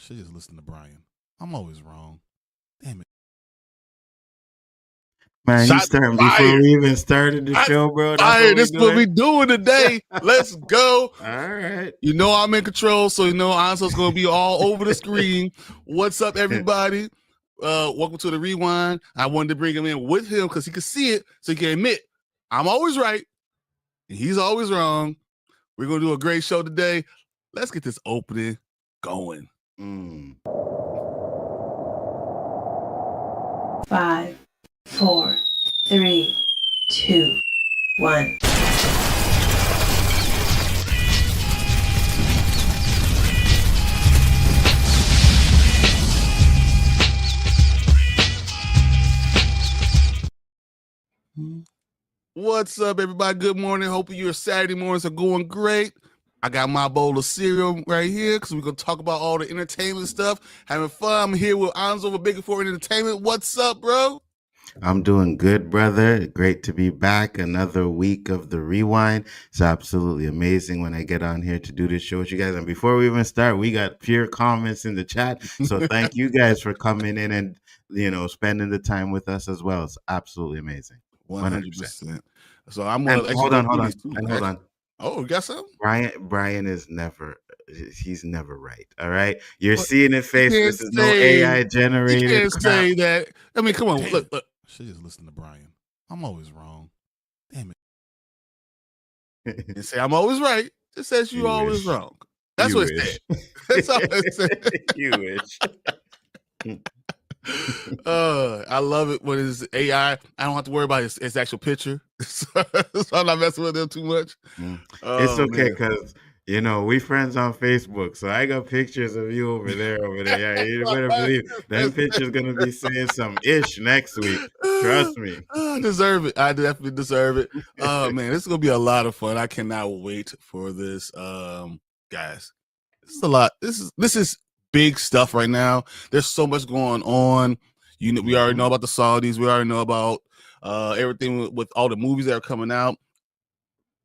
Should just listen to Bryon. I'm always wrong. Damn it. Man, you Shots starting fired. before we even started the show, bro. That's Fired. what This is what we doing today. Let's go. All right. You know I'm in control, so you know Anzo's going to be all over the screen. What's up, everybody? Welcome to the Rewind. I wanted to bring him in with him because he could see it, so he can admit I'm always right and he's always wrong. We're going to do a great show today. Let's get this opening going. 5, 4, 3, 2, 1. What's up, everybody? Good morning. Hope your Saturday mornings are going great. I got my bowl of cereal right here because we're going to talk about all the entertainment stuff. Having fun. I'm here with Nzo with Biggaford Entertainment. What's up, bro? I'm doing good, brother. Great to be back. Another week of the Rewind. It's absolutely amazing when I get on here to do this show with you guys. And before we even start, we got pure comments in the chat. So thank you guys for coming in and, spending the time with us as well. It's absolutely amazing. 100%. So I'm going to hold on. Oh, you got something? Bryon is he's never right. All right. You're seeing it face. This is no AI generated. You can't say that. I mean, come on. Look. Should just listen to Bryon. I'm always wrong. Damn it. And say I'm always right. It says you're always wrong. That's what it said. That's all it said. You wish. I love it when it's AI. I don't have to worry about its actual picture. So I'm not messing with them too much. It's okay because we friends on Facebook, so I got pictures of you over there. Yeah, you better believe that picture's gonna be saying some ish next week. Trust me. I deserve it. I definitely deserve it. Man, this is gonna be a lot of fun. I cannot wait for this. Guys, this is a lot. This is big stuff right now. There's so much going on. We already know about the Saudis. We already know about everything with all the movies that are coming out.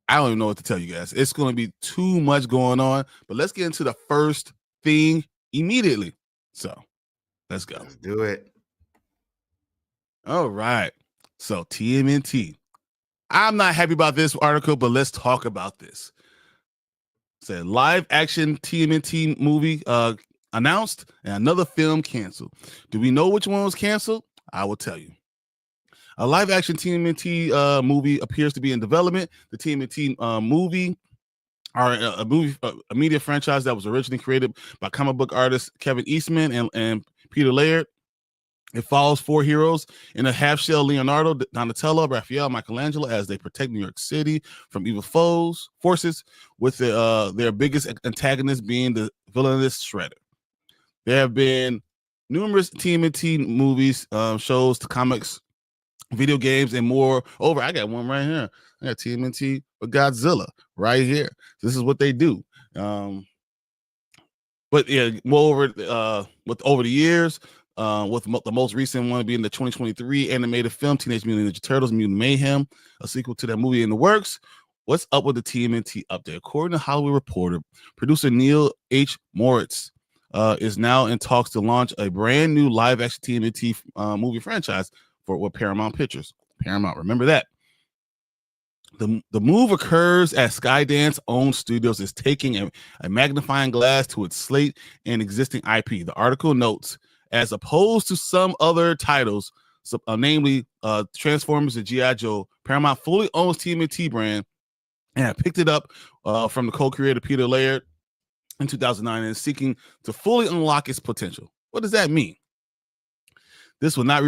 I don't even know what to tell you guys. It's going to be too much going on. But let's get into the first thing immediately. So let's go. Let's do it. All right. So TMNT. I'm not happy about this article, but let's talk about this. It's a live action TMNT movie announced and another film canceled. Do we know which one was canceled? I will tell you. A live-action TMNT movie appears to be in development. The TMNT movie are a media franchise that was originally created by comic book artist Kevin Eastman and Peter Laird. It follows four heroes in a half-shell: Leonardo, Donatello, Raphael, Michelangelo, as they protect New York City from evil forces, with their biggest antagonist being the villainous Shredder. There have been numerous TMNT movies, shows, to comics, video games, and more. I got one right here. I got TMNT with Godzilla right here. This is what they do. But yeah, over the years, with the most recent one being the 2023 animated film Teenage Mutant Ninja Turtles: Mutant Mayhem, a sequel to that movie in the works. What's up with the TMNT update? According to Hollywood Reporter, producer Neil H. Moritz is now in talks to launch a brand new live-action TMNT movie franchise with Paramount Pictures. Paramount, remember that. The move occurs as Skydance-owned studios is taking a magnifying glass to its slate and existing IP. The article notes, as opposed to some other titles, namely Transformers and G.I. Joe, Paramount fully owns TMNT brand and picked it up from the co-creator Peter Laird in 2009 and is seeking to fully unlock its potential. What does that mean? This will not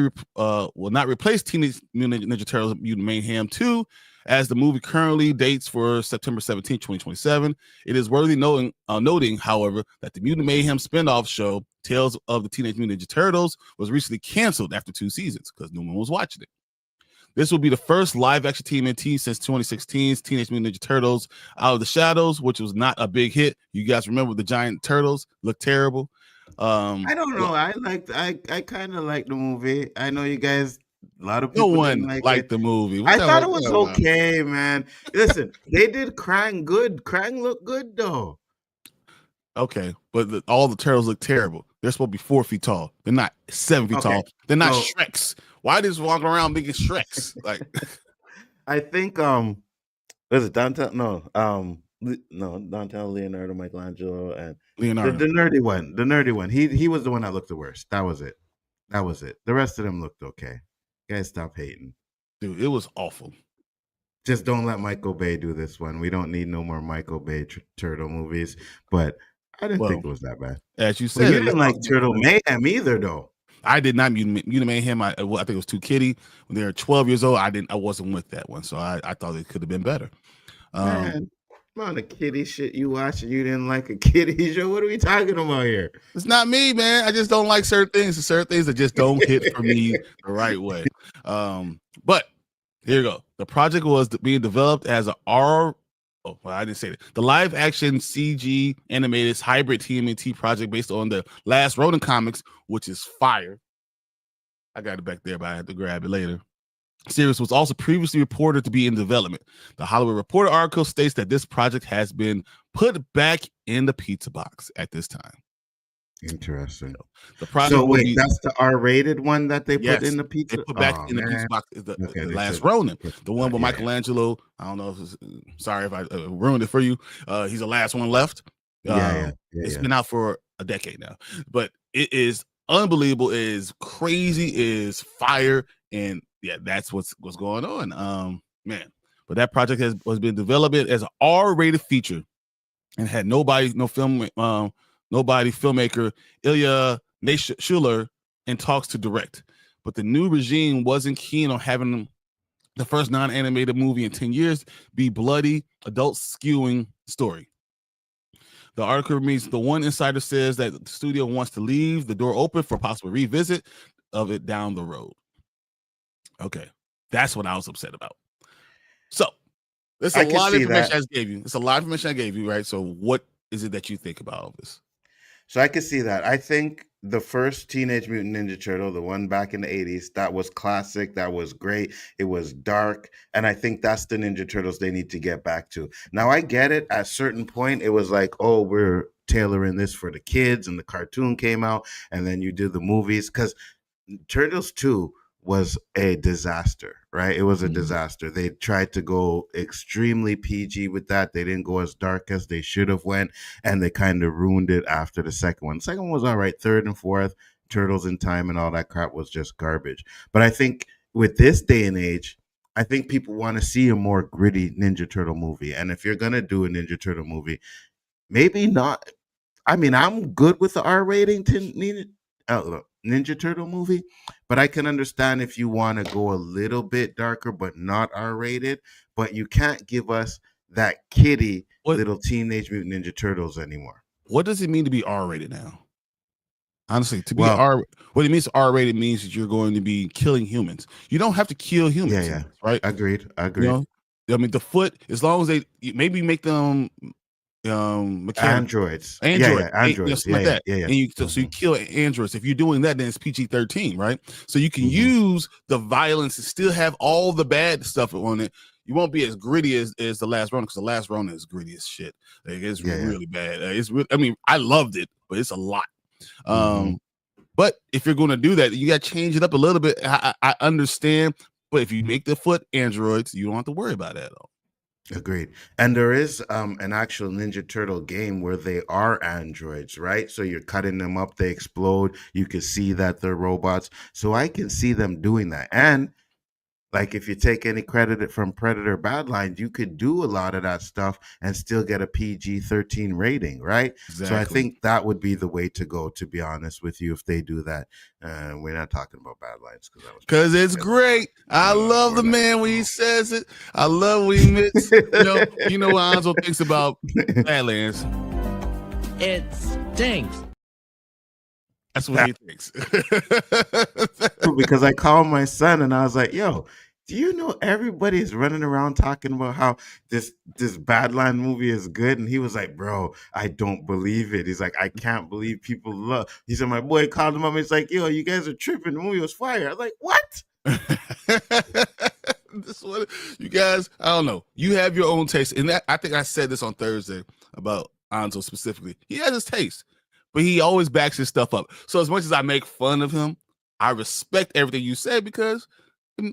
replace Teenage Mutant Ninja Turtles: Mutant Mayhem 2, as the movie currently dates for September 17, 2027. It is worthy noting, however, that the Mutant Mayhem spinoff show, Tales of the Teenage Mutant Ninja Turtles, was recently canceled after 2 seasons because no one was watching it. This will be the first live-action TMNT since 2016's Teenage Mutant Ninja Turtles Out of the Shadows, which was not a big hit. You guys remember the giant turtles? Looked terrible. I don't know. I kind of like the movie. I know you guys. A lot of people no one liked the movie. I thought it was okay, man. Listen, they did Krang good. Krang looked good though. Okay, but all the turtles look terrible. They're supposed to be 4 feet tall. They're not 7 feet Okay, tall. They're not so Shreks. Why just walking around making Shreks? Like I think was it Dante? No, no, Donatello, Leonardo, Michelangelo, and Leonardo, the nerdy one. The nerdy one. He was the one that looked the worst. That was it. That was it. The rest of them looked okay. Guys, stop hating. dude, it was awful. Just don't let Michael Bay do this one. We don't need no more Michael Bay turtle movies. But I didn't think it was that bad. As you But said, you didn't like Turtle Mayhem either, though. I did not Mutant Mayhem. I think it was too kiddie. When they were 12 years old, I wasn't with that one. So I thought it could have been better. Man, amount of kiddie shit you watch and you didn't like a kiddie show. What are we talking about here? It's not me, man. I just don't like certain things. Certain things that just don't hit for me the right way. But here you go. The project was being developed as I didn't say that. The live action CG animated hybrid TMNT project based on the Last Ronin comics, which is fire. I got it back there, but I had to grab it later. Series was also previously reported to be in development. The Hollywood Reporter article states that this project has been put back in the pizza box at this time. Interesting. The project. So wait, that's the R-rated one that they put in the pizza. They put back in the pizza box is the Last Ronin, the one with Michelangelo. I don't know. Sorry if I ruined it for you. He's the last one left. It's been out for a decade now, but it is unbelievable. It is crazy. It is fire, and that's what's going on. Man, but that project was been developed as an R-rated feature, and had nobody filmmaker Elihu-Who in talks to direct. But the new regime wasn't keen on having the first non-animated movie in 10 years be bloody, adult-skewing story. The article reads, the one insider says that the studio wants to leave the door open for possible revisit of it down the road. Okay, that's what I was upset about. So, there's a lot of information I gave you. It's a lot of information I gave you, right? So, what is it that you think about all this? So I can see that. I think the first Teenage Mutant Ninja Turtle, the one back in the 80s, that was classic. That was great. It was dark. And I think that's the Ninja Turtles they need to get back to. Now, I get it. At a certain point, it was like, oh, we're tailoring this for the kids. And the cartoon came out. And then you do the movies. Because Turtles 2 was a disaster, right? It was a disaster. They tried to go extremely PG with that. They didn't go as dark as they should have went, and they kind of ruined it after the second one. The second one was all right. Third and fourth, Turtles in Time and all that crap was just garbage. But I think with this day and age, I think people want to see a more gritty Ninja Turtle movie. And if you're going to do a Ninja Turtle movie, maybe not. I mean, I'm good with the R rating to Ninja Turtle movie, but I can understand if you want to go a little bit darker but not R-rated, but you can't give us that kiddie little Teenage Mutant Ninja Turtles anymore. What does it mean to be R-rated now? Honestly, to be what it means to R-rated means that you're going to be killing humans. You don't have to kill humans, right? Agreed. You know? I mean, the foot, as long as they maybe make them androids, androids, like that. And so you kill androids. If you're doing that, then it's PG-13, right? So you can use the violence and still have all the bad stuff on it. You won't be as gritty as the Last Ronin, because the Last Ronin is gritty as shit. Like, it's really bad. It's really, I mean, I loved it, but it's a lot. But if you're going to do that, you got to change it up a little bit. I understand, but if you make the foot androids, you don't have to worry about that at all. Agreed. And there is an actual Ninja Turtle game where they are androids, right? So you're cutting them up, they explode. You can see that they're robots. So I can see them doing that. And like, if you take any credit from Predator Badlands, you could do a lot of that stuff and still get a PG-13 rating, right? Exactly. So I think that would be the way to go, to be honest with you, if they do that. We're not talking about Badlands because it's great. I love the man when he says it. I love when he admits. You know what Nzo thinks about Badlands. It stinks. That's what he thinks. Because I called my son and I was like, yo, do you know everybody's running around talking about how this Badland movie is good? And he was like, bro, I don't believe it. He's like, I can't believe people love. He said, my boy called him up and he's like, yo, you guys are tripping. The movie was fire. I was like, what? This one, you guys, I don't know. You have your own taste. And that, I think I said this on Thursday about Nzo specifically. He has his taste, but he always backs his stuff up. So as much as I make fun of him, I respect everything you said because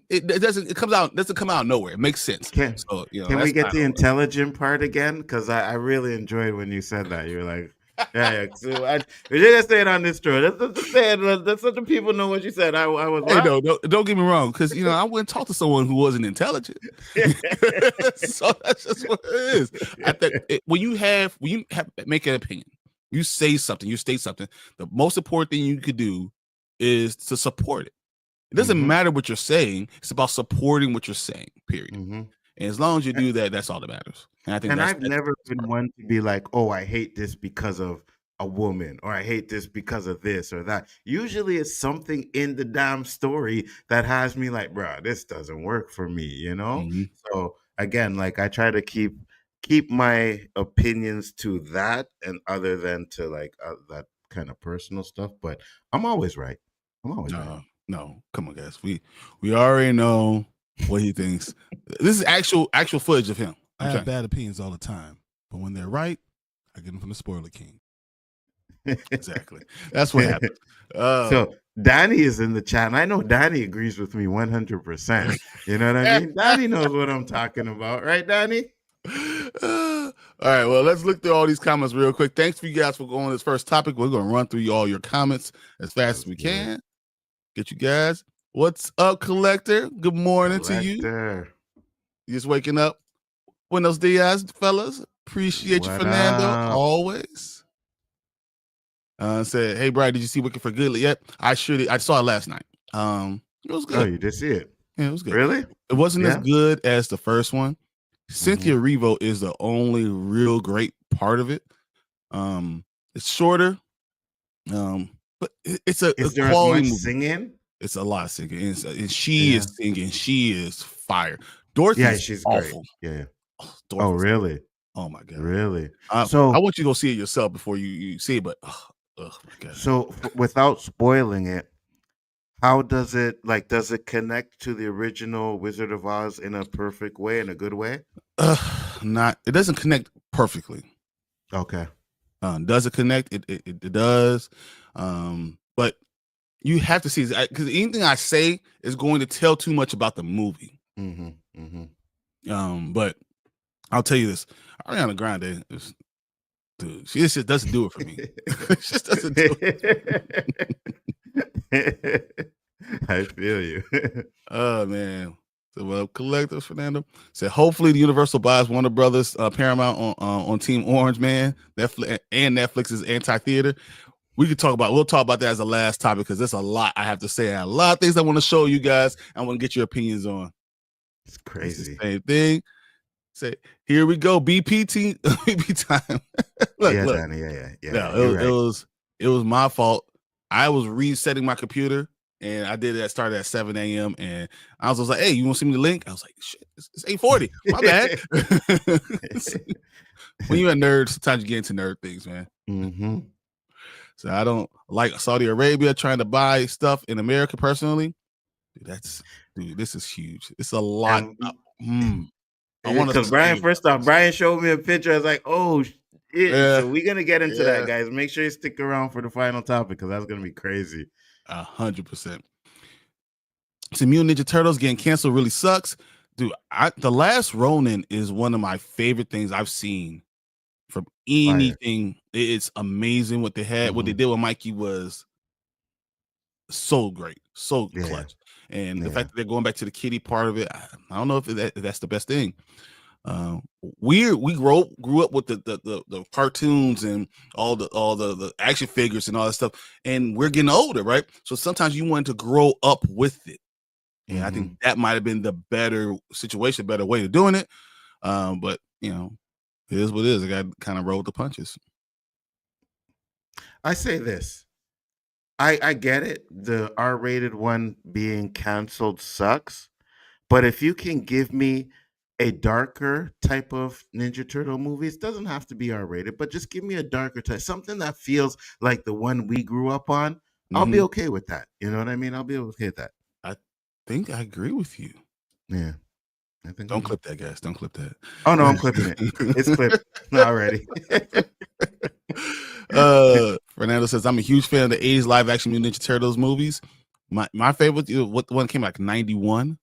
it doesn't come out of nowhere. It makes sense. Can we get the intelligent part again? Because I really enjoyed when you said that. You were like, yeah. So we're just gonna say it on this show. That's so the people know what you said. I was. Hey, no, don't get me wrong, because I wouldn't talk to someone who wasn't intelligent. So that's just what it is. I think when you make an opinion, you say something, you state something. The most important thing you could do is to support it. It doesn't matter what you're saying. It's about supporting what you're saying, period. And as long as you do that, that's all that matters. And I think I've never been one to be like, oh, I hate this because of a woman, or I hate this because of this or that. Usually it's something in the damn story that has me like, bro, this doesn't work for me, So again, like I try to keep my opinions to that, and other than to like that kind of personal stuff. But I'm always right. Right. No, come on, guys. We already know what he thinks. This is actual footage of him. I have bad opinions all the time, but when they're right, I get them from the spoiler king. Exactly. That's what happened. So Danny is in the chat, and I know Danny agrees with me 100%. You know what I mean? Danny knows what I'm talking about, right, Danny? All right, well, let's look through all these comments real quick. Thanks for you guys for going to this first topic. We're going to run through all your comments as fast as we can. Get you guys. What's up, Collector? Good morning to you. You just waking up. Buenos dias, fellas. Appreciate you, Fernando. Always. Said, hey, Brian, did you see Wicked for Good yet? I did. I saw it last night. It was good. Oh, you did see it? Yeah, it was good. Really? It wasn't as good as the first one. Cynthia Erivo is the only real great part of it. It's shorter. But it's a there quality as much movie. Singing? It's a lot of singing, and she is singing. She is fire. Dorothy, she's awful. Great. Yeah. Oh, really? Oh my god, really? So I want you to go see it yourself before you see it. But oh my god. So without spoiling it, how does it connect to the original Wizard of Oz in a perfect way, in a good way? It doesn't connect perfectly. Okay. Does it connect? It does. But you have to see, because anything I say is going to tell too much about the movie. But I'll tell you this: Ariana Grande, dude, she just doesn't do it for me. She just doesn't do it. I feel you. Oh man. So, well, Collectors Fernando said, hopefully the Universal buys Warner Brothers Paramount on Team Orange, man. Netflix's anti-theater. We'll talk about that as a last topic, because there's a lot I have to say. A lot of things I want to show you guys. I want to get your opinions on. It's crazy. It's the same thing. Say, here we go. BP time. look. Danny, No, it was my fault. I was resetting my computer, and I did that. Started at 7 a.m. and I was like, "Hey, you want to send me the link?" I was like, "Shit, it's 8:40. My bad." When you're a nerd, sometimes you get into nerd things, man. So I don't like Saudi Arabia trying to buy stuff in America personally. Dude, this is huge. It's a lot. Because Brian showed me a picture. I was like, oh, shit. Yeah. So we're going to get into that, guys. Make sure you stick around for the final topic, because that's going to be crazy. 100%. So Mutant Ninja Turtles getting canceled really sucks. Dude, The Last Ronin is one of my favorite things I've seen from anything. It's amazing what they had. What they did with Mikey was so great, so clutch. And the fact that they're going back to the kitty part of it, I don't know if that's the best thing. We grew up with the cartoons and all the action figures and all that stuff, and we're getting older, right? So sometimes you want to grow up with it, and I think that might have been the better situation, better way of doing it. But it is what it is. I got to kind of roll with the punches. I say this. I get it. The R-rated one being canceled sucks. But if you can give me a darker type of Ninja Turtle movies, doesn't have to be R-rated, but just give me a darker type, something that feels like the one we grew up on, I'll be okay with that. You know what I mean? I'll be okay with that. I think I agree with you. Yeah. I think don't clip that, guys. Don't clip that. Oh, no, I'm clipping it. It's clipped already. Fernando says, I'm a huge fan of the 80s live action Mutant Ninja Turtles movies. My favorite, what one came like 91.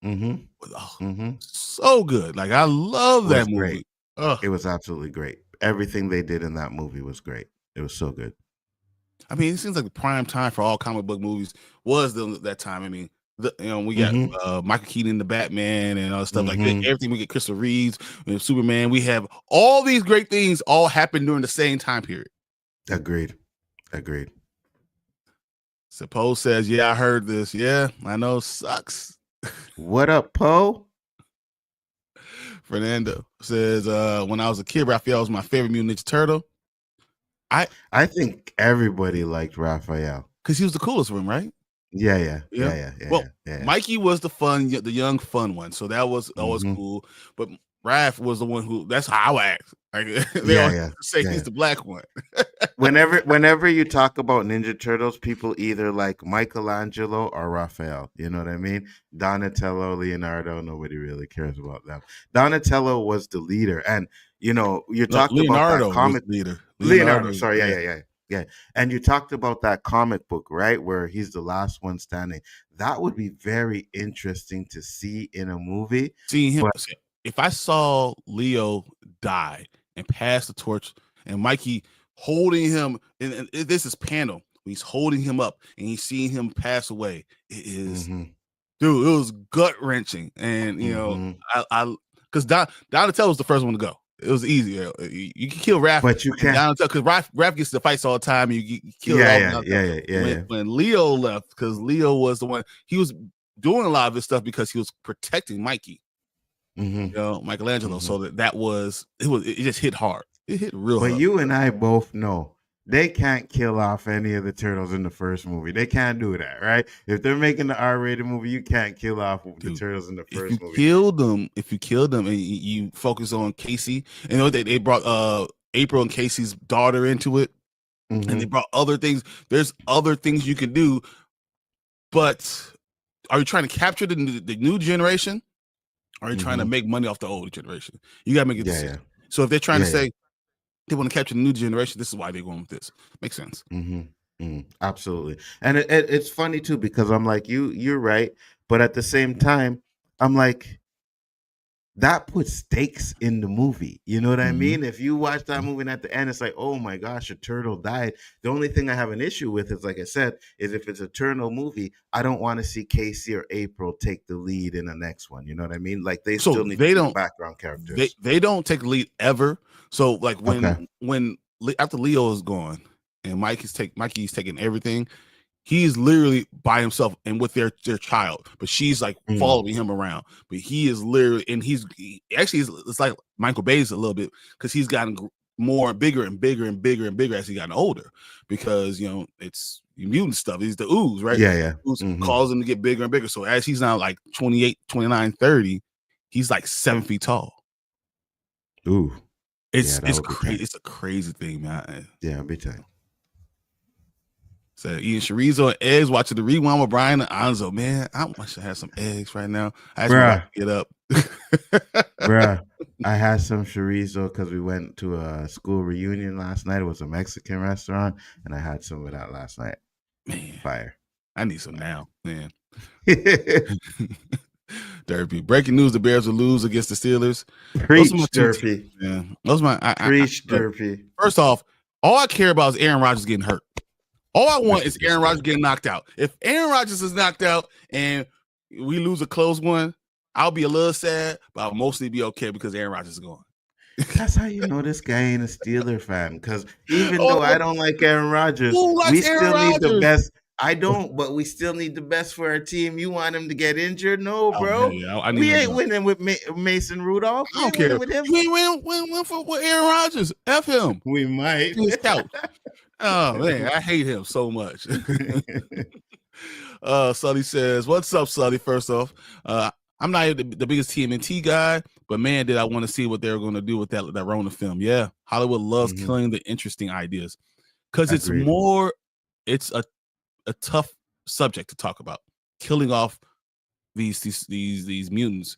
Mm-hmm. Oh, Mm-hmm. so good. Like, I love that movie. Great. It was absolutely great. Everything they did in that movie was great. It was so good. I mean, it seems like the prime time for all comic book movies was that time. I mean, we got Michael Keaton, the Batman, and all stuff like that. Everything. We get Christopher Reeves and Superman. We have all these great things all happen during the same time period. Agreed. Suppose says, yeah, I heard this. Yeah, I know, sucks. What up, Poe? Fernando says, when I was a kid, Raphael was my favorite Mutant Ninja Turtle. I think everybody liked Raphael because he was the coolest one, right? Yeah. Well, Mikey was the young fun one, so that was always cool. But Raph was the one who, that's how I act. Like, they always say he's the black one. whenever you talk about Ninja Turtles, people either like Michelangelo or Raphael. You know what I mean? Donatello, Leonardo, nobody really cares about them. Donatello was the leader, and you talked about that comic leader. Leonardo, sorry, yeah. And you talked about that comic book, right, where he's the last one standing. That would be very interesting to see in a movie. Seeing him, if I saw Leo die and pass the torch, and Mikey holding him, and this is panel, he's holding him up, and he's seeing him pass away. It is, dude, it was gut wrenching, and I because Donatello was the first one to go. It was easy. You can kill Raph, but you can't, because Raph gets the fights all the time. You kill when Leo left, because Leo was the one, he was doing a lot of this stuff because he was protecting Mikey, Michelangelo. So it just hit hard. It hit real hard. But you and I both know they can't kill off any of the turtles in the first movie. They can't do that, right? If they're making the R-rated movie, you can't kill off the turtles in the first movie. If you killed them and you focus on Casey, and they brought April and Casey's daughter into it, and they brought other things. There's other things you can do, but are you trying to capture the new generation? Or are you trying to make money off the old generation? You got to make a decision. So if they're trying to say they want to capture the new generation, this is why they're going with this. Makes sense. Absolutely. And it's funny too, because I'm like, you're right, but at the same time, I'm like, that puts stakes in the movie. You know what I mean? If you watch that movie and at the end, it's like, oh my gosh, a turtle died. The only thing I have an issue with is, like I said, is if it's a turtle movie, I don't want to see Casey or April take the lead in the next one. You know what I mean? Like still need to be background characters. They don't take the lead ever. So like when after Leo is gone and Mikey's taking everything, he's literally by himself and with their child, but she's like following him around. But he is literally, and it's like Michael Bay's a little bit, because he's gotten more bigger and bigger and bigger and bigger as he gotten older, because it's mutant stuff. He's the ooze, right? Ooze calls him to get bigger and bigger. So as he's now like 28, 29, 30, he's like 7 feet tall. Ooh. It's crazy. It's a crazy thing, man. Yeah, big time. So eating chorizo and eggs, watching the rewind with Bryon and Nzo. Man, I wish I had some eggs right now. I just want to get up. Bruh, I had some chorizo because we went to a school reunion last night. It was a Mexican restaurant, and I had some of that last night. Man, fire. I need some now, man. Derpy. Breaking news: the Bears will lose against the Steelers. Preach, Derpy. Yeah, those my preach, Derpy. First off, all I care about is Aaron Rodgers getting hurt. All I want is Aaron Rodgers getting knocked out. If Aaron Rodgers is knocked out and we lose a close one, I'll be a little sad, but I'll mostly be okay because Aaron Rodgers is gone. That's how you know this guy ain't a Steeler fan. Because even though I don't like Aaron Rodgers, we still need the best. I don't, but we still need the best for our team. You want him to get injured? No, bro. We ain't winning with Mason Rudolph. I don't care. With him. We ain't win with Aaron Rodgers. F him. We might. His couch. Oh man, I hate him so much. Sully says, "What's up, Sully?" First off, I'm not the biggest TMNT guy, but man, did I want to see what they're going to do with that Rona film. Yeah, Hollywood loves killing the interesting ideas because it's a tough subject to talk about. Killing off these mutants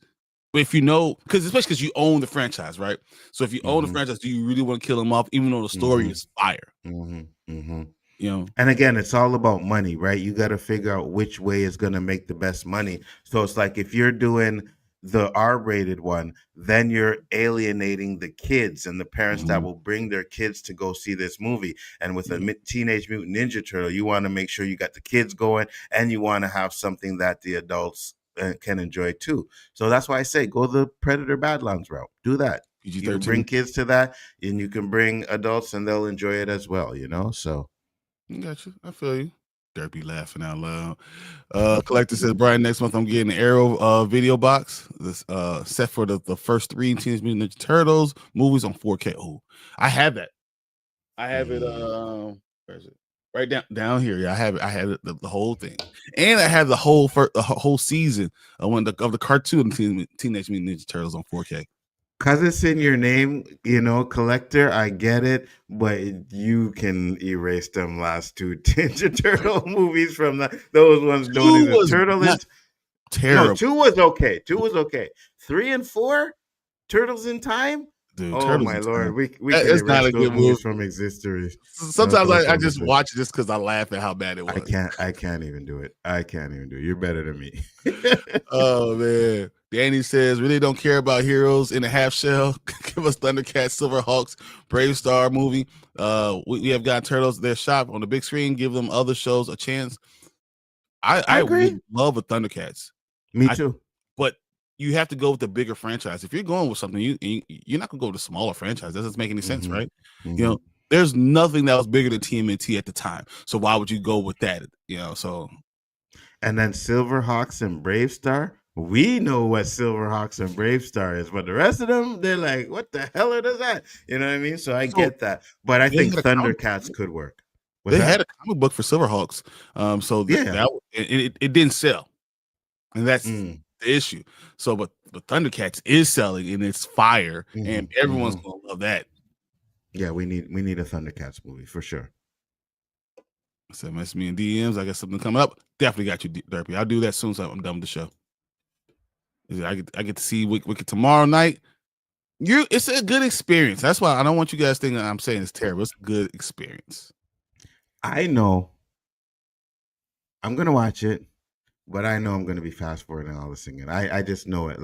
But if you know, especially because you own the franchise, right? So if you own the Mhm. franchise, do you really want to kill them off, even though the story is fire? You know, And again, it's all about money, right? You got to figure out which way is going to make the best money. So it's like if you're doing the R-rated one, then you're alienating the kids and the parents that will bring their kids to go see this movie. And with a Teenage Mutant Ninja Turtle, you want to make sure you got the kids going, and you want to have something that the adults can enjoy too. So that's why I say go the Predator Badlands route. Do that. You can bring PG-13. kids to that, and you can bring adults, and they'll enjoy it as well. So. I got you. I feel you. Derpy laughing out loud. Collector says, Brian, next month I'm getting an Arrow video box. This set for the first 3 Teenage Mutant Ninja Turtles movies on 4K. Oh, I have that. I have it. Where is it? Right down here. Yeah, I have it. I have it, the whole thing, and I have the whole season of the cartoon Teenage Mutant Ninja Turtles on 4K. Because it's in your name, collector, I get it, but you can erase them last 2 Ninja Turtle movies from those ones. Don't even. Turtle is terrible. No, 2 was okay. 2 was okay. 3 and 4, Turtles in Time. Dude, oh Turtles my in lord, Time. we It's can not erase a those good movies movie. from existence. Sometimes I just watch it just because I laugh at how bad it was. I can't even do it. You're better than me. Oh man. Danny says, really don't care about heroes in a half shell. Give us Thundercats, Silverhawks, Brave Star movie. We have got Turtles their shop on the big screen. Give them other shows a chance. I agree. would love a Thundercats. Me too. But you have to go with the bigger franchise. If you're going with something, you're not gonna go with a smaller franchise. That doesn't make any sense, right? You know, there's nothing that was bigger than TMNT at the time. So why would you go with that? So. And then Silverhawks and Brave Star. We know what Silverhawks and Brave Star is, but the rest of them, they're like, what the hell is that? You know what I mean? So I get that. But I think Thundercats could work. Had a comic book for Silverhawks. It didn't sell. And that's the issue. So, but Thundercats is selling, and it's fire, and everyone's gonna love that. Yeah, we need a Thundercats movie for sure. So mess me in DMs. I got something coming up. Definitely got you, Derpy. I'll do that as soon as I'm done with the show. I get to see Wicked tomorrow night. It's a good experience. That's why I don't want you guys thinking I'm saying it's terrible. It's a good experience. I know. I'm gonna watch it, but I know I'm gonna be fast forwarding all the singing. I just know it,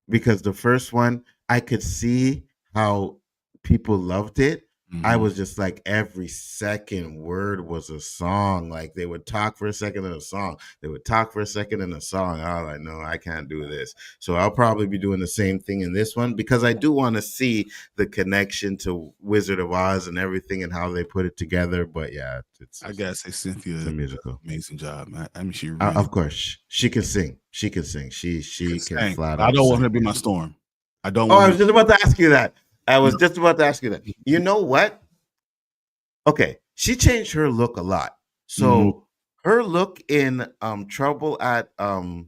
because the first one I could see how people loved it. I was just like, every second word was a song. Like, they would talk for a second in a song. They would talk for a second in a song. I was like, no, I can't do this. So I'll probably be doing the same thing in this one, because I do want to see the connection to Wizard of Oz and everything and how they put it together. But yeah, I gotta say, Cynthia, it's a musical. Amazing job, man. I mean, she really, of course, she can sing. She can sing. She can flat out. I don't want her to be my Storm. I don't. I was just about to ask you that. You know what? Okay, she changed her look a lot. So her look in Trouble at El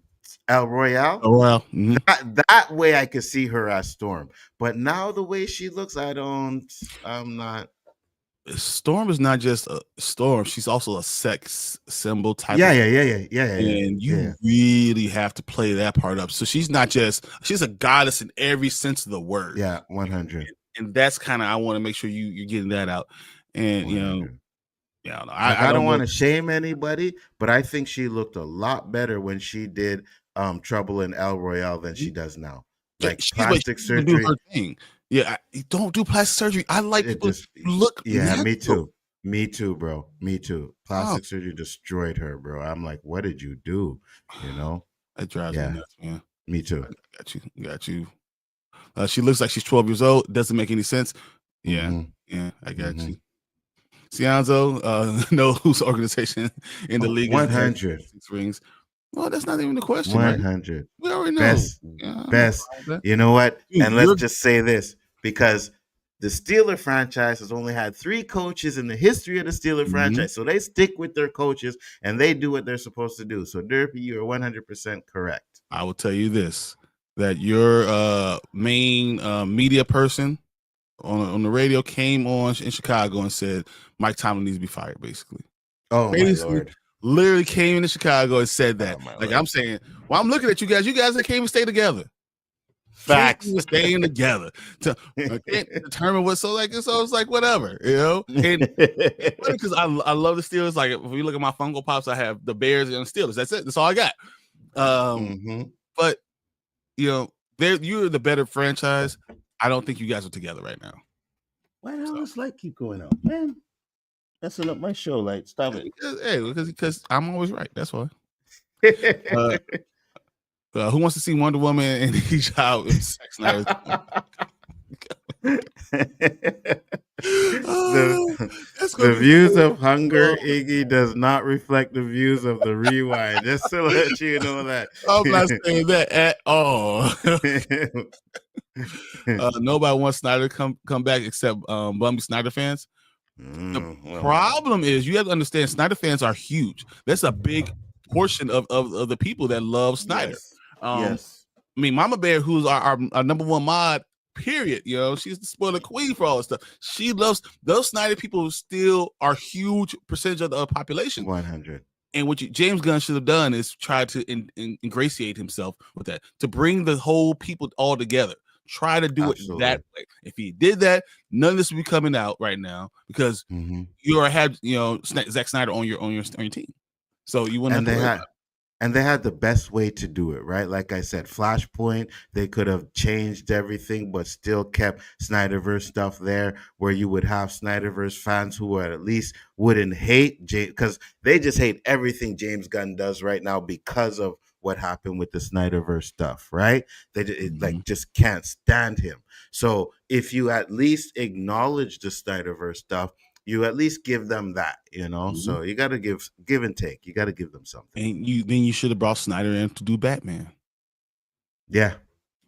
Royale. Oh well, that way I could see her as Storm. But now the way she looks, I'm not. Storm is not just a storm; she's also a sex symbol type. Yeah. And you really have to play that part up. So she's not just—she's a goddess in every sense of the word. Yeah, 100. And that's kind of, I want to make sure you're getting that out. And 100. I don't want to shame anybody, but I think she looked a lot better when she did Trouble in El Royale than she does now. Like plastic surgery. Do her thing. Yeah, don't do plastic surgery. I like people look. Yeah, natural. Me too, bro. Me too. Plastic surgery destroyed her, bro. I'm like, what did you do? That drives me nuts, man. Me too. Got you. She looks like she's 12 years old. Doesn't make any sense. Yeah, I got you. Cianzo, know whose organization in the league 100 rings. Well, that's not even the question. 100. Right? We already know. Best. You know what? And let's just say this, because the Steeler franchise has only had 3 coaches in the history of the Steeler franchise. So they stick with their coaches and they do what they're supposed to do. So Derpy, you're 100% correct. I will tell you this, that your main media person on the radio came on in Chicago and said Mike Tomlin needs to be fired, basically. Oh, my Lord. Literally came into Chicago and said that. I'm saying, well, I'm looking at you guys. You guys that can't even stay together. Facts. Can't staying together. Can't determine what. So it's like whatever, And because I love the Steelers. Like if you look at my Funko Pops, I have the Bears and the Steelers. That's it. That's all I got. But you're the better franchise. I don't think you guys are together right now. Why the hell this light keep going out, man? Messing up my show light. Stop it. Because I'm always right. That's why. Who wants to see Wonder Woman and each out in Zack Snyder's? The views of Hunger Iggy does not reflect the views of the Rewind. Just to let you know that. I'm not saying that at all. Nobody wants Snyder to come back except bummy Snyder fans. The problem is you have to understand Snyder fans are huge. That's a big portion of the people that love Snyder. Yes. I mean, Mama Bear, who's our number one mod, period. She's the spoiler queen for all this stuff. She loves those Snyder people. Still are huge percentage of the population. 100. And what James Gunn should have done is try to ingratiate himself with that, to bring the whole people all together. Try to do it that way. If he did that, none of this would be coming out right now because you already had Zack Snyder on your team, so you wouldn't have to worry about it. And they had the best way to do it, right? Like I said, Flashpoint, they could have changed everything, but still kept Snyderverse stuff there where you would have Snyderverse fans who at least wouldn't hate James, because they just hate everything James Gunn does right now because of what happened with the Snyderverse stuff, right? They just can't stand him. So if you at least acknowledge the Snyderverse stuff, you at least give them that, So you got to give and take. You got to give them something. And you should have brought Snyder in to do Batman. Yeah,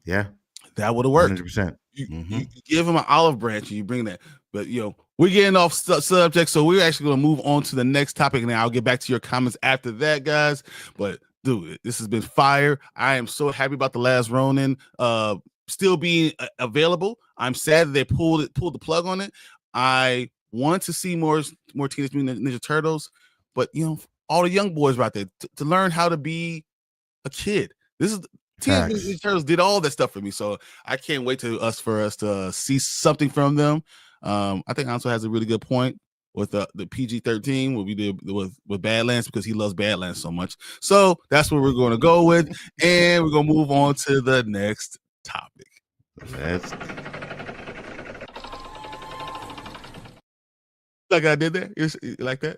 that would have worked. 100%. You give him an olive branch and you bring that. But we're getting off subject, so we're actually going to move on to the next topic, and I'll get back to your comments after that, guys. But dude, this has been fire. I am so happy about The Last Ronin still being available. I'm sad that they pulled the plug on it. I want to see more Teenage Mutant Ninja Turtles, but all the young boys out there to learn how to be a kid. This is Teenage Mutant Ninja Turtles did all that stuff for me, so I can't wait for us to see something from them. I think Nzo has a really good point with the PG-13 what we did with Badlands, because he loves Badlands so much. So that's what we're going to go with, and we're going to move on to the next topic. Like I did that? You like that?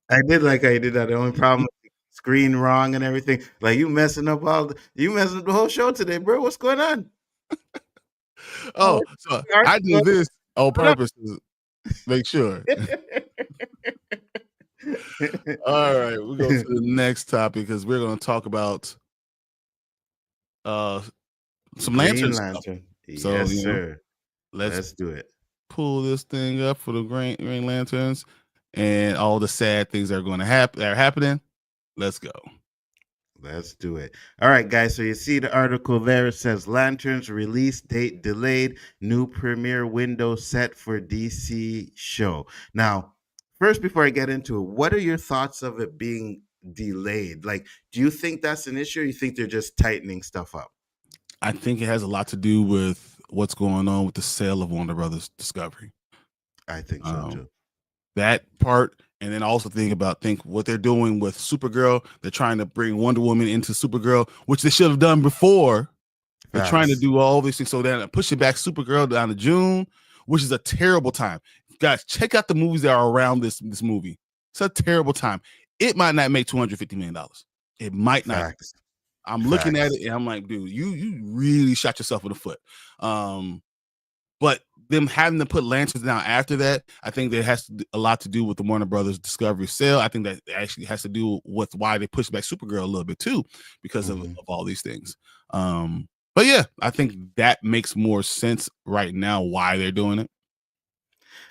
I did like I did that. The only problem was screen wrong and everything. Like you messing up the whole show today, bro. What's going on? So I do this on purpose to make sure. All right, we'll go to the next topic because we're going to talk about some lanterns. Lantern. So, yes, sir. Let's do it. Pull this thing up for the Green Lanterns and all the sad things that are going to happen. That are happening. Let's go. Let's do it. All right, guys. So you see the article there. It says Lanterns release date delayed. New premiere window set for DC show. Now, first, before I get into it, what are your thoughts of it being delayed? Like, do you think that's an issue, or you think they're just tightening stuff up? I think it has a lot to do with what's going on with the sale of Warner Brothers Discovery. I think so too. That part, and then also think what they're doing with Supergirl. They're trying to bring Wonder Woman into Supergirl, which they should have done before. They're trying to do all these things, so they're pushing back Supergirl down to June, which is a terrible time. Guys, check out the movies that are around this movie. It's a terrible time. It might not make $250 million. It might not. I'm looking at it and I'm like, dude, you really shot yourself in the foot. But them having to put Lanterns down after that, I think that has a lot to do with the Warner Brothers Discovery sale. I think that actually has to do with why they pushed back Supergirl a little bit too, because of all these things. But yeah, I think that makes more sense right now why they're doing it.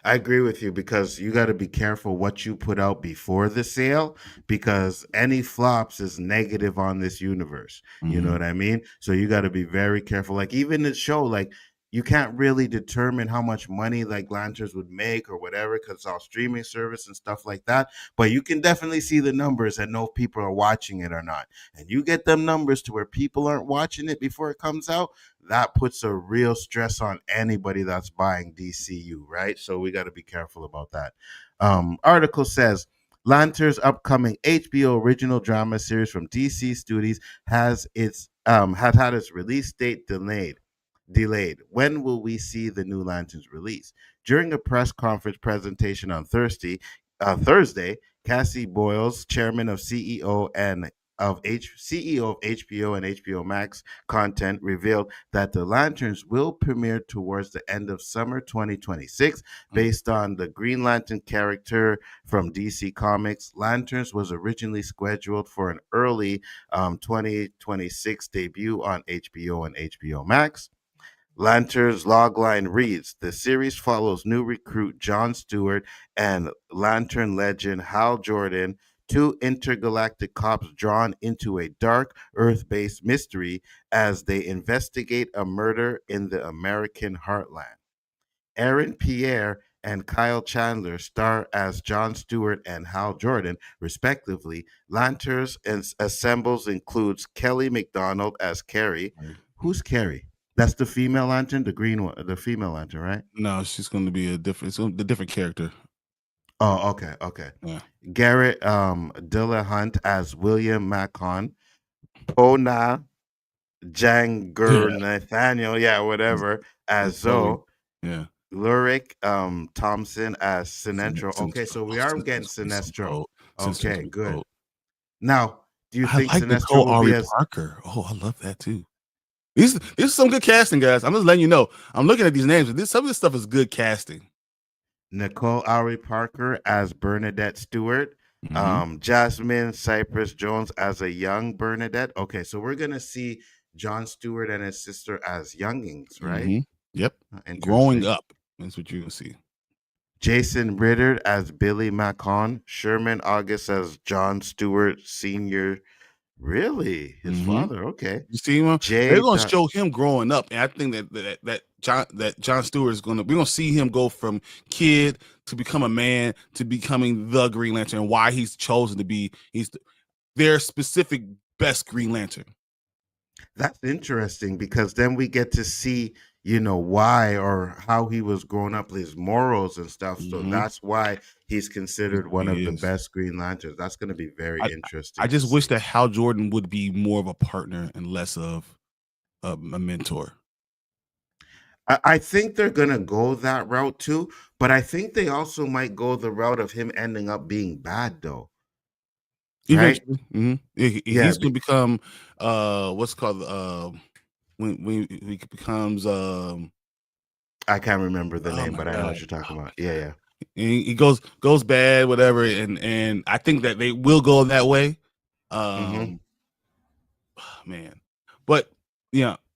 I agree with you, because you got to be careful what you put out before the sale, because any flops is negative on this universe. You know what I mean? So you got to be very careful. Like even the show, like you can't really determine how much money like lanterns would make or whatever because it's all streaming service and stuff like that. But you can definitely see the numbers and know if people are watching it or not. And you get them numbers to where people aren't watching it before it comes out, that puts a real stress on anybody that's buying DCU, right? So we got to be careful about that. Article says Lantern's upcoming HBO original drama series from DC Studios has had its release date delayed. When will we see the new Lanterns release? During a press conference presentation on Thursday, Cassie Boyles, chairman of CEO and CEO of HBO and HBO Max content, revealed that the Lanterns will premiere towards the end of summer 2026 based on the Green Lantern character from DC Comics. Lanterns was originally scheduled for an early 2026 debut on HBO and HBO Max. Lantern's logline reads, the series follows new recruit John Stewart and Lantern legend Hal Jordan, two intergalactic cops drawn into a dark Earth-based mystery as they investigate a murder in the American heartland. Aaron Pierre and Kyle Chandler star as John Stewart and Hal Jordan, respectively. Lanterns assembles includes Kelly McDonald as Carrie. Who's Carrie? That's the female lantern, the green one, the female lantern, right? No, she's going to be a different character. Oh, okay. Yeah. Garrett Dillahunt as William Macon. Pona Janger Nathaniel, whatever, as Zoe. Yeah. Lurik Thompson as Sinestro. Okay, so we are getting Sinestro. Okay, good. Now, do you think Sinestro will be as Parker? Oh, I love that too. This is some good casting, guys. I'm just letting you know. I'm looking at these names. Some of this stuff is good casting. Nicole Ari Parker as Bernadette Stewart. Jasmine Cypress Jones as a young Bernadette. Okay, so we're gonna see John Stewart and his sister as youngings, right? Yep. Growing up. That's what you're gonna see. Jason Ritter as Billy Macon. Sherman August as John Stewart Sr. Really? His father? Okay. You see him? They're gonna show him growing up, and I think that John Stewart is we're gonna see him go from kid to become a man to becoming the Green Lantern, and why he's chosen to be their specific best Green Lantern. That's interesting because then we get to see, why or how he was growing up, his morals and stuff. So that's why he's considered one of the best Green Lanterns. That's going to be very interesting. I just wish that Hal Jordan would be more of a partner and less of a mentor. I think they're going to go that route too, but I think they also might go the route of him ending up being bad though. Eventually. Right? He's going to become what's called when he becomes I can't remember the name, but I know what you're talking about. Yeah. And he goes bad, whatever, and I think that they will go that way. Man. But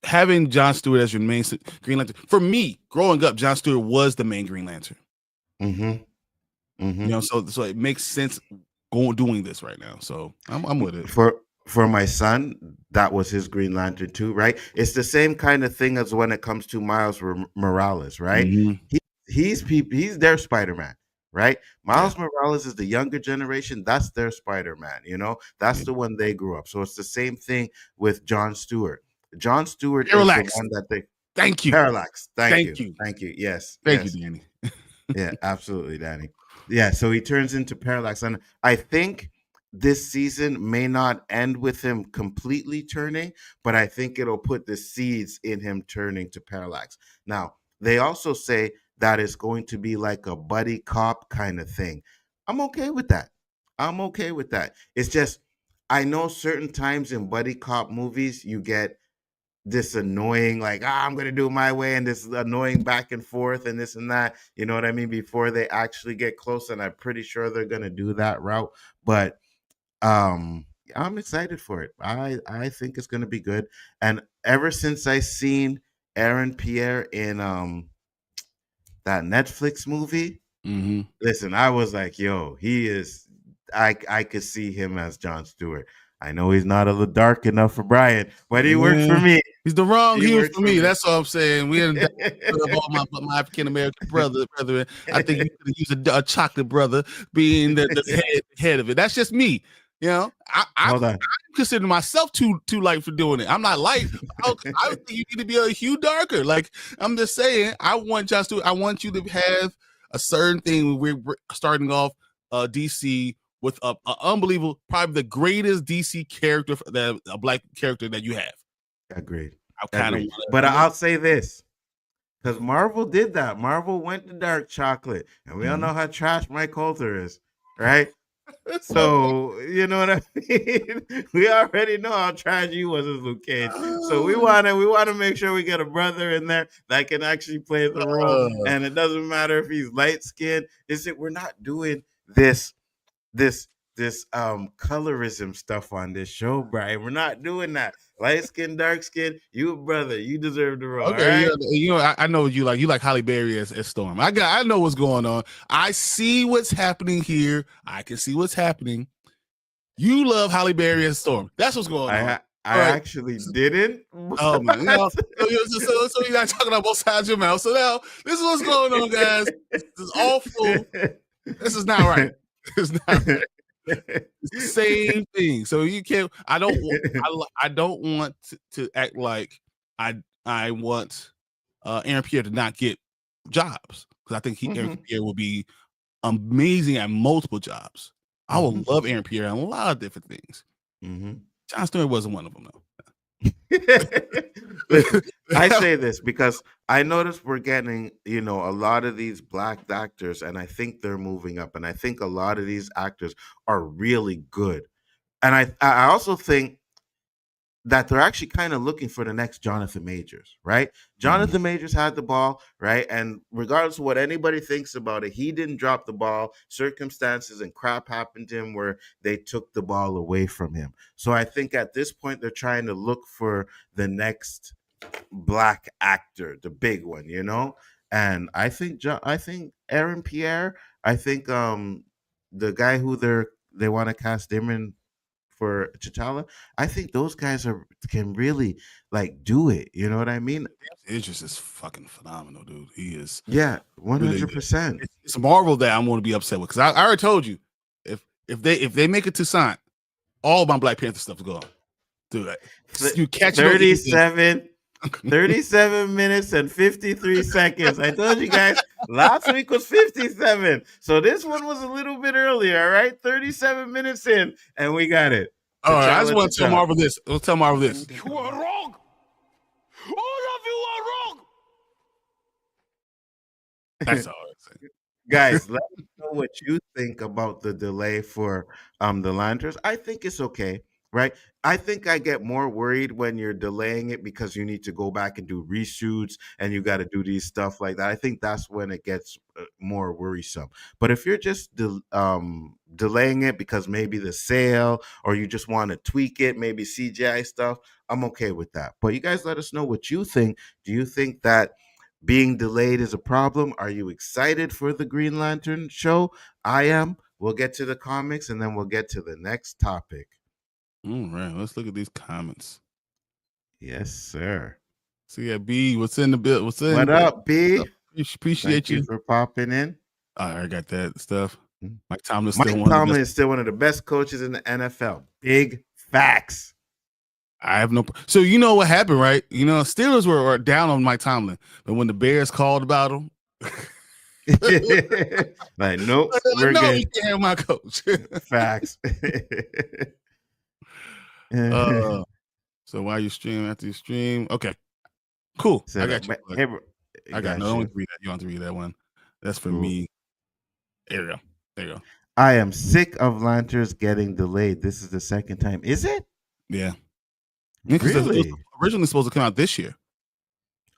having John Stewart as your main Green Lantern, for me, growing up, John Stewart was the main Green Lantern. So it makes sense doing this right now. So I'm with it. For my son, that was his Green Lantern too, right? It's the same kind of thing as when it comes to Miles Morales, right? He's their Spider-Man, right? Miles Morales is the younger generation. That's their Spider-Man, that's the one they grew up. So it's the same thing with John Stewart. John Stewart is the one that they Thank you. Parallax. Thank you. Yes. Thank you, Danny. Yeah, absolutely, Danny. Yeah, so he turns into Parallax. And I think this season may not end with him completely turning, but I think it'll put the seeds in him turning to Parallax. Now, they also say that it's going to be like a buddy cop kind of thing. I'm okay with that. It's just, I know certain times in buddy cop movies, you get this annoying, like, I'm going to do it my way, and this annoying back and forth and this and that, you know what I mean, before they actually get close, and I'm pretty sure they're going to do that route. But I'm excited for it. I think it's going to be good. And ever since I seen Aaron Pierre in that Netflix movie, listen, I was like, yo, he is, I could see him as John Stewart. I know he's not a little dark enough for Bryan, but he worked for me. He's the wrong He hero works for me. That's all I'm saying. We of all my African American brethren. I think you could use a chocolate brother being the head of it. That's just me. You know, I consider myself too light for doing it. I'm not light. I would think you need to be a hue darker. Like, I'm just saying, I want you to have a certain thing. We're starting off DC with a unbelievable, probably the greatest DC character, a black character that you have. Agreed. I kind of, but I'll say this, because Marvel did that. Marvel went to dark chocolate, and we all know how trash Mike Coulter is, right? So you know what I mean. We already know how trash he was as Luke Cage. So we want to make sure we get a brother in there that can actually play the role, and it doesn't matter if he's light skinned. We're not doing this colorism stuff on this show, Brian. We're not doing that. Light skin, dark skin, you brother, you deserve the role. Okay, right? you know, I know what you like. You like Halle Berry as Storm. I know what's going on. I see what's happening here. I can see what's happening. You love Halle Berry as Storm. That's what's going on. I actually didn't. Oh man, you know, so you're not talking about both sides of your mouth. So now this is what's going on, guys. This is awful. This is not right. It's not right. It's the same thing. So you can't. I don't want to act like I want Aaron Pierre to not get jobs, because I think Aaron Pierre will be amazing at multiple jobs. I will love Aaron Pierre on a lot of different things. John Stewart wasn't one of them, though. I say this because I noticed we're getting, a lot of these black actors, and I think they're moving up, and I think a lot of these actors are really good. And I also think that they're actually kind of looking for the next Jonathan Majors, right? Jonathan Majors had the ball, right? And regardless of what anybody thinks about it, he didn't drop the ball. Circumstances and crap happened to him where they took the ball away from him. So I think at this point, they're trying to look for the next black actor, the big one, And I think Aaron Pierre, I think the guy who they want to cast him in for T'Challa, I think those guys can really do it. You know what I mean? Idris is fucking phenomenal, dude. He is. Yeah, 100%. It's a Marvel that I'm going to be upset with, because I already told you, if they make it to sign, all my Black Panther stuff is gone. Dude, you catch 37 minutes and 53 seconds. I told you guys last week was 57. So this one was a little bit earlier, all right? 37 minutes in, and we got it. All right, I just want to tell Marvel this. Let's tell Marvel this. You are wrong. All of you are wrong. That's all I'm saying. Guys, let me know what you think about the delay for the Lanterns. I think it's okay, right? I think I get more worried when you're delaying it because you need to go back and do reshoots and you got to do these stuff like that. I think that's when it gets more worrisome. But if you're just delaying it because maybe the sale, or you just want to tweak it, maybe CGI stuff, I'm okay with that. But you guys let us know what you think. Do you think that being delayed is a problem? Are you excited for the Green Lantern show? I am. We'll get to the comics and then we'll get to the next topic. All right, let's look at these comments. Yes, sir. So yeah, B, what's in the bill? What up, B? Appreciate Thank you for popping in. I got that stuff. Mike Tomlin is still one of the best coaches in the NFL. Big facts. I have no. So you know what happened, right? Steelers were down on Mike Tomlin, but when the Bears called about him, nope, we're good. You can't have my coach. Facts. So while you stream, after you stream, okay, cool. So I got you. Hey, I got no. Don't read that. You don't have to read that one. That's for me. There you go. I am sick of Lanterns getting delayed. This is the second time. Is it? Yeah. Really? It was originally supposed to come out this year.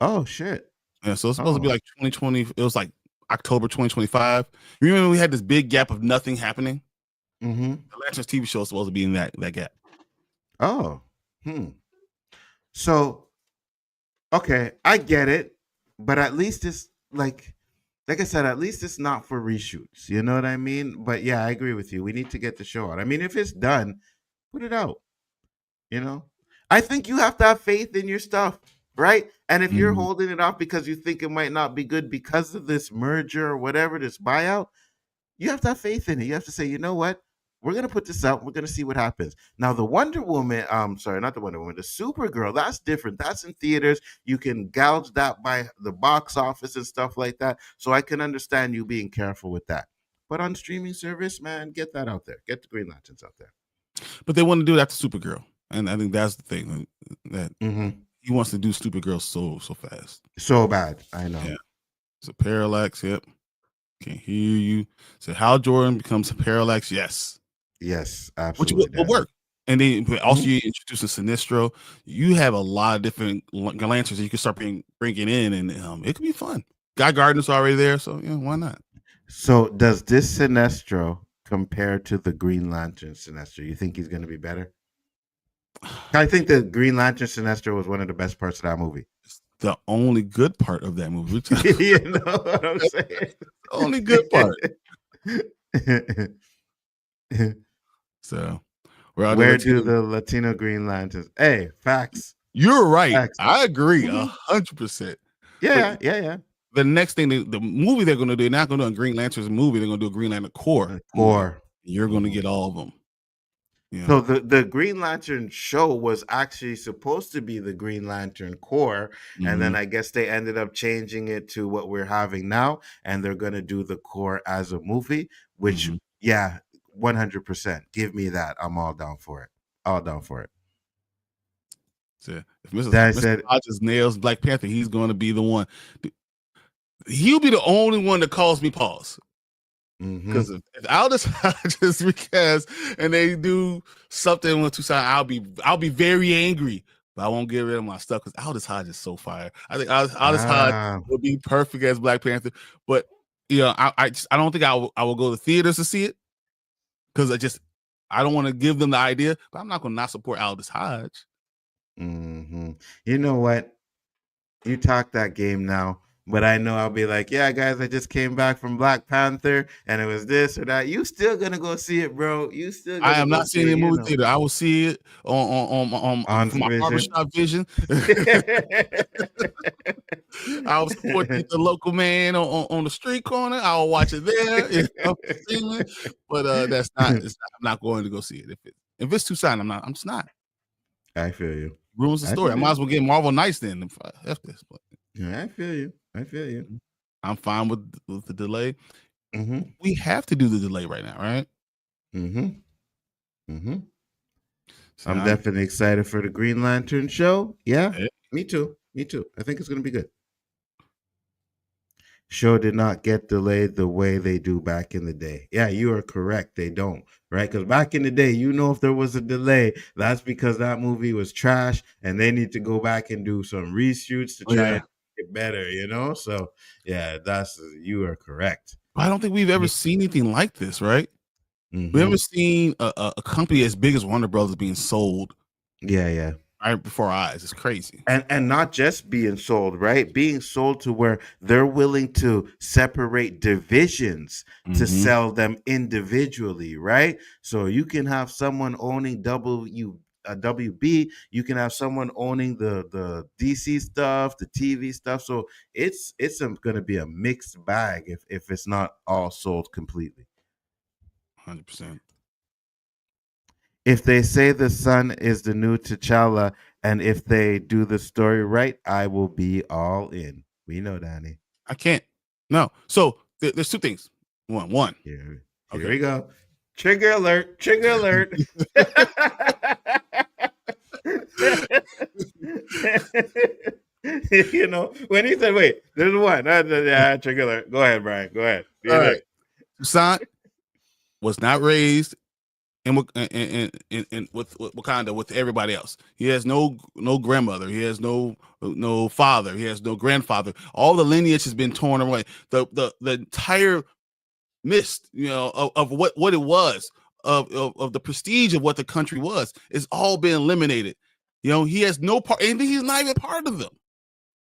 Oh shit. Yeah, so it's supposed to be like 2020. It was like October 2025. You remember we had this big gap of nothing happening? Mm-hmm. The Lanterns TV show is supposed to be in that gap. Oh. So, okay, I get it, but at least it's like I said, at least it's not for reshoots. You know what I mean? But yeah, I agree with you. We need to get the show out. I mean, if it's done, put it out. I think you have to have faith in your stuff, right? And if you're Mhm. holding it off because you think it might not be good because of this merger or whatever, this buyout, you have to have faith in it. You have to say, you know what? We're gonna put this out. We're gonna see what happens. Now, the Wonder Woman, sorry, not the Wonder Woman, the Supergirl, that's different. That's in theaters. You can gouge that by the box office and stuff like that. So I can understand you being careful with that. But on streaming service, man, get that out there. Get the Green Lanterns out there. But they want to do that to Supergirl, and I think that's the thing that Mm-hmm. he wants to do Supergirl so fast. So bad. I know. Yeah. It's a parallax. Yep. Can't hear you. So Hal Jordan becomes a parallax. Yes. Yes, Which absolutely. will work. And then but also Mhm. you introducing Sinestro. You have a lot of different lanterns that you can start bringing in, and it could be fun. Guy Gardner's already there, so yeah, why not? So does this Sinestro compare to the Green Lantern Sinestro? You think he's going to be better? I think the Green Lantern Sinestro was one of the best parts of that movie. It's the only good part of that movie. You know what I'm saying? The only good part. So Where do the Latino Green Lanterns? Hey, facts. You're right. Facts. I agree Mhm. 100%. Yeah, yeah. The next thing, the movie they're going to do, they're not going to do a Green Lanterns movie. They're going to do a Green Lantern Corps. Core. You're going to Mhm. get all of them. Yeah. So the Green Lantern show was actually supposed to be the Green Lantern Corps, and then I guess they ended up changing it to what we're having now, and they're gonna do the Corps as a movie. Which, yeah, 100%. Give me that. I'm all down for it. All down for it. So if Mr. Hodges nails Black Panther, he's going to be the one. He'll be the only one that calls me pause. Because if Aldous Hodges recast and they do something with Tucson, I'll be very angry, but I won't get rid of my stuff because Aldous Hodges is so fire. I think Aldous Hodges would be perfect as Black Panther, but I don't think I will go to theaters to see it because I don't want to give them the idea, but I'm not going to not support Aldous Hodges. You know what? You talk that game now. But I know I'll be like, yeah, guys, I just came back from Black Panther, and it was this or that. You still gonna go see it, bro? You still? I am not seeing it in movie theater. I will see it on my barbershop vision. I will support the local man on the street corner. I will watch it there. But that's not. I'm not going to go see it. If it's Tucson, I'm just not. I feel you. Ruins the story. I might as well get Marvel Knights then. F this. But. Yeah, I feel you. I'm fine with the delay. We have to do the delay right now, right? So I'm definitely excited for the Green Lantern show. Yeah, me too. I think it's going to be good. Show did not get delayed the way they do back in the day. Yeah, you are correct. They don't, right? Because back in the day, if there was a delay, that's because that movie was trash and they need to go back and do some reshoots to try and get better, So yeah, you are correct. I don't think we've ever seen anything like this, right? We've never seen a company as big as Warner Brothers being sold. Yeah. Right before our eyes. It's crazy. And not just being sold, right? Being sold to where they're willing to separate divisions to sell them individually, right? So you can have someone owning WB, you can have someone owning the DC stuff, the TV stuff. So it's going to be a mixed bag if it's not all sold completely. 100%. If they say the son is the new T'Challa, and if they do the story right, I will be all in. We know, Danny. I can't. No. So there's two things. One. Here we go. Trigger alert. When he said, wait, there's one. Trigger alert. Go ahead, Brian. Go ahead. All right. Son was not raised and with Wakanda with everybody else. He has no grandmother. He has no father. He has no grandfather. All the lineage has been torn away. The entire mist, of what it was, of the prestige of what the country was, is all been eliminated. He has no part, and he's not even part of them.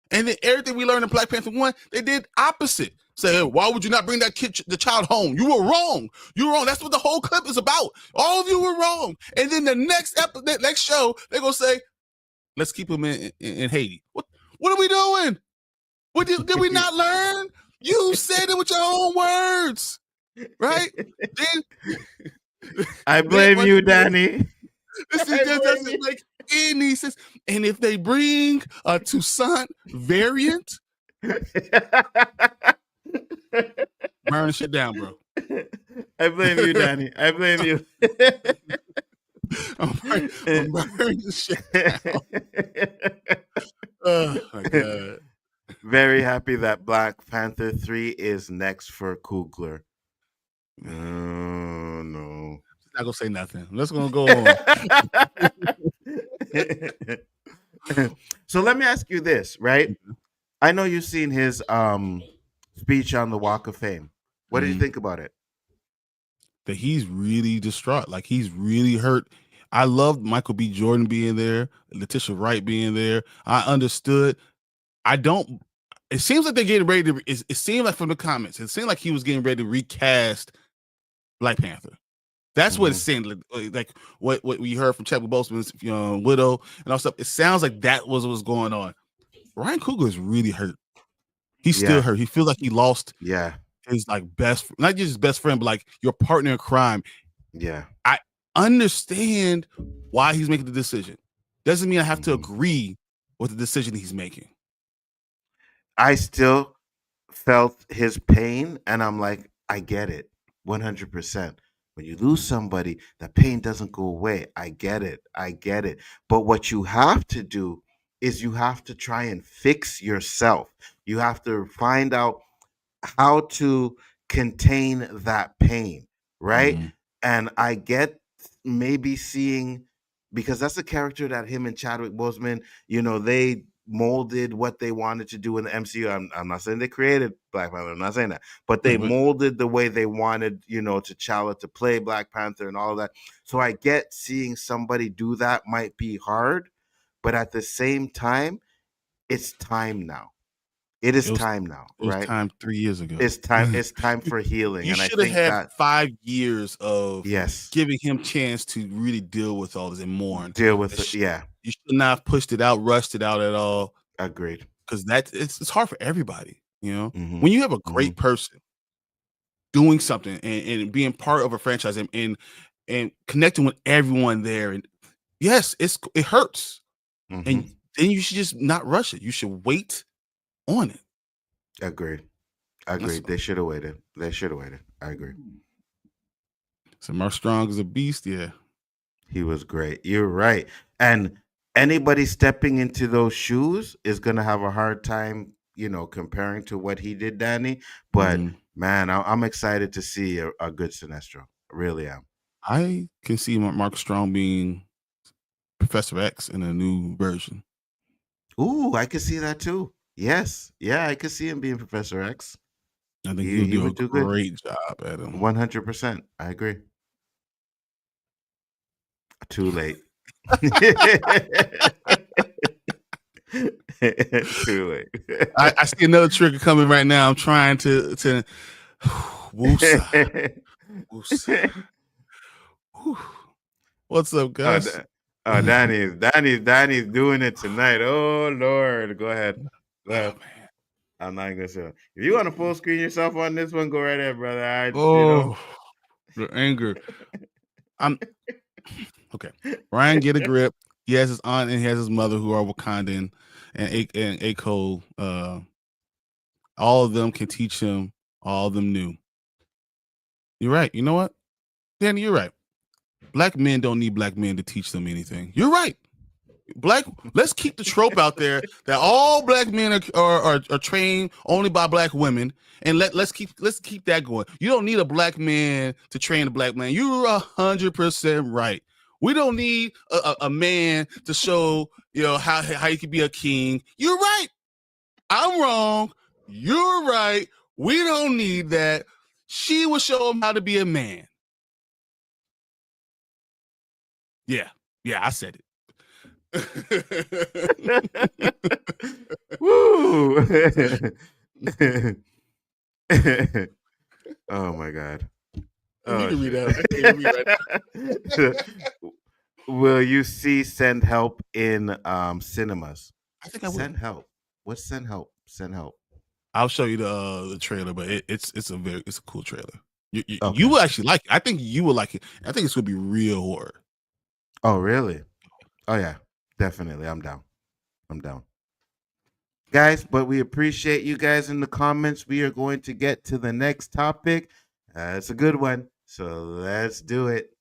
And then everything we learned in Black Panther 1, they did opposite. Say, why would you not bring the child home? You were wrong. That's what the whole clip is about. All of you were wrong. And then the next show, they're going to say, Let's keep him in Haiti. What are we doing? What did we not learn? You said it with your own words, right? Then I blame you, Danny. this just doesn't make any sense. And if they bring a Toussaint variant, burn shit down, bro. I blame you, Danny. I blame you. I'm burning shit down. Oh my god. Very happy that Black Panther 3 is next for Coogler. Oh, no. Not gonna say nothing. Let's gonna go on. So let me ask you this, right? I know you've seen his speech on the Walk of Fame. What did you think about it? That he's really distraught. Like he's really hurt. I loved Michael B. Jordan being there, Letitia Wright being there. I understood. It seems like they're getting ready to. It seemed like from the comments, it seemed like he was getting ready to recast Black Panther. That's what it seemed like. What we heard from Chadwick Boseman's widow and all stuff. It sounds like that was what was going on. Ryan Coogler is really hurt. He's still hurt. He feels like he lost. His like not just his best friend, but like your partner in crime. Yeah, I understand why he's making the decision. Doesn't mean I have to agree with the decision he's making. I still felt his pain, and I'm like, I get it, 100%. When you lose somebody, the pain doesn't go away. I get it. But what you have to do is you have to try and fix yourself. You have to find out how to contain that pain, right? And I get maybe seeing, because that's a character that him and Chadwick Boseman, they molded what they wanted to do in the MCU. I'm not saying they created Black Panther. I'm not saying that, but they molded the way they wanted, T'Challa to play Black Panther and all of that. So I get seeing somebody do that might be hard, but at the same time, it's time now. It is time now, right? It was time 3 years ago. It's time. It's time for healing. You should have had 5 years of giving him chance to really deal with all this and mourn. Deal with it. Yeah. You should not have pushed it out, rushed it out at all. Agreed. Because it's hard for everybody. When you have a great person doing something and being part of a franchise and connecting with everyone there, and yes, it hurts. And then you should just not rush it. You should wait on it. Agreed. They should have waited. I agree. So Mark Strong is a beast. Yeah, he was great. You're right. And anybody stepping into those shoes is gonna have a hard time, comparing to what he did, Danny. But man, I'm excited to see a good Sinestro. I really am. I can see Mark Strong being Professor X in a new version. Ooh, I can see that too. Yes. Yeah, I could see him being Professor X. I think he would do a great job at him. 100%. I agree. Too late. Too late. I see another trigger coming right now. I'm trying to woosah. What's up, guys? Danny's doing it tonight. Oh Lord. Go ahead. Oh, man. I'm not gonna say. If you want to full screen yourself on this one, go right ahead, brother. The anger. I'm okay. Ryan, get a grip. He has his aunt and he has his mother who are Wakandan and Ako. All of them can teach him. All of them knew. You're right. You know what, Danny? You're right. Black men don't need black men to teach them anything. You're right. Let's keep the trope out there that all black men are trained only by black women, and let's keep that going. You don't need a black man to train a black man. You're 100% right. We don't need a man to show how he could be a king. You're right. I'm wrong. You're right. We don't need that. She will show him how to be a man. Yeah, I said it. Woo! Oh my God! You can read that. will you see Send Help in cinemas? I think I will. Send Help. What's Send Help? Send Help. I'll show you the trailer, but it's a cool trailer. You Okay. will actually like it. I think you will like it. I think it's gonna be real horror. Oh, really? Oh, yeah. Definitely. I'm down. Guys, but we appreciate you guys in the comments. We are going to get to the next topic. It's a good one. So let's do it.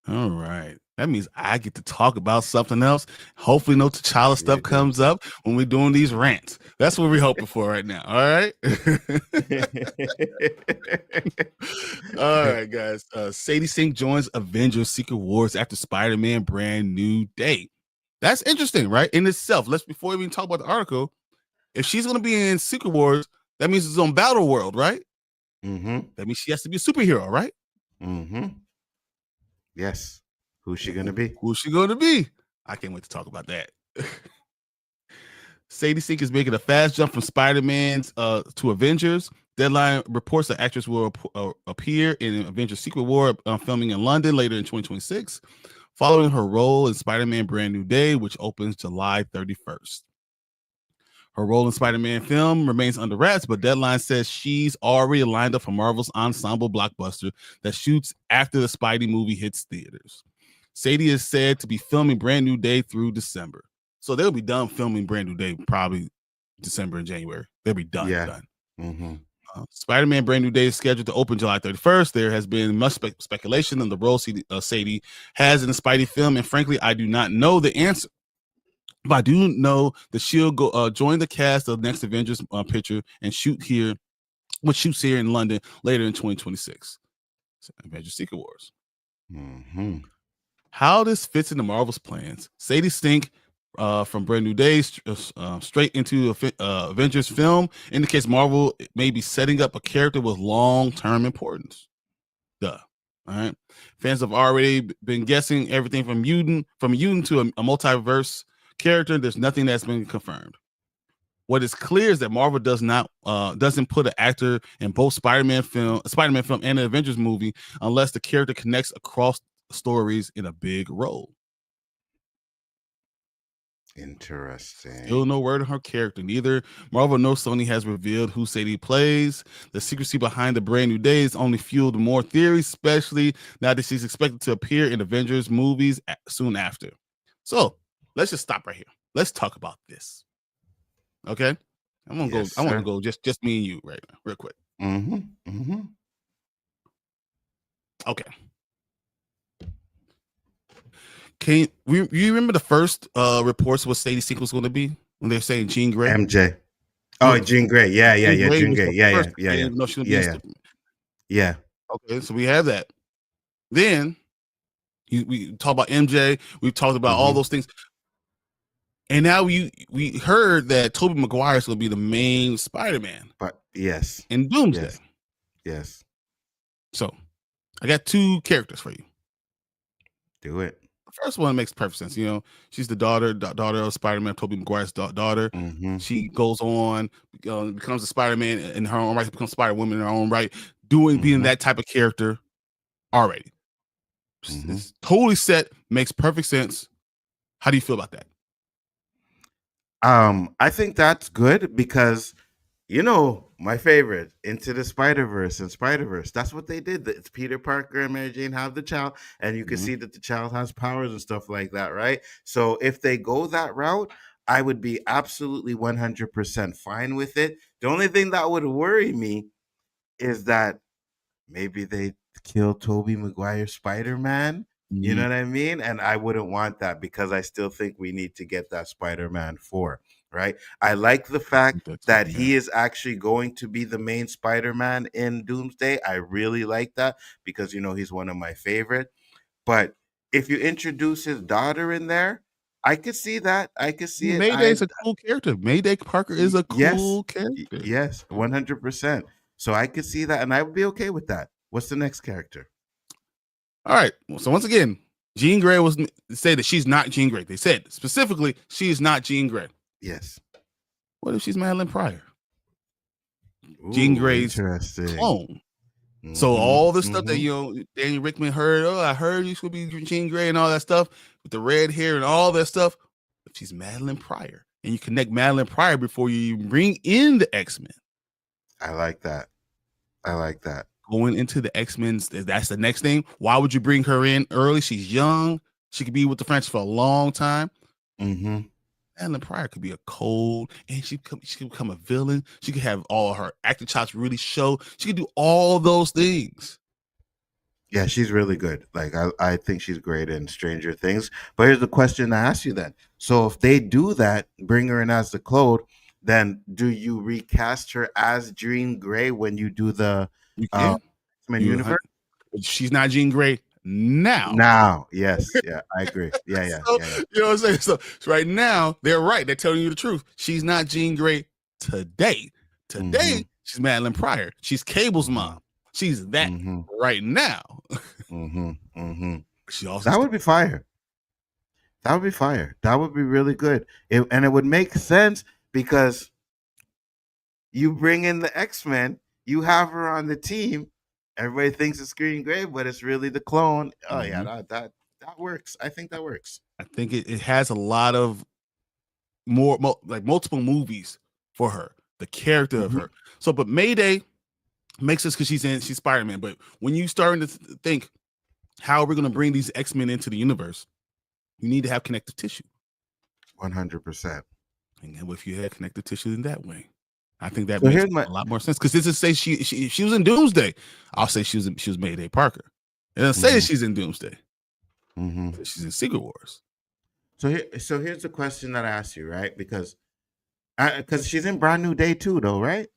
All right. That means I get to talk about something else. Hopefully, no T'Challa stuff comes up when we're doing these rants. That's what we're hoping for right now. All right. All right, guys. Sadie Sink joins Avengers Secret Wars after Spider-Man Brand New Day. That's interesting, right? In itself. Before we even talk about the article, if she's going to be in Secret Wars, that means it's on Battle World, right? Mm-hmm. That means she has to be a superhero, right? Mm-hmm. Yes. Who's she going to be? Who's she going to be? I can't wait to talk about that. Sadie Sink is making a fast jump from Spider-Man to Avengers. Deadline reports the actress will appear in Avengers Secret War filming in London later in 2026, following her role in Spider-Man Brand New Day, which opens July 31st. Her role in Spider-Man film remains under wraps, but Deadline says she's already lined up for Marvel's ensemble blockbuster that shoots after the Spidey movie hits theaters. Sadie is said to be filming Brand New Day through December. So they'll be done filming Brand New Day probably December and January. They'll be done. Yeah. Done. Mm-hmm. Spider-Man Brand New Day is scheduled to open July 31st. There has been much speculation on the role Sadie has in the Spidey film, and frankly, I do not know the answer. But I do know that she'll go join the cast of the next Avengers picture and shoots here in London later in 2026. So Avengers Secret Wars. Mm-hmm. How this fits into Marvel's plans. Sadie Sink from Brand New Day straight into Avengers film indicates Marvel may be setting up a character with long-term importance. Duh. All right. Fans have already been guessing everything from mutant to a multiverse character. There's nothing that's been confirmed. What is clear is that Marvel doesn't put an actor in both Spider-Man film and an Avengers movie unless the character connects across stories in a big role. Interesting. Still no word on her character. Neither Marvel nor Sony has revealed who Sadie plays. The secrecy behind the Brand New Day has only fueled more theories, especially now that she's expected to appear in Avengers movies soon after. So let's just stop right here. Let's talk about this. Okay, I want to go just me and you right now, real quick. Mm-hmm. Mm-hmm. Okay. You remember the first reports what Sadie Sink was going to be when they're saying Jean Grey? MJ. Oh, Jean Grey. Yeah. Jean Grey. Yeah. Yeah. Okay, so we have that. Then we talk about MJ. We've talked about all those things. And now we heard that Tobey Maguire is going to be the main Spider-Man. But yes. In Doomsday. Yes. So I got two characters for you. Do it. The first one makes perfect sense. You know, she's the daughter of Spider-Man, Tobey Maguire's daughter. Mm-hmm. She goes on, becomes a Spider-Man in her own right, becomes Spider-Woman in her own right, being that type of character already. It's totally set, makes perfect sense. How do you feel about that? I think that's good because, my favorite, Into the Spider-Verse and Spider-Verse. That's what they did. It's Peter Parker and Mary Jane have the child, and you can see that the child has powers and stuff like that, right? So if they go that route, I would be absolutely 100% fine with it. The only thing that would worry me is that maybe they kill Tobey Maguire Spider-Man. You know what I mean? And I wouldn't want that because I still think we need to get that Spider-Man 4, right? I like the fact that he is actually going to be the main Spider-Man in Doomsday. I really like that because, he's one of my favorite. But if you introduce his daughter in there, I could see that. I could see it. Mayday's a cool character. Mayday Parker is a cool character. Yes, 100%. So I could see that, and I would be okay with that. What's the next character? All right. So once again, Jean Grey was said that she's not Jean Grey. They said specifically she is not Jean Grey. Yes. What if she's Madeline Pryor? Ooh, Jean Grey's clone. So all the stuff that mm-hmm. Danny Rickman heard, I heard you should be Jean Grey and all that stuff with the red hair and all that stuff. But she's Madeline Pryor, and you connect Madeline Pryor before you bring in the X-Men. I like that. Going into the X-Men, that's the next thing. Why would you bring her in early? She's young. She could be with the franchise for a long time. Mm-hmm. Madeline Pryor could be a cold, and she could become a villain. She could have all her acting chops really show. She could do all those things. Yeah, she's really good. Like I think she's great in Stranger Things. But here's the question I ask you then. So if they do that, bring her in as the clone, then do you recast her as Jean Grey when you do the X-Men universe? She's not Jean Grey now. Now, yes, yeah, I agree. Yeah. You know what I'm saying? So right now, they're right. They're telling you the truth. She's not Jean Grey today. Today, she's Madeline Pryor. She's Cable's mom. She's that right now. She also that would be fire. That would be really good. And it would make sense because you bring in the X-Men, you have her on the team. Everybody thinks it's Jean Grey, but it's really the clone. Oh yeah, that works. I think that works. I think it has a lot of like multiple movies for her, the character of her. So, but Mayday makes sense because she's Spider-Man. But when you starting to think, how are we going to bring these X-Men into the universe? You need to have connective tissue. 100%. And if you had connective tissue in that way, I think that makes a lot more sense. Because this is say she was in Doomsday. I'll say she was Mayday Parker. It doesn't say that she's in Doomsday. She's in Secret Wars. So here's the question that I asked you, right? Because she's in Brand New Day too, though, right?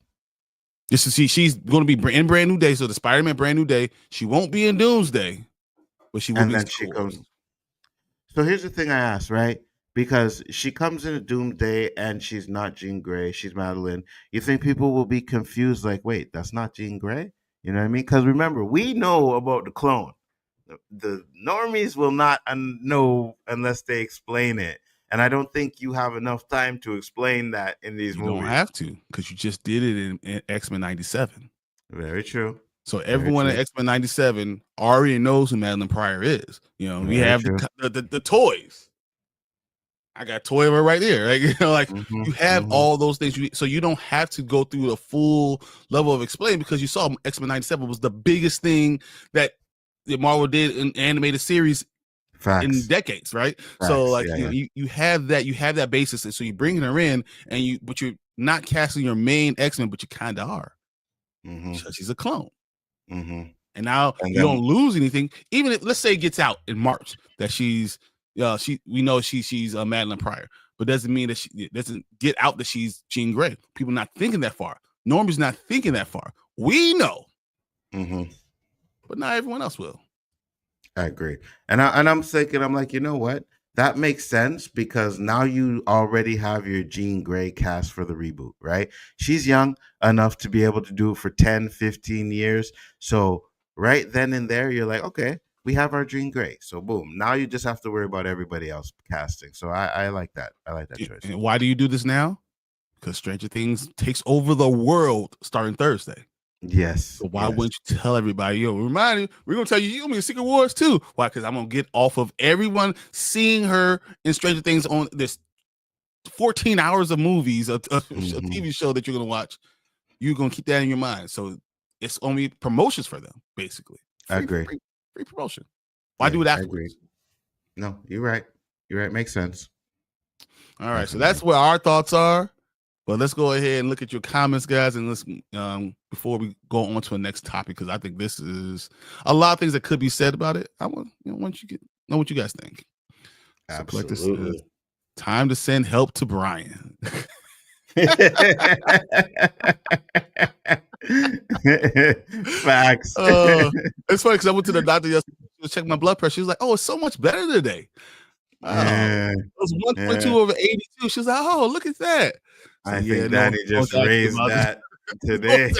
She's going to be in Brand New Day. So the Spider-Man Brand New Day, she won't be in Doomsday, but she will be. And then she comes. So here's the thing I asked, right? Because she comes in a Doomsday and she's not Jean Grey, she's Madeline. You think people will be confused, like, wait, that's not Jean Grey? You know what I mean? Because remember, we know about the clone. The normies will not know unless they explain it. And I don't think you have enough time to explain that in these movies. You don't have to, because you just did it in X-Men 97. Very true. So everyone in X-Men 97 already knows who Madeline Pryor is. You know, we have the toys. I got a toy of her right there. Like, you know, like you have all those things. So you don't have to go through the full level of explaining, because you saw X-Men 97 was the biggest thing that Marvel did in animated series in decades, right? So like you have that basis, and so you bring her in, but you're not casting your main X-Men, but you kind of are. She's a clone, and now you don't lose anything. Even if, let's say, it gets out in March that she's Madeline Pryor, but doesn't mean that she doesn't get out that she's Jean Grey. People not thinking that far. Normie's not thinking that far. We know, but not everyone else will. I agree, and I'm thinking, I'm like, you know what? That makes sense, because now you already have your Jean Grey cast for the reboot, right? She's young enough to be able to do it for 10, 15 years. So right then and there, you're like, okay, we have our Jean Grey. So boom, now you just have to worry about everybody else casting. So I like that. I like that choice. And why do you do this now? Because Stranger Things takes over the world starting Thursday. Yes. So why wouldn't you tell everybody? Remind you, we're gonna tell you gonna be in Secret Wars too. Why? Because I'm gonna get off of everyone seeing her in Stranger Things on this 14 hours of movies, a TV show that you're gonna watch. You're gonna keep that in your mind. So it's only promotions for them, basically. I agree. Free promotion. Why do it afterwards? I agree. No, you're right. You're right. Makes sense. All right. So that's where our thoughts are. But let's go ahead and look at your comments, guys, and let's before we go on to the next topic, because I think this is a lot of things that could be said about it. I want you to know what you guys think. Absolutely. So time to send help to Bryon. Facts. It's funny because I went to the doctor yesterday to check my blood pressure. She was like, "Oh, it's so much better today." It was 1.2 over 82. She was like, "Oh, look at that." So, I think Danny just raised that today.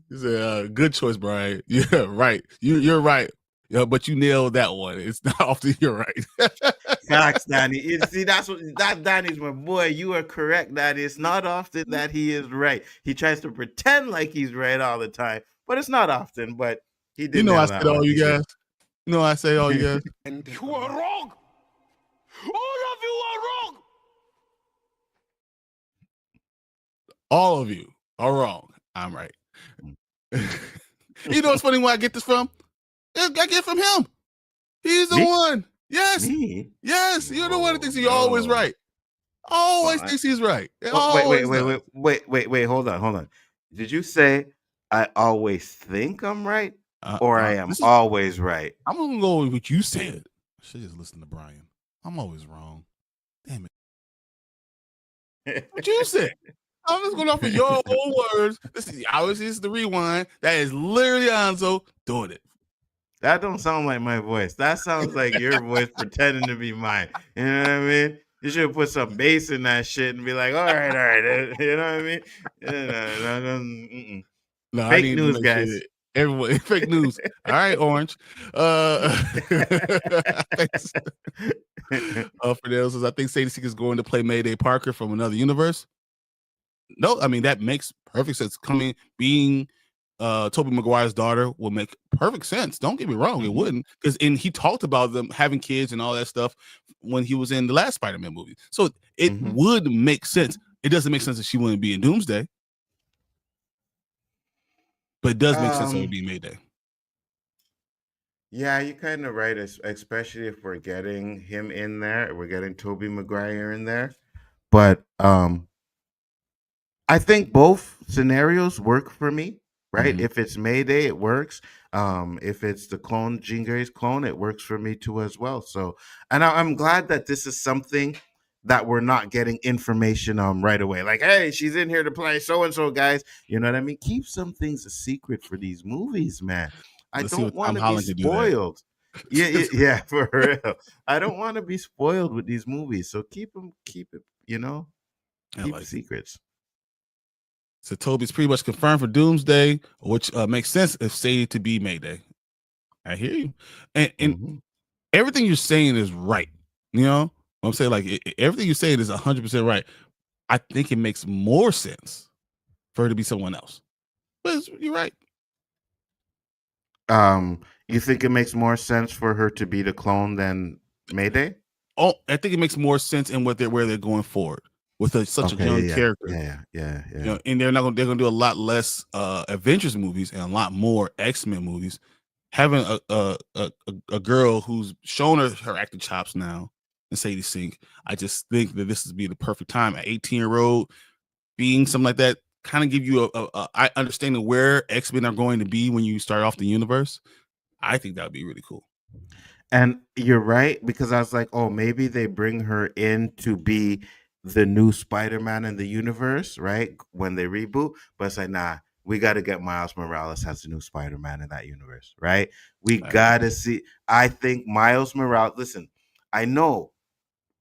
He said, good choice, Bryon. Yeah, right. You're right. Yeah, but you nailed that one. It's not often you're right. Facts, Danny. You see, that Danny's my boy. You are correct, Danny. It's not often that he is right. He tries to pretend like he's right all the time, but it's not often. But he did You know I nail said that one all you for sure. guys. You know I say all you guys. And you are wrong. All of you are wrong. All of you are wrong. I'm right. You know what's funny where I get this from? I get it from him. He's the Me? one. Yes. Me? Yes. You're the one that thinks Oh, he's always no. right. Always Well, thinks he's right. Wait, Always does. wait. Hold on. Did you say I always think I'm right, or I am This is, always right? I'm gonna go with what you said. I should just listen to Bryan. I'm always wrong. Damn What you said. I'm just going off of your own words. This is obviously it's the rewind. That is literally Nzo doing it. That don't sound like my voice. That sounds like your voice pretending to be mine. You know what I mean? You should put some bass in that shit and be like, all right. You know what I mean? Mm-mm. No, I Fake need news, to make sure guys. that everyone fake news. All right, Orange. Fidel says, I think Sadie Sink is going to play Mayday Parker from another universe. No, I mean that makes perfect sense. Being Tobey Maguire's daughter will make perfect sense. Don't get me wrong, it wouldn't, because he talked about them having kids and all that stuff when he was in the last Spider-Man movie. So it would make sense. It doesn't make sense that she wouldn't be in Doomsday, but it does make sense that it would be Mayday. Yeah, you're kind of right, especially if we're getting him in there. We're getting Tobey Maguire in there. But I think both scenarios work for me, right? If it's Mayday, it works. If it's the clone, Jean Grey's clone, it works for me too as well. So, and I'm glad that this is something that we're not getting information on right away. Like, hey, she's in here to play so and so, guys. You know what I mean? Keep some things a secret for these movies, man. I don't want to be spoiled. Yeah, for real. I don't want to be spoiled with these movies. So keep it, you know, keep secrets. So Toby's pretty much confirmed for Doomsday, which makes sense if Sadie to be Mayday. I hear you, and everything you're saying is right. You know what I'm saying? Like everything you're saying is 100% right. I think it makes more sense for her to be someone else. But you're right. You think it makes more sense for her to be the clone than Mayday? Oh, I think it makes more sense in where they're going forward with such a young character. Yeah. You know, and they're gonna do a lot less Avengers movies and a lot more X-Men movies. Having a girl who's shown her acting chops now and Sadie Sink, I just think that this would be the perfect time. An 18-year-old being something like that kind of give you a understanding where X-Men are going to be when you start off the universe. I think that would be really cool. And you're right, because I was like, oh, maybe they bring her in to be the new Spider-Man in the universe, right? When they reboot. But it's like, nah, we got to get Miles Morales as the new Spider-Man in that universe, right? We got to see. I think Miles Morales, listen, I know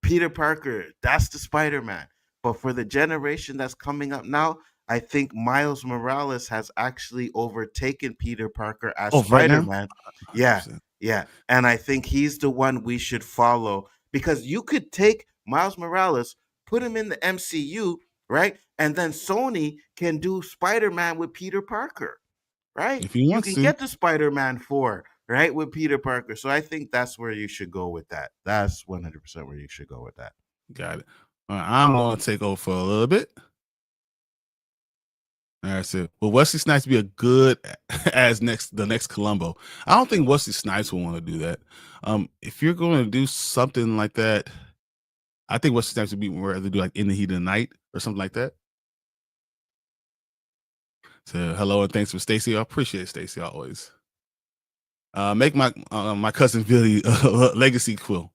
Peter Parker, that's the Spider-Man. But for the generation that's coming up now, I think Miles Morales has actually overtaken Peter Parker as Spider-Man. Right, yeah. And I think he's the one we should follow, because you could take Miles Morales, put him in the MCU, right? And then Sony can do Spider-Man with Peter Parker, right? If you can get the Spider-Man 4, right, with Peter Parker. So I think that's where you should go with that. That's 100% where you should go with that. Got it. All right, I'm going to take over for a little bit. All right, so will Wesley Snipes be a good as the next Columbo? I don't think Wesley Snipes will want to do that. If you're going to do something like that, I think Wesley Snipes would be more rather do like In the Heat of the Night or something like that. So hello and thanks for Stacy. I appreciate Stacy always. Make my cousin Billy legacy quill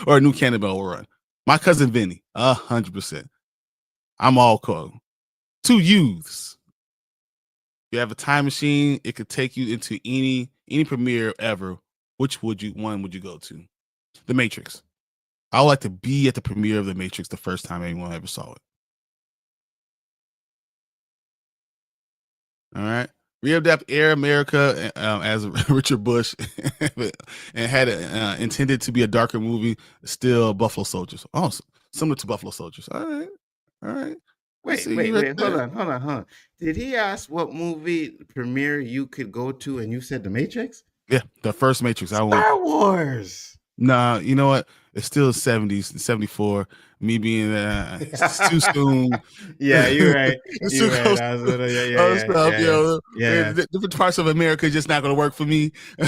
or a new Cannonball run. My cousin Vinny, 100%. I'm all cool. 2 youths. You have a time machine. It could take you into any premiere ever. Which one would you go to? The Matrix. I would like to be at the premiere of The Matrix the first time anyone ever saw it. All right. Readapt Air America as Richard Bush and had it intended to be a darker movie. Still, Buffalo Soldiers. Oh, similar to Buffalo Soldiers. All right, all right. I Wait, see wait, you right wait. there. Hold on. Did he ask what movie premiere you could go to, and you said The Matrix? Yeah, the first Matrix. I went. Star Wars. Nah, you know what? It's still 70s, 74. Me being it's too soon. Yeah, you're right. It's You're too right. close. I was gonna, Other stuff, you know, yeah. different parts of America just not going to work for me. Yeah,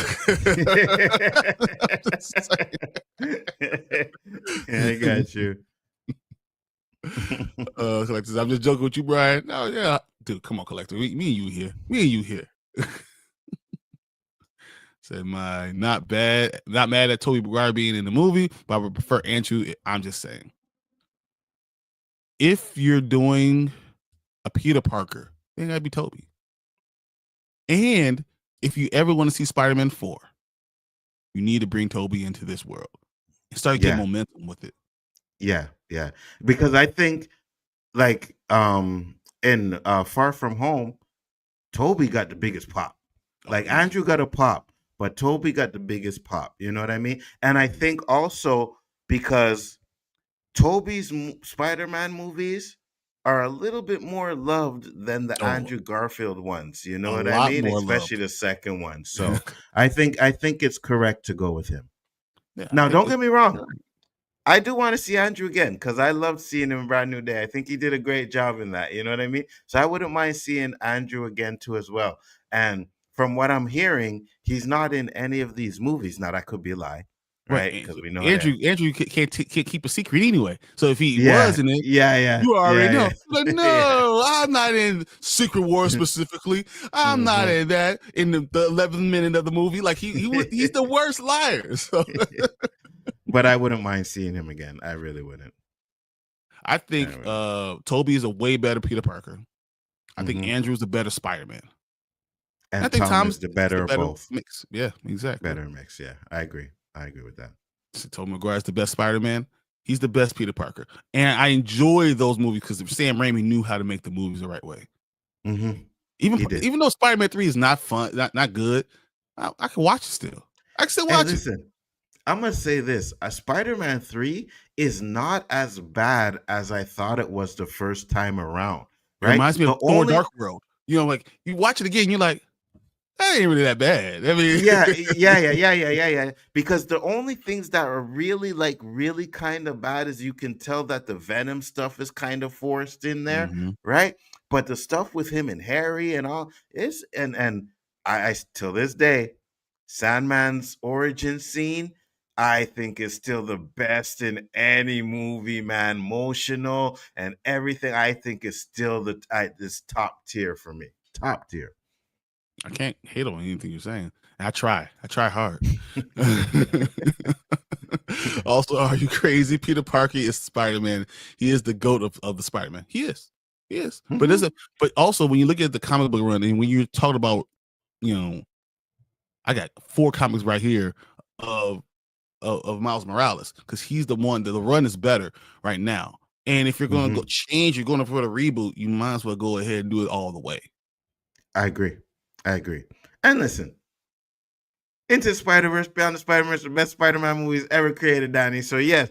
I got you. Collectors, I'm just joking with you, Brian. Oh yeah, dude, come on, collector. Me and you here. Me and you here. Said not mad at Tobey Maguire being in the movie, but I would prefer Andrew. I'm just saying, if you're doing a Peter Parker, it gotta be Tobey. And if you ever want to see Spider-Man 4, you need to bring Tobey into this world and start getting momentum with it. Yeah. Because I think, like, in Far From Home, Tobey got the biggest pop. Like, Andrew got a pop, but Tobey got the biggest pop. You know what I mean? And I think also because Tobey's Spider-Man movies are a little bit more loved than the Andrew Garfield ones. You know what I mean? Especially the second one. So I think it's correct to go with him. Yeah, now, don't get me wrong. I do want to see Andrew again because I loved seeing him in Brand New Day. I think he did a great job in that. You know what I mean? So I wouldn't mind seeing Andrew again too as well. And from what I'm hearing, he's not in any of these movies. Now that could be a lie, right? Because we know Andrew can't keep a secret anyway. So if he was in it, you already know. Like, no, I'm not in Secret War specifically. I'm not in that in the 11th minute of the movie. Like he's the worst liar. So. But I wouldn't mind seeing him again. I really wouldn't. I think Tobey is a way better Peter Parker. I think Andrew's a better Spider-Man. And I think Tom is the better of both. Mix. Yeah, exactly. Better mix. Yeah, I agree with that. So Tobey Maguire's the best Spider-Man. He's the best Peter Parker. And I enjoy those movies because Sam Raimi knew how to make the movies the right way. Even though Spider-Man 3 is not fun, not good, I can watch it still. I can still watch it. Listen, I'm going to say this. Spider-Man 3 is not as bad as I thought it was the first time around. Right? It reminds me of Thor Dark World. You know, like you watch it again, you're like, that ain't really that bad. I mean, yeah. Because the only things that are really kind of bad is you can tell that the Venom stuff is kind of forced in there, right? But the stuff with him and Harry and all is, and I till this day, Sandman's origin scene, I think is still the best in any movie, man. Emotional and everything, I think is still this top tier for me. Top tier. I can't hate on anything you're saying. I try hard. Also, are you crazy? Peter Parker is Spider-Man. He is the GOAT of the Spider-Man. He is. But also when you look at the comic book run and when you're talking about, you know, I got 4 comics right here of Miles Morales because he's the one that the run is better right now. And if you're going to go change, you're going to put a reboot, you might as well go ahead and do it all the way. I agree. And listen, Into Spider-Verse, Beyond the Spider-Verse, the best Spider-Man movies ever created, Danny. So yes,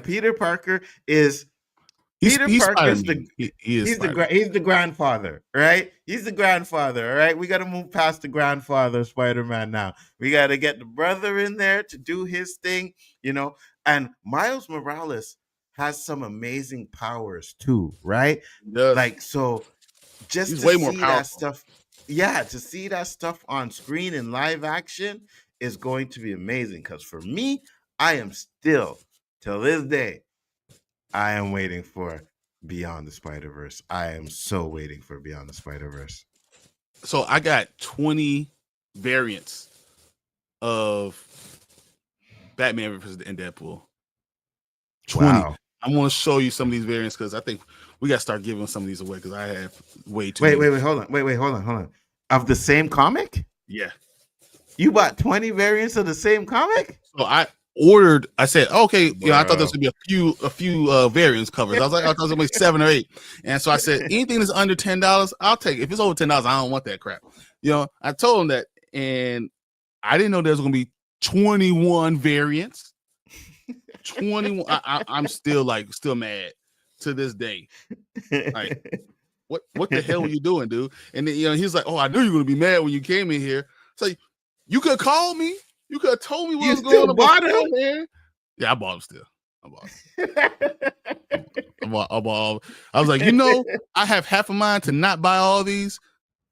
Peter Parker is he's the grandfather, right? He's the grandfather, all right? We got to move past the grandfather of Spider-Man now. We got to get the brother in there to do his thing, you know? And Miles Morales has some amazing powers too, right? Yes. Like, so just he's to way more see powerful. that stuff, to see that stuff on screen in live action is going to be amazing. Because for me, I am still, till this day, I am waiting for Beyond the Spider-Verse. I am so waiting for Beyond the Spider-Verse. So I got 20 variants of Batman versus and Deadpool. 20. Wow. I want to show you some of these variants because I think we got to start giving some of these away because I have way too many. Wait, hold on. Of the same comic? Yeah. You bought 20 variants of the same comic? So I ordered. I said, okay, I thought there was Bro. gonna be a few variants covers. I thought there was gonna be 7 or 8, and so I said, anything that's under $10, I'll take it. If it's over $10, I don't want that crap. I told him that, and I didn't know there was gonna be 21 variants. 21. I'm still mad to this day. Like, what the hell were you doing, dude? And then he's like, oh, I knew you were gonna be mad when you came in here. It's like, you could have called me. You could have told me what was going on. Bought him? Man. Yeah, I bought him still. I bought. I was like, I have half of mine to not buy all these,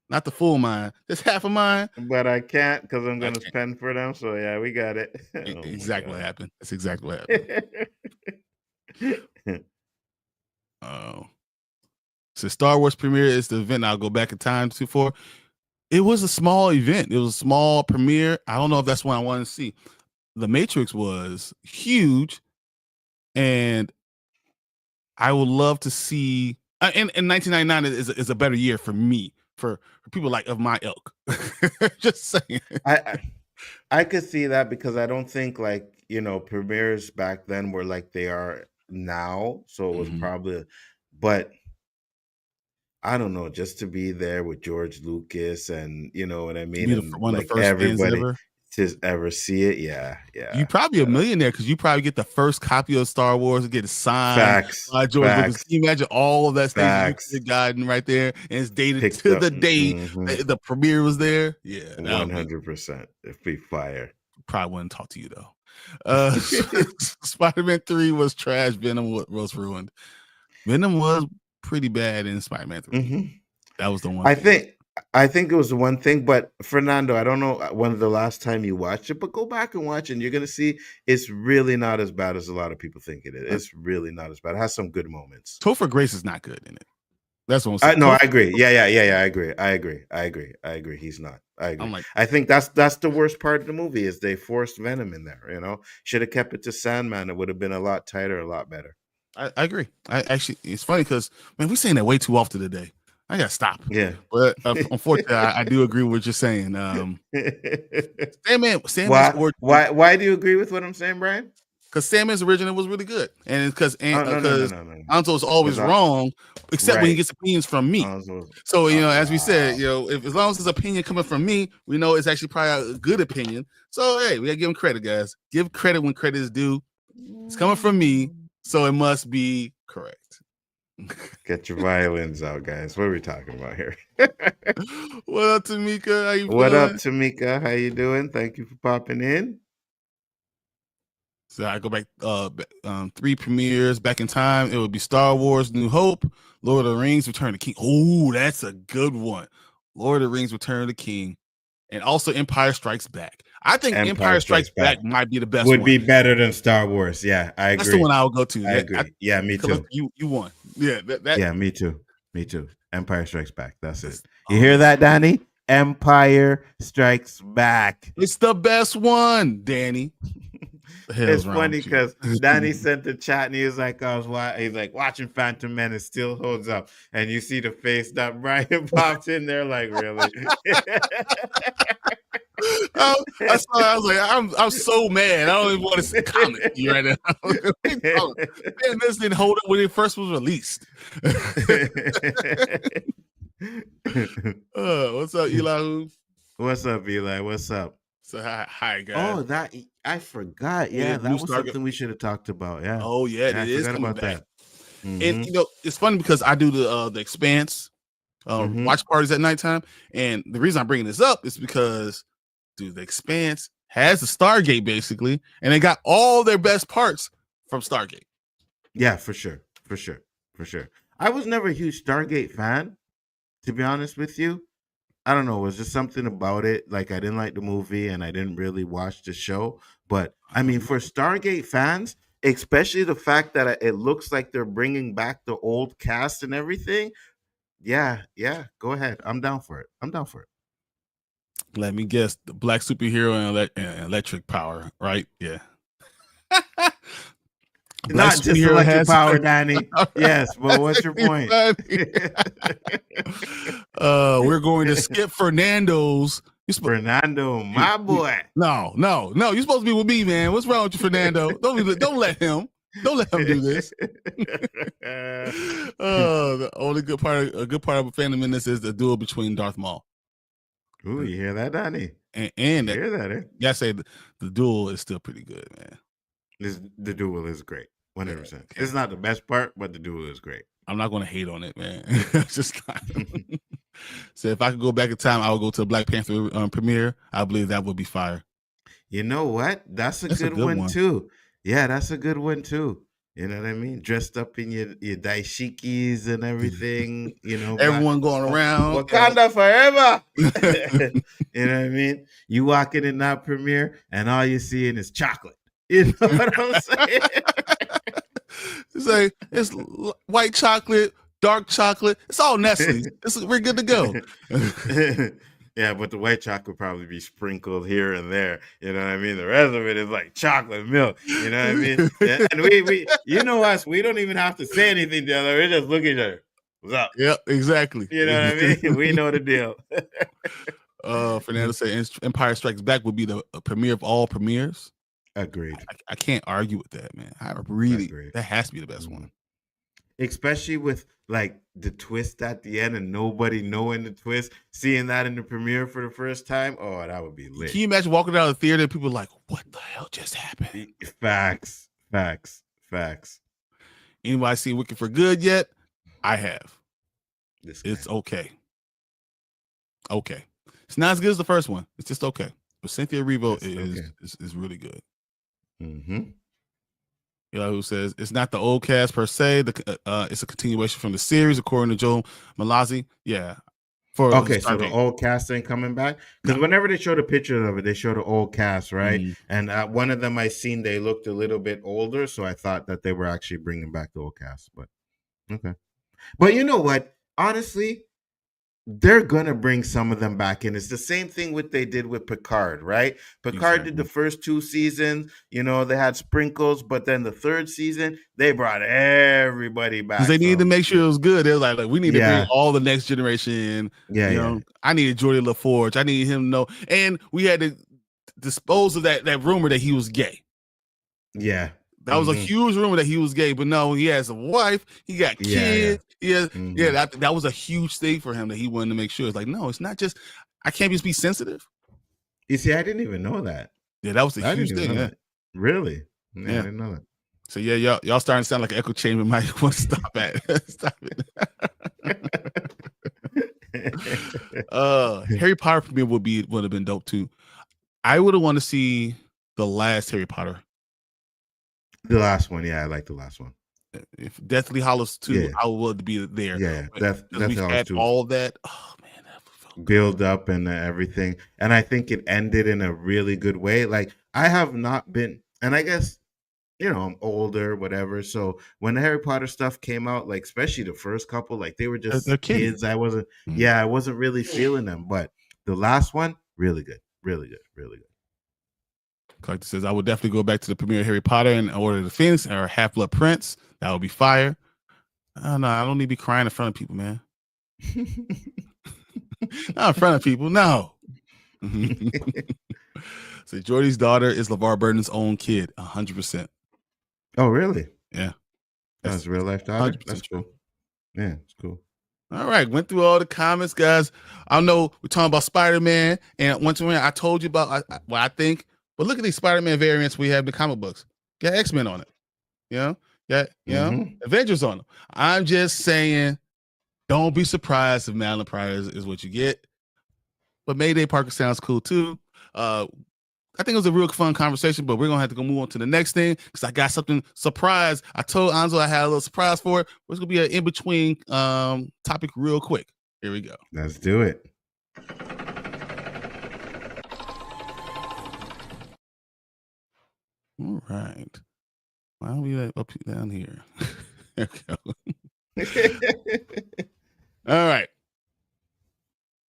not the full mine. There's half of mine, but I can't because I'm gonna spend for them. So yeah, we got it. Exactly what happened. That's exactly what happened. So Star Wars premiere is the event I'll go back in time for. It was a small event. It was a small premiere. I don't know if that's what I wanted to see. The Matrix was huge, and I would love to see. And 1999 is a better year for me, for people like of my ilk. Just saying. I could see that because I don't think premieres back then were like they are now. So it was probably, but I don't know, just to be there with George Lucas and you know what I mean, and one of the first everybody ever to ever see it. Yeah. You probably a millionaire because you probably get the first copy of Star Wars and get it signed Facts. by George Lucas. Can you imagine all of that stuff you could have gotten right there, and it's dated Picked to up. the day the premiere was there? Yeah, 100%. It'd be fire. Probably wouldn't talk to you though. Spider-Man 3 was trash. Venom was ruined. Venom was pretty bad in Spider-Man 3. That was the one. I think it was the one thing, but Fernando, I don't know when the last time you watched it, but go back and watch it and you're gonna see it's really not as bad as a lot of people think it is. It's really not as bad. It has some good moments. Topher Grace is not good in it. That's what I'm saying. No, I agree. Yeah. I agree. He's not. I agree. I think that's the worst part of the movie is they forced Venom in there. Should have kept it to Sandman. It would have been a lot tighter, a lot better. I agree. It's funny because we're saying that way too often today. I gotta stop. Yeah, but unfortunately, I do agree with what you're saying. Sandman. Why do you agree with what I'm saying, Brian? Because Sandman's original was really good, and because no. Anto's always wrong, except when he gets opinions from me. So as we said, as long as his opinion coming from me, we know it's actually probably a good opinion. So hey, we gotta give him credit, guys. Give credit when credit is due. It's coming from me, so it must be correct. Get your violins out, guys. What are we talking about here? What up, Tamika? How you What feeling? up, Tamika? How you doing? Thank you for popping in. So I go back 3 premieres back in time. It would be Star Wars New Hope, Lord of the Rings Return of the King. Oh, that's a good one. Lord of the Rings Return of the King. And also Empire Strikes Back. I think Empire Strikes Back might be the best one. Would be better than Star Wars. Yeah, I agree. That's the one I would go to. I agree. Yeah, me too. You won. Yeah. Yeah, me too. Me too. Empire Strikes Back. That's it. You hear that, Danny? Empire Strikes Back. It's the best one, Danny. It's funny because Danny sent the chat and he was like, he's like, watching Phantom Menace still holds up. And you see the face that Brian popped in there, like, really? I was like, I'm so mad. I don't even want to comment you right now. Man, this didn't hold up when it first was released. What's up, Elihu? What's up, Eli? What's up? So hi guys. Oh, that I forgot. Yeah, that was something we should have talked about. Yeah. Oh yeah, it is coming back. That. And it's funny because I do the Expanse watch parties at nighttime, and the reason I'm bringing this up is because, dude, the Expanse has the Stargate basically, and they got all their best parts from Stargate. Yeah, for sure. I was never a huge Stargate fan, to be honest with you. I don't know. It was just something about it. Like, I didn't like the movie and I didn't really watch the show. But I mean, for Stargate fans, especially the fact that it looks like they're bringing back the old cast and everything. Yeah. Go ahead. I'm down for it. Let me guess. The black superhero and electric power, right? Yeah. Not just electric power, Danny. Yes, but what's your point? We're going to skip Fernando's Fernando, my boy. No. You're supposed to be with me, man. What's wrong with you, Fernando? Don't let him do this. The only good part of Phantom Menace is the duel between Darth Maul. Ooh, you hear that, Donnie? And you hear that? Eh? Yeah, I say the duel is still pretty good, man. The duel is great, 100%. Yeah, it's not the best part, but the duel is great. I'm not going to hate on it, man. Just not. So if I could go back in time, I would go to the Black Panther premiere. I believe that would be fire. You know what? That's a good one too. Yeah, that's a good one too. You know what I mean? Dressed up in your daishikis and everything. You know, everyone going around. Wakanda forever. You know what I mean? You walking in that premiere and all you're seeing is chocolate. You know what I'm saying? It's white chocolate, dark chocolate. It's all Nestle. We're good to go. Yeah, but the white chocolate probably be sprinkled here and there. You know what I mean? The rest of it is like chocolate milk. You know what I mean? And we you know us, we don't even have to say anything to other. We're just looking at each other. What's up? Yep, exactly. You know what I mean? We know the deal. Fernando said Empire Strikes Back would be the premiere of all premieres. Agreed. I can't argue with that, man. That has to be the best one. Especially with like the twist at the end and nobody knowing the twist, seeing that in the premiere for the first time. Oh, that would be lit. Can you imagine walking out of the theater and people are like, what the hell just happened? Facts. Anybody seen Wicked for Good yet? I have. It's okay. Okay. It's not as good as the first one. It's just okay. But Cynthia Erivo is really good. Mm-hmm. Elihu says it's not the old cast per se. It's a continuation from the series, according to Joe Malazzi. Yeah. So the old cast ain't coming back? Because whenever they showed a picture of it, they showed the old cast, right? Mm-hmm. And one of them I seen, they looked a little bit older, so I thought that they were actually bringing back the old cast. But okay. But you know what? Honestly, they're gonna bring some of them back in. It's the same thing what they did with Picard, right? Picard did the first 2 seasons, you know, they had sprinkles, but then the 3rd season they brought everybody back because they needed to make sure it was good. They're like we need to bring all the next generation in. You know, I needed Geordie LaForge. I needed him to know, and we had to dispose of that rumor that he was gay. Yeah. That was a huge rumor that he was gay, but no, he has a wife, he got kids. That was a huge thing for him that he wanted to make sure. It's like, no, it's not just, I can't just be sensitive. You see, I didn't even know that. Yeah, that was a huge thing. Yeah. Really? Yeah, I didn't know that. So yeah, y'all starting to sound like an echo chamber. Might want to stop at. Stop it. Harry Potter premiere would have been dope too. I would have wanted to see the last Harry Potter. The last one, yeah, I like the last one. If Deathly Hallows 2, I would be there. Yeah, Deathly Hallows 2. All that. Oh man, that felt build up and everything, and I think it ended in a really good way. Like I have not been, and I guess you know I'm older, whatever. So when the Harry Potter stuff came out, like especially the first couple, like they were just kids. I wasn't, I wasn't really feeling them. But the last one, really good. Clark says, I would definitely go back to the premiere of Harry Potter and Order of the Phoenix or Half-Blood Prince. That would be fire. I don't need to be crying in front of people, man. Not in front of people, no. So Jordy's daughter is LeVar Burton's own kid, 100%. Oh, really? Yeah. That's real life daughter? That's cool. Yeah, it's cool. All right, went through all the comments, guys. I know we're talking about Spider-Man, and once again, I told you about what I think. But look at these Spider-Man variants we have in the comic books. Got X-Men on it. You know, Avengers on them. I'm just saying, don't be surprised if Madeline Pryor is what you get. But Mayday Parker sounds cool too. I think it was a real fun conversation, but we're gonna have to go move on to the next thing because I got something surprise. I told Nzo I had a little surprise for it. It's gonna be an in-between topic real quick. Here we go. Let's do it. All right. Why don't we up down here? There we go. All right.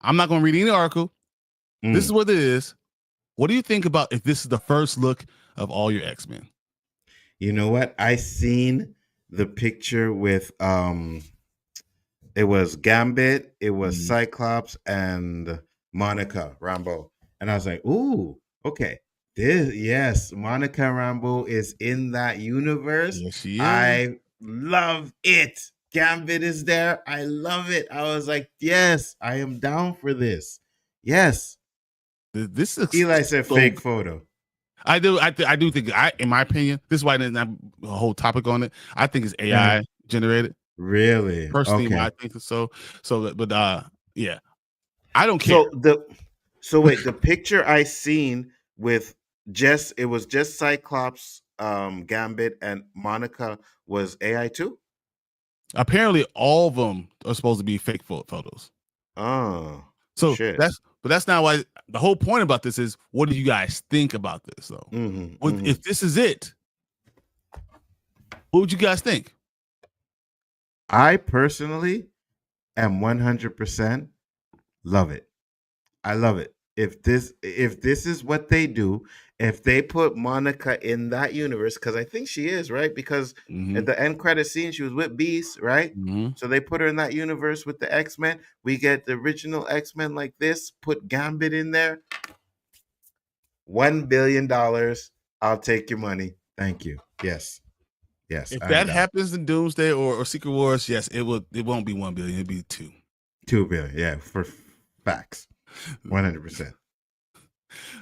I'm not going to read any article. This is what it is. What do you think about if this is the first look of all your X-Men? You know what? I seen the picture with it was Gambit, it was Cyclops and Monica Rambeau. And I was like, ooh, okay. Yes, Monica Rambeau is in that universe. Yes, she is. I love it. Gambit is there. I love it. I was like, yes, I am down for this. Yes. This looks Eli said so fake good. photo. I do think, in my opinion, this is why I didn't have a whole topic on it. I think it's AI generated. Really? Personally, Okay. I think so. But yeah, I don't care. So wait, the picture I seen with it was just Cyclops, Gambit, and Monica was AI too. Apparently, all of them are supposed to be fake photos. Oh, So shit. that's not why. The whole point about this is, what do you guys think about this, though? If this is it, what would you guys think? I personally am 100% love it. I love it. If this is what they do, if they put Monica in that universe, because I think she is, right? Because at the end credit scene, she was with Beast, right? So they put her in that universe with the X-Men. We get the original X-Men like this, put Gambit in there. $1 billion. I'll take your money. Thank you. Yes. If that happens in Doomsday or Secret Wars, yes, it won't be 1 billion, it'll be 2. 2 billion, yeah, for facts. 100%.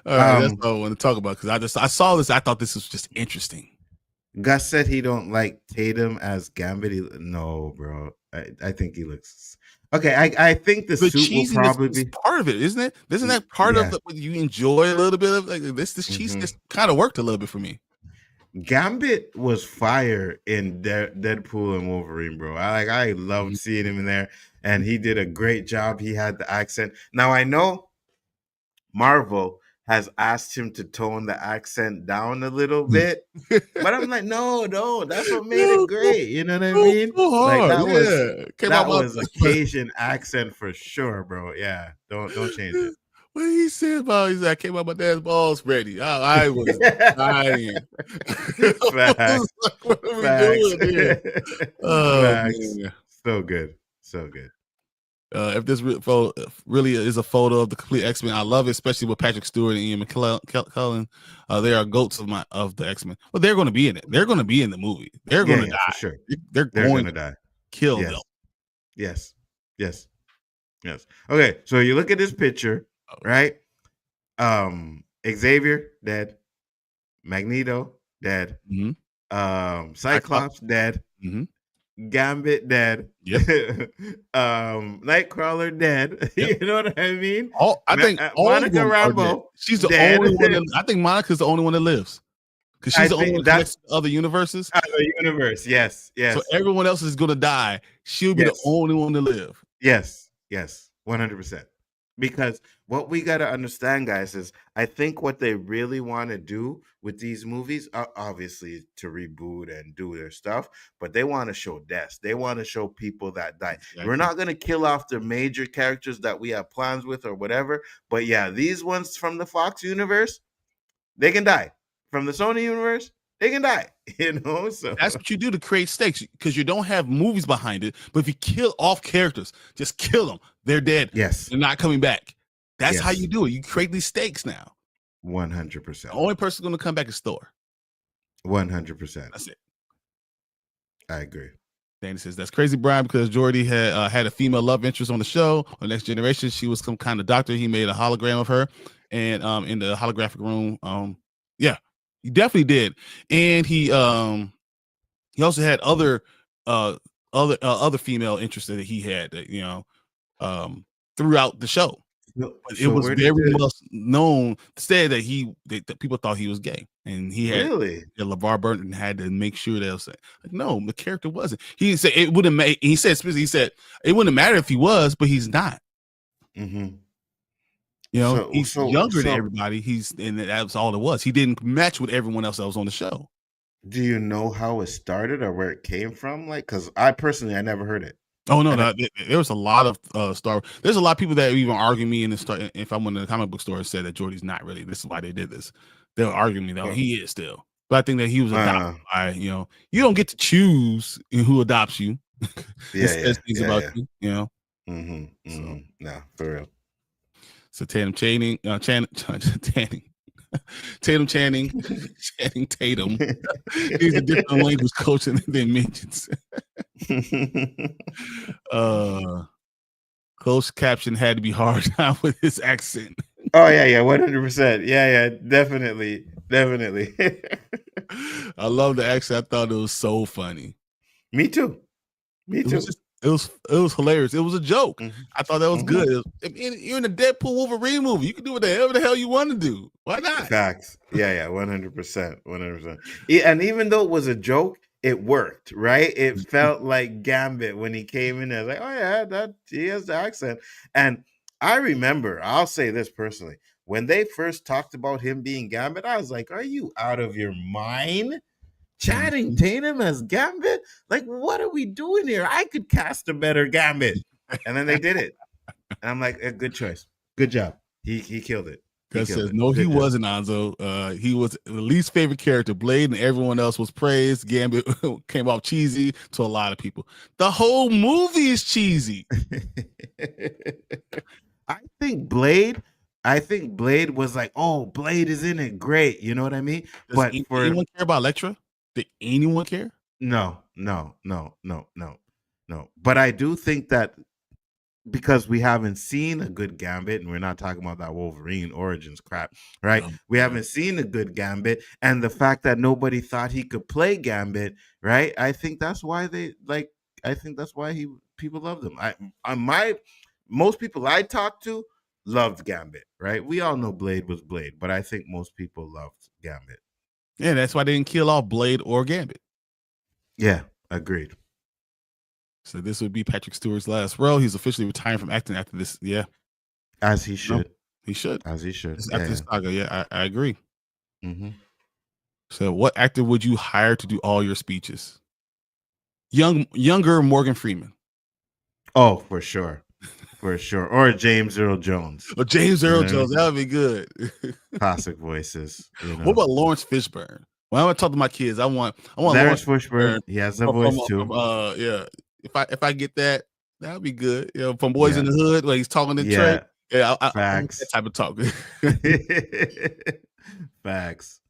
All right, that's all I want to talk about, because I saw this. I thought this was just interesting. Gus said he don't like Tatum as Gambit. No, bro. I think he looks okay. I think the suit will probably be part of it, isn't it? Isn't that part of what you enjoy a little bit of? Like this cheesiness kind of worked a little bit for me. Gambit was fire in Deadpool and Wolverine, bro. I loved seeing him in there, and he did a great job. He had the accent. Now I know Marvel has asked him to tone the accent down a little bit, but I'm like, no, that's what made it great. You know what I mean? Like that was a Cajun accent for sure, bro. Yeah, don't change it. What he said about I came out my dad's balls ready. I was dying. Facts. What are we doing here? Facts. Man. So good. If this really is a photo of the complete X-Men, I love it, especially with Patrick Stewart and Ian McKellen. They are goats of the X-Men. But they're going to be in it. They're going to be in the movie. They're going to die. For sure. They're going to die. Kill them. Yes. Okay, so you look at this picture, right? Xavier dead, Magneto dead, Cyclops dead, Gambit dead, Nightcrawler dead. You know what I mean? I think Monica Rambeau. She's the only one. I think Monica's the only one that lives, because she's the only one that connects to other universes. Other universe, yes. So everyone else is going to die. She'll be the only one to live. Yes, 100%. Because what we got to understand, guys, is I think what they really want to do with these movies, obviously to reboot and do their stuff, but they want to show deaths. They want to show people that die. Exactly. We're not going to kill off the major characters that we have plans with or whatever. But yeah, these ones from the Fox universe, they can die. From the Sony universe, they can die. So that's what you do to create stakes, because you don't have movies behind it. But if you kill off characters, just kill them. They're dead. Yes. They're not coming back. That's how you do it. You create these stakes now. 100%. The only person going to come back is Thor. 100%. That's it. I agree. Danny says, that's crazy, Brian, because Jordy had a female love interest on the show. On Next Generation, she was some kind of doctor. He made a hologram of her, and in the holographic room. Yeah, he definitely did. And he also had other female interests that he had, throughout the show. But it was very well known, said that people thought he was gay, and he had LeVar Burton had to make sure that was like, no, the character wasn't. He said it wouldn't make. He said it wouldn't matter if he was, but he's not. Mm-hmm. He's younger than everybody. And that was all it was. He didn't match with everyone else that was on the show. Do you know how it started or where it came from? Like, because I never heard it. Oh no, there was a lot of Star. There's a lot of people that even argue me in the start. If I went to the comic book store and said that Jordy's not really, this is why they did this. They'll argue me that he is still. But I think that he was adopted by, you don't get to choose who adopts you. It says things about you, No, for real. So Tatum Channing, Channing, Channing Tatum. He's a different language coach than mentions. Closed caption had to be hard time with his accent. Oh yeah, 100%. Yeah, definitely. I love the accent. I thought it was so funny. Me too. It was hilarious. It was a joke. Mm-hmm. I thought that was good. You're in a Deadpool Wolverine movie. You can do whatever the hell you want to do. Why not? Facts. Yeah, 100%. And even though it was a joke, it worked, right? It felt like Gambit when he came in there. Like, oh yeah, that he has the accent. And I remember, I'll say this personally, when they first talked about him being Gambit, I was like, are you out of your mind? Channing Tatum as Gambit? Like, what are we doing here? I could cast a better Gambit. And then they did it. And I'm like, good choice. Good job. He killed it. Gus says, no, he wasn't, Nzo. He was the least favorite character. Blade and everyone else was praised. Gambit came off cheesy to a lot of people. The whole movie is cheesy. I think Blade was like, oh, Blade is in it. Great. You know what I mean? Does anyone care about Elektra? Did anyone care? No. But I do think that because we haven't seen a good Gambit, and we're not talking about that Wolverine Origins crap, right? We haven't seen a good Gambit, and the fact that nobody thought he could play Gambit, right? I think that's why people love them. Most people I talked to loved Gambit, right? We all know Blade was Blade, but I think most people loved Gambit. Yeah, that's why they didn't kill off Blade or Gambit. Yeah, agreed. So this would be Patrick Stewart's last role. He's officially retiring from acting after this. Yeah. As he should. No, he should. As he should. After this saga. Yeah, I agree. Mm-hmm. So what actor would you hire to do all your speeches? Younger Morgan Freeman. Oh, for sure. For sure. Or James Earl Jones. Or James Earl Jones. That would be good. Classic voices. You know? What about Lawrence Fishburne? When I talk to my kids, I want Lawrence Fishburne. He has a voice too. Yeah. If I get that would be good. You know, from Boys in the Hood, where he's talking to Trey. Yeah, I want that type of talk. Facts.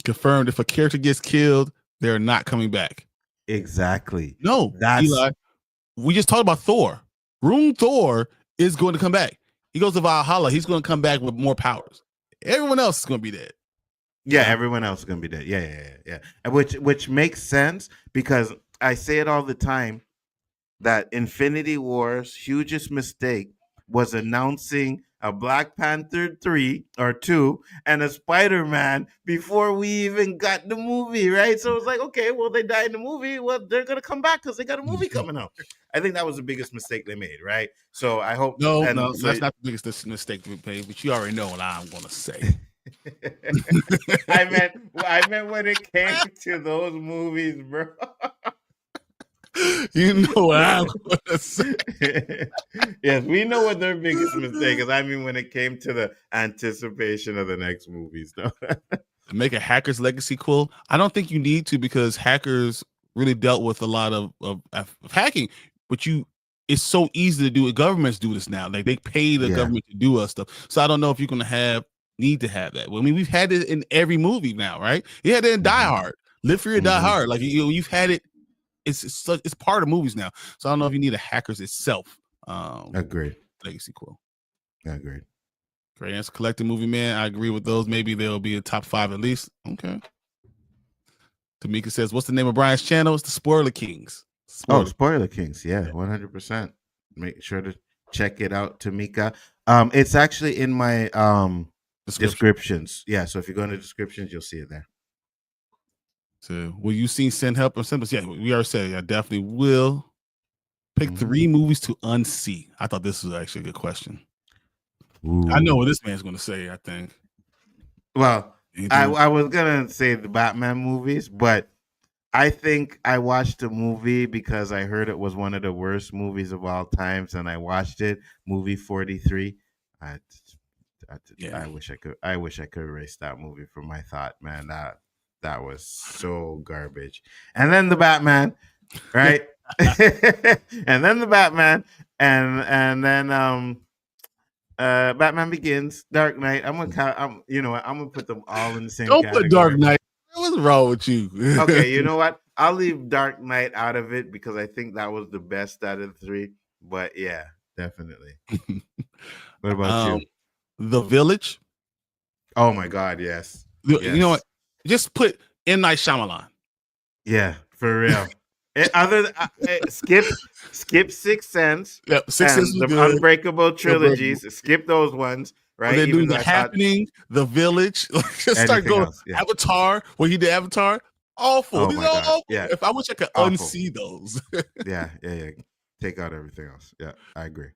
Confirmed, if a character gets killed, they're not coming back. Exactly. No, Eli. We just talked about Thor. Rune Thor is going to come back. He goes to Valhalla. He's going to come back with more powers. Everyone else is going to be dead. Yeah, everyone else is going to be dead. Yeah. And which makes sense, because I say it all the time that Infinity War's hugest mistake was announcing a Black Panther 3 or 2 and a Spider-Man before we even got the movie, right? So it's like, okay, well, they died in the movie. Well, they're going to come back because they got a movie coming out. I think that was the biggest mistake they made, right? So I hope... No, that's not the biggest mistake we made, but you already know what I'm going to say. I meant when it came to those movies, bro. You know what I'm going to say. Yes, we know what their biggest mistake is. I mean, when it came to the anticipation of the next movies, though. To make a Hackers Legacy cool, I don't think you need to, because Hackers really dealt with a lot of hacking, but it's so easy to do it. Governments do this now. Like, they pay the government to do us stuff. So I don't know if you're going to need to have that. Well, I mean, we've had it in every movie now, right? You had it in Die Hard. Live Free or Die Hard. Like, you've had it. It's part of movies now. So I don't know if you need a Hackers itself. Agreed. Legacy cool. Agreed. Great answer. Collecting movie man. I agree with those. Maybe they'll be a top 5 at least. Okay. Tamika says, what's the name of Brian's channel? It's the Spoiler Kings. Spoiler Kings. Yeah, 100%. Make sure to check it out, Tamika. It's actually in my descriptions. Yeah, so if you go into descriptions, you'll see it there. So, will you see Send Help or Send? Yeah, we already said. I definitely will. Pick 3 movies to unsee. I thought this was actually a good question. Ooh. I know what this man's going to say, I think. Well, I was going to say the Batman movies, but I think I watched the movie because I heard it was one of the worst movies of all times, and I watched it. Movie 43. I wish I could erase that movie from my thought, man. That was so garbage. And then the Batman, right? and then the Batman, and then Batman Begins, Dark Knight. I'm gonna put them all in the same Don't category. put Dark Knight. What's wrong with you? Okay, you know what? I'll leave Dark Knight out of it because I think that was the best out of the three. But yeah, definitely. What about you? The Village. Oh my God, yes. You know what? Just put M. Night Shyamalan. Yeah, for real. Skip Sixth Sense. Yep, Sixth Sense and was the good. Unbreakable trilogies. Skip those ones, right? They do Even The though I thought Happening, The Village. Just start anything going. else, yeah. Avatar, when he did Avatar, awful. Oh These my are all God, awful. yeah. If I wish I could Awful. unsee those. Yeah. Take out everything else. Yeah, I agree.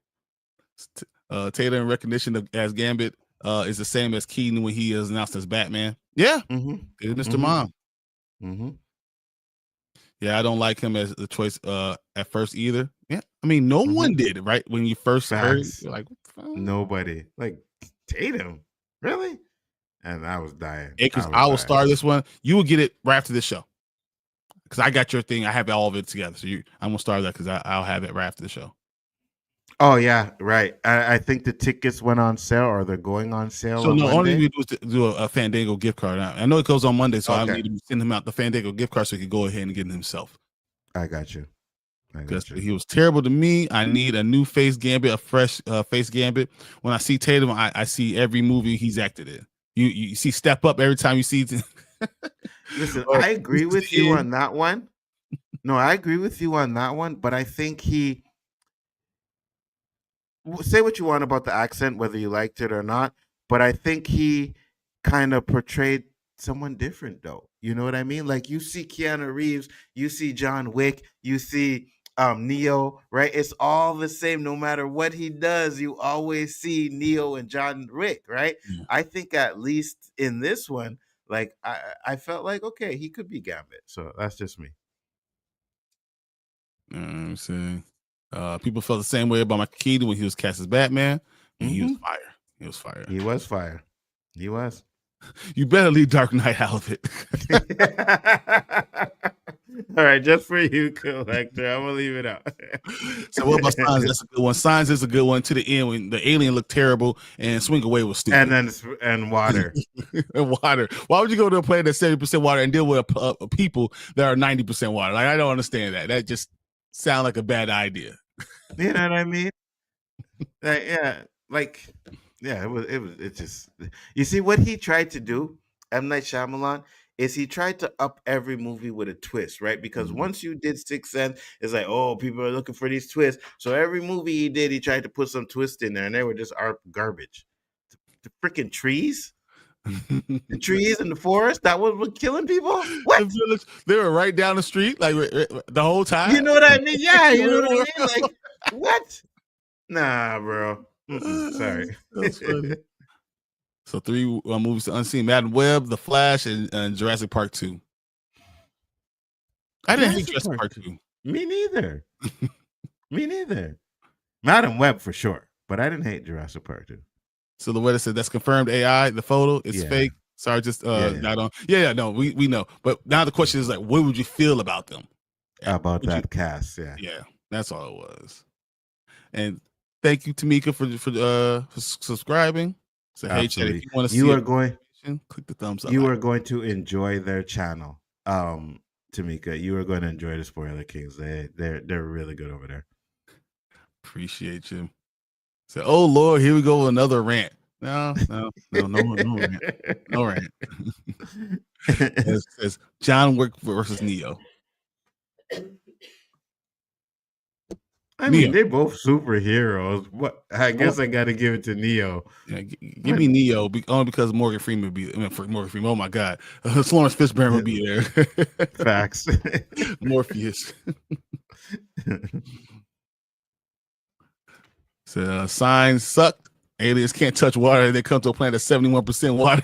Taylor in recognition as Gambit is the same as Keaton when he is announced as Batman. Yeah, good Mr. Mom. Yeah, I don't like him as the choice at first either. Yeah, I mean, no one did it right when you first heard it. You're like, nobody like Tatum, really? And I was dying. Akers, I will start this one. You will get it right after this show because I got your thing. I have all of it together, so I'm gonna start that because I'll have it right after the show. Oh yeah, right. I think the tickets went on sale, or they're going on sale. So on no, Monday. only we do is to do a Fandango gift card. I know it goes on Monday, so I need to send him out the Fandango gift card so he can go ahead and get it himself. I got you. Because he was terrible to me. I need a new face Gambit, a fresh face Gambit. When I see Tatum, I see every movie he's acted in. You see Step Up every time you see. Listen, I agree with you on that one. No, I agree with you on that one, but I think he. Say what you want about the accent, whether you liked it or not, but I think he kind of portrayed someone different, though. You know what I mean? Like you see Keanu Reeves, you see John Wick, you see Neo, right? It's all the same. No matter what he does, you always see Neo and John Wick, right? Yeah. I think at least in this one, like I felt like, okay, he could be Gambit. So that's just me. I'm saying. People felt the same way about Michael Keaton when he was cast as Batman. And he was fire. He was fire. He was fire. He was. You better leave Dark Knight out of it. All right, just for you, collector. I'm gonna leave it out. So what about Signs? That's a good one. Signs is a good one to the end when the alien looked terrible and Swing Away was stupid. And water. And water. Why would you go to a planet that's 70% water and deal with people that are 90% water? Like I don't understand that. That just sounds like a bad idea. You know what I mean? It just. You see what he tried to do, M. Night Shyamalan, is he tried to up every movie with a twist, right? Because once you did Sixth Sense, it's like, oh, people are looking for these twists. So every movie he did, he tried to put some twist in there, and they were just garbage. The freaking trees. The trees in the forest that was killing people. What? They were right down the street, like the whole time. You know what I mean? Yeah, you know what I mean. Like what? Nah, bro. Sorry. That's funny. So 3 movies to unseen: Madam Web, The Flash, and Jurassic Park 2. I didn't hate Jurassic Park 2. Me neither. Me neither. Madam Web for sure, but I didn't hate Jurassic Park 2. So the way they said that's confirmed AI. The photo is fake. Sorry, just not on. No, we know. But now the question is like, what would you feel about them? About that cast? Yeah, that's all it was. And thank you, Tamika, for subscribing. So hey, Chad, if you want to see click the thumbs up. You are going to enjoy their channel, Tamika. You are going to enjoy the Spoiler Kings. They're really good over there. Appreciate you. So, oh Lord, here we go with another rant. No rant. No rant. It says John Wick versus Neo. I mean, they're both superheroes. What? I guess I got to give it to Neo. Yeah, give me Neo only because Morgan Freeman would be. Morgan Freeman. Oh my God, Lawrence Fishburne would be there. Facts. Morpheus. So signs sucked. Aliens can't touch water. They come to a planet that's 71% water.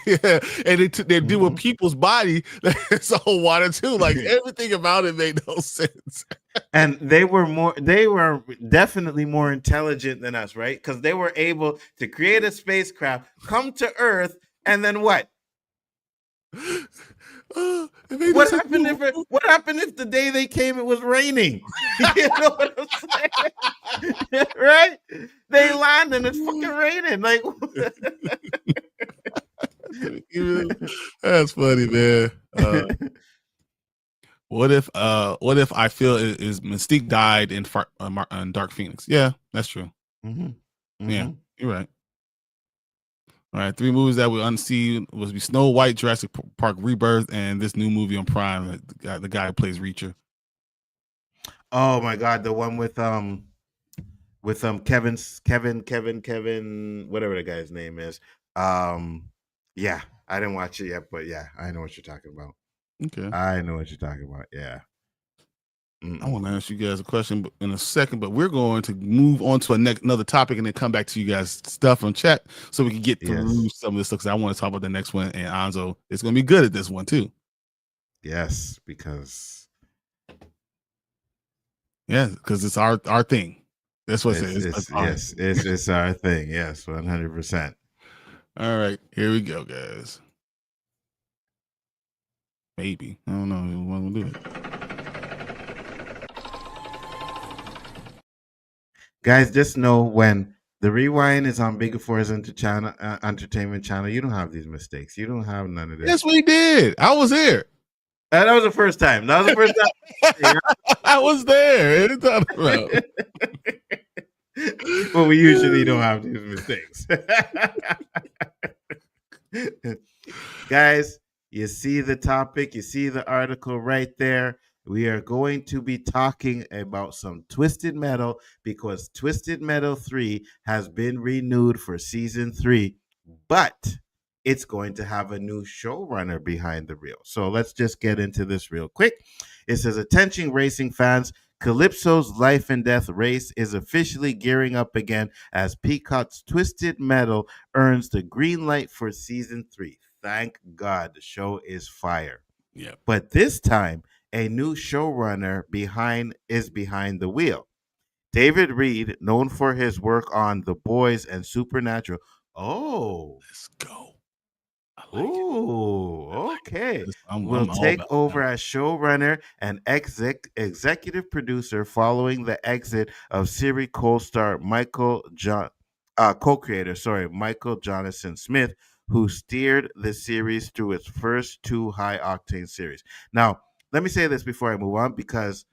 And they deal with people's body that's all water too. Like everything about it made no sense. And they were definitely more intelligent than us, right? Because they were able to create a spacecraft, come to Earth, and then what? What happened if the day they came it was raining? You know what I'm saying? Right? They land and it's fucking raining. Like, That's funny, man. What if I feel is Mystique died in Dark Phoenix? Yeah, that's true. Mhm. Yeah, Mhm. you're right. All right, 3 movies that we unsee was be Snow White, Jurassic Park Rebirth, and this new movie on Prime. The guy who plays Reacher. Oh my god, the one with Kevin, whatever the guy's name is. Yeah, I didn't watch it yet, but yeah, I know what you're talking about. Okay. I know what you're talking about. Yeah. I want to ask you guys a question in a second, but we're going to move on to another topic and then come back to you guys' stuff from chat so we can get through some of this stuff. Because I want to talk about the next one, and Nzo is going to be good at this one too. Yes, because it's our thing. That's what it is. It's our thing. Yes, 100%. All right, here we go, guys. Maybe I don't know. We want to do it. Guys, just know when the rewind is on Biggaford's entertainment channel, you don't have these mistakes. You don't have none of this. Yes, we did. I was here. That was the first time. That was the first time. I was there. But we usually don't have these mistakes. Guys, you see the topic, you see the article right there. We are going to be talking about some Twisted Metal because Twisted Metal 3 has been renewed for season 3, but it's going to have a new showrunner behind the reel. So let's just get into this real quick. It says, attention racing fans, Calypso's life and death race is officially gearing up again as Peacock's Twisted Metal earns the green light for season 3. Thank God, the show is fire. Yeah. But this time, a new showrunner is behind the wheel. David Reed, known for his work on The Boys and Supernatural. Oh, let's go. Oh, okay. Will take over as showrunner and executive producer following the exit of series co-star co-creator, Michael Jonathan Smith, who steered the series through its first 2 high-octane series. Now, let me say this before I move on, because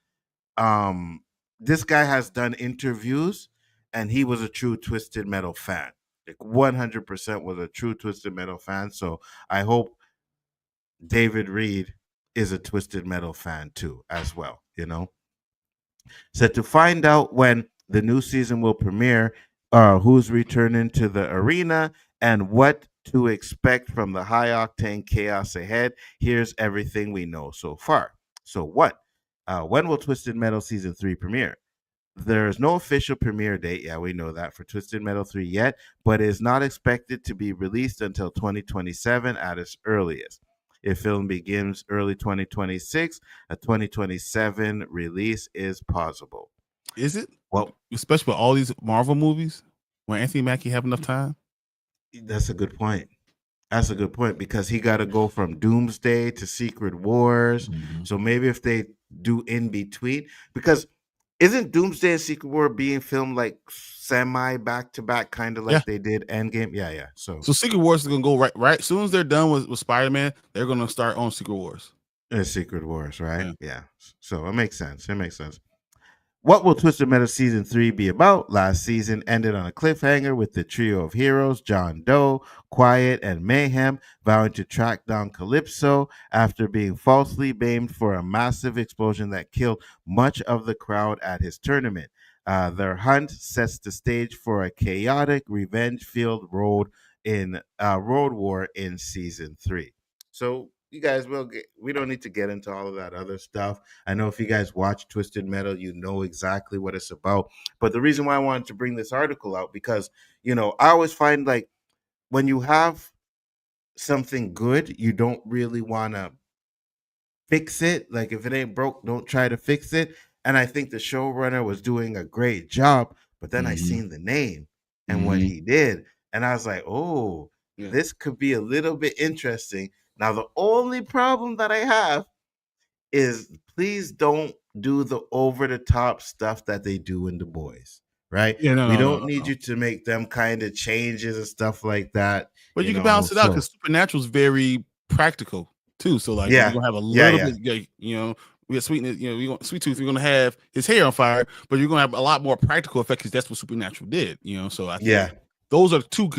this guy has done interviews, and he was a true Twisted Metal fan. Like 100% was a true Twisted Metal fan. So I hope David Reed is a Twisted Metal fan too, as well, you know. So to find out when the new season will premiere, who's returning to the arena, and what to expect from the high octane chaos ahead, here's everything we know so far. So when will Twisted Metal season 3 premiere? There's no official premiere date, yeah, we know that, for Twisted Metal 3 yet, but is not expected to be released until 2027 at its earliest. If film begins early 2026, a 2027 release is possible. Is it? Well, especially with all these Marvel movies, will Anthony Mackie have enough time? That's a good point. That's a good point, because he got to go from Doomsday to Secret Wars. Mm-hmm. So maybe if they do in between, because isn't Doomsday and Secret War being filmed like semi back to back, kind of like they did Endgame? Yeah. So Secret Wars is gonna go right. As soon as they're done with Spider-Man, they're gonna start on Secret Wars. Secret Wars, right? Yeah. So it makes sense. What will Twisted Metal Season 3 be about? Last season ended on a cliffhanger with the trio of heroes, John Doe, Quiet, and Mayhem, vowing to track down Calypso after being falsely blamed for a massive explosion that killed much of the crowd at his tournament. Their hunt sets the stage for a chaotic, revenge-filled road war in Season 3. So you guys we don't need to get into all of that other stuff. I know if you guys watch Twisted Metal, you know exactly what it's about. But the reason why I wanted to bring this article out, because, you know, I always find like when you have something good, you don't really want to fix it. Like if it ain't broke, don't try to fix it. And I think the showrunner was doing a great job, but then I seen the name and what he did, and I was like, oh, this could be a little bit interesting. Now, the only problem that I have is please don't do the over-the-top stuff that they do in The Boys. right? Yeah, no, We no, don't no, need no. you to make them kind of changes and stuff like that. But you can balance it out because Supernatural is very practical too. So like, we're gonna have a little bit, we have Sweetness, Sweet Tooth. We're gonna have his hair on fire, but you're gonna have a lot more practical effect because that's what Supernatural did. So I think those are two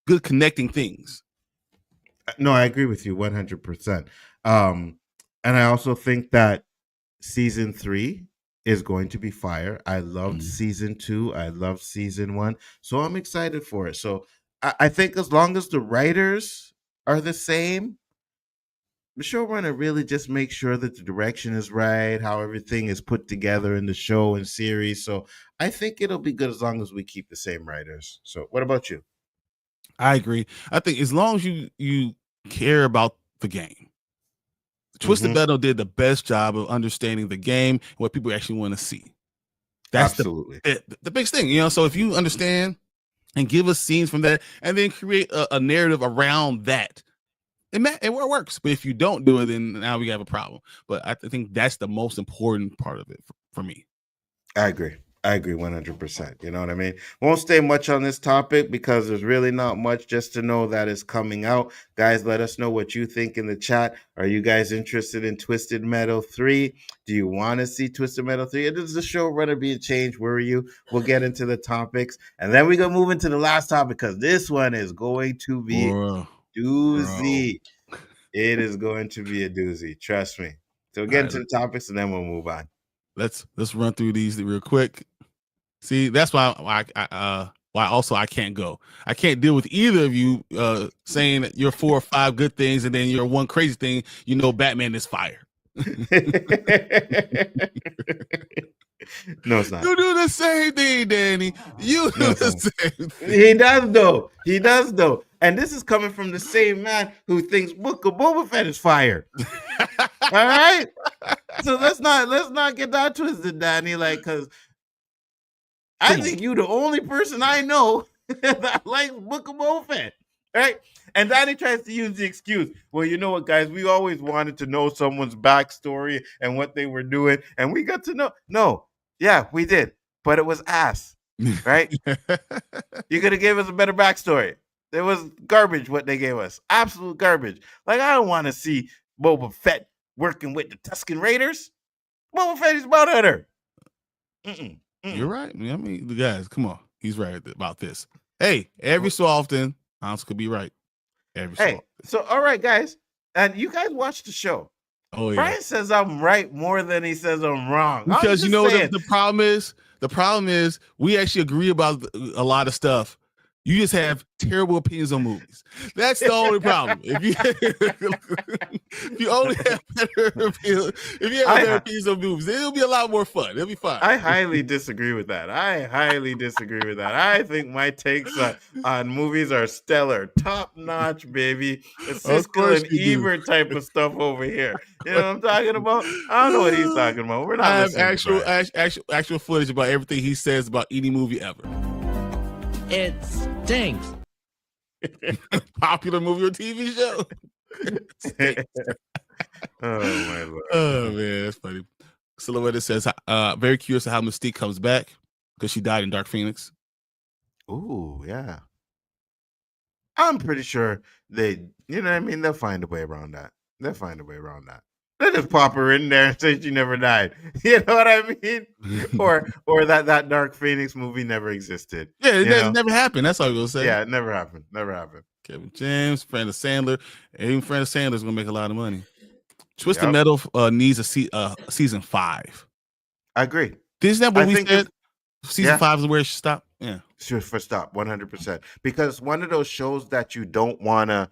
good connecting things. No, I agree with you 100%. And I also think that season 3 is going to be fire. I loved season 2. I loved season 1. So I'm excited for it. So I think as long as the writers are the same, the showrunner really just makes sure that the direction is right, how everything is put together in the show and series. So I think it'll be good as long as we keep the same writers. So what about you? I agree. I think as long as you care about the game. Twisted Metal did the best job of understanding the game and what people actually want to see. That's absolutely the biggest thing, So if you understand and give us scenes from that, and then create a narrative around that, it works. But if you don't do it, then now we have a problem. But I think that's the most important part of it for me. I agree 100%. You know what I mean? Won't stay much on this topic because there's really not much, just to know that it's coming out. Guys, let us know what you think in the chat. Are you guys interested in Twisted Metal 3? Do you want to see Twisted Metal 3? It is the showrunner being changed. Where are you? We'll get into the topics. And then we're going to move into the last topic because this one is going to be doozy. It is going to be a doozy. Trust me. So we'll get into the topics and then we'll move on. Let's run through these real quick. See, that's why I can't go. I can't deal with either of you saying that you're 4 or 5 good things and then you're one crazy thing. Batman is fire. No, it's not. You do the same thing, Danny. You do the same thing. He does though. And this is coming from the same man who thinks Book of Boba Fett is fire. All right. So let's not get that twisted, Danny. Like, because I think you the only person I know that likes Book of Boba Fett. Right? And Danny tries to use the excuse. Well, you know what, guys? We always wanted to know someone's backstory and what they were doing, and we got to know. No, yeah, we did, but it was ass, right? You could have gave us a better backstory. It was garbage what they gave us. Absolute garbage. Like, I don't want to see Boba Fett working with the Tusken Raiders. Boba Fett is about hunter. You're right. I mean, the guys, come on. He's right about this. Hey, every so often, Hans could be right. So all right, guys, and you guys watch the show. Oh yeah. Brian says I'm right more than he says I'm wrong. Because the problem is. The problem is we actually agree about a lot of stuff. You just have terrible opinions on movies. That's the only problem. If you only have better opinions on movies, it'll be a lot more fun. It'll be fun. I highly disagree with that. I think my takes on movies are stellar, top notch, baby. The Siskel and Ebert type of stuff over here. You know what I'm talking about? I don't know what he's talking about. We're not. I have actual footage about everything he says about any movie ever. It stinks. Popular movie or TV show. Oh my Lord. Oh man, that's funny. Silhouette says, very curious how Mystique comes back because she died in Dark Phoenix. Ooh, yeah. I'm pretty sure you know what I mean? They'll find a way around that. They just pop her in there and say she never died. You know what I mean? or that Dark Phoenix movie never existed. Yeah, it never happened. That's all you're gonna say. Yeah, it never happened. Kevin James, friend of Sandler, and even friend of Sandler's gonna make a lot of money. Twisted Metal needs a season 5. I agree. Isn't that what we said? Season 5 is where it should stop. Yeah, sure, for stop 100%. Because one of those shows that you don't want to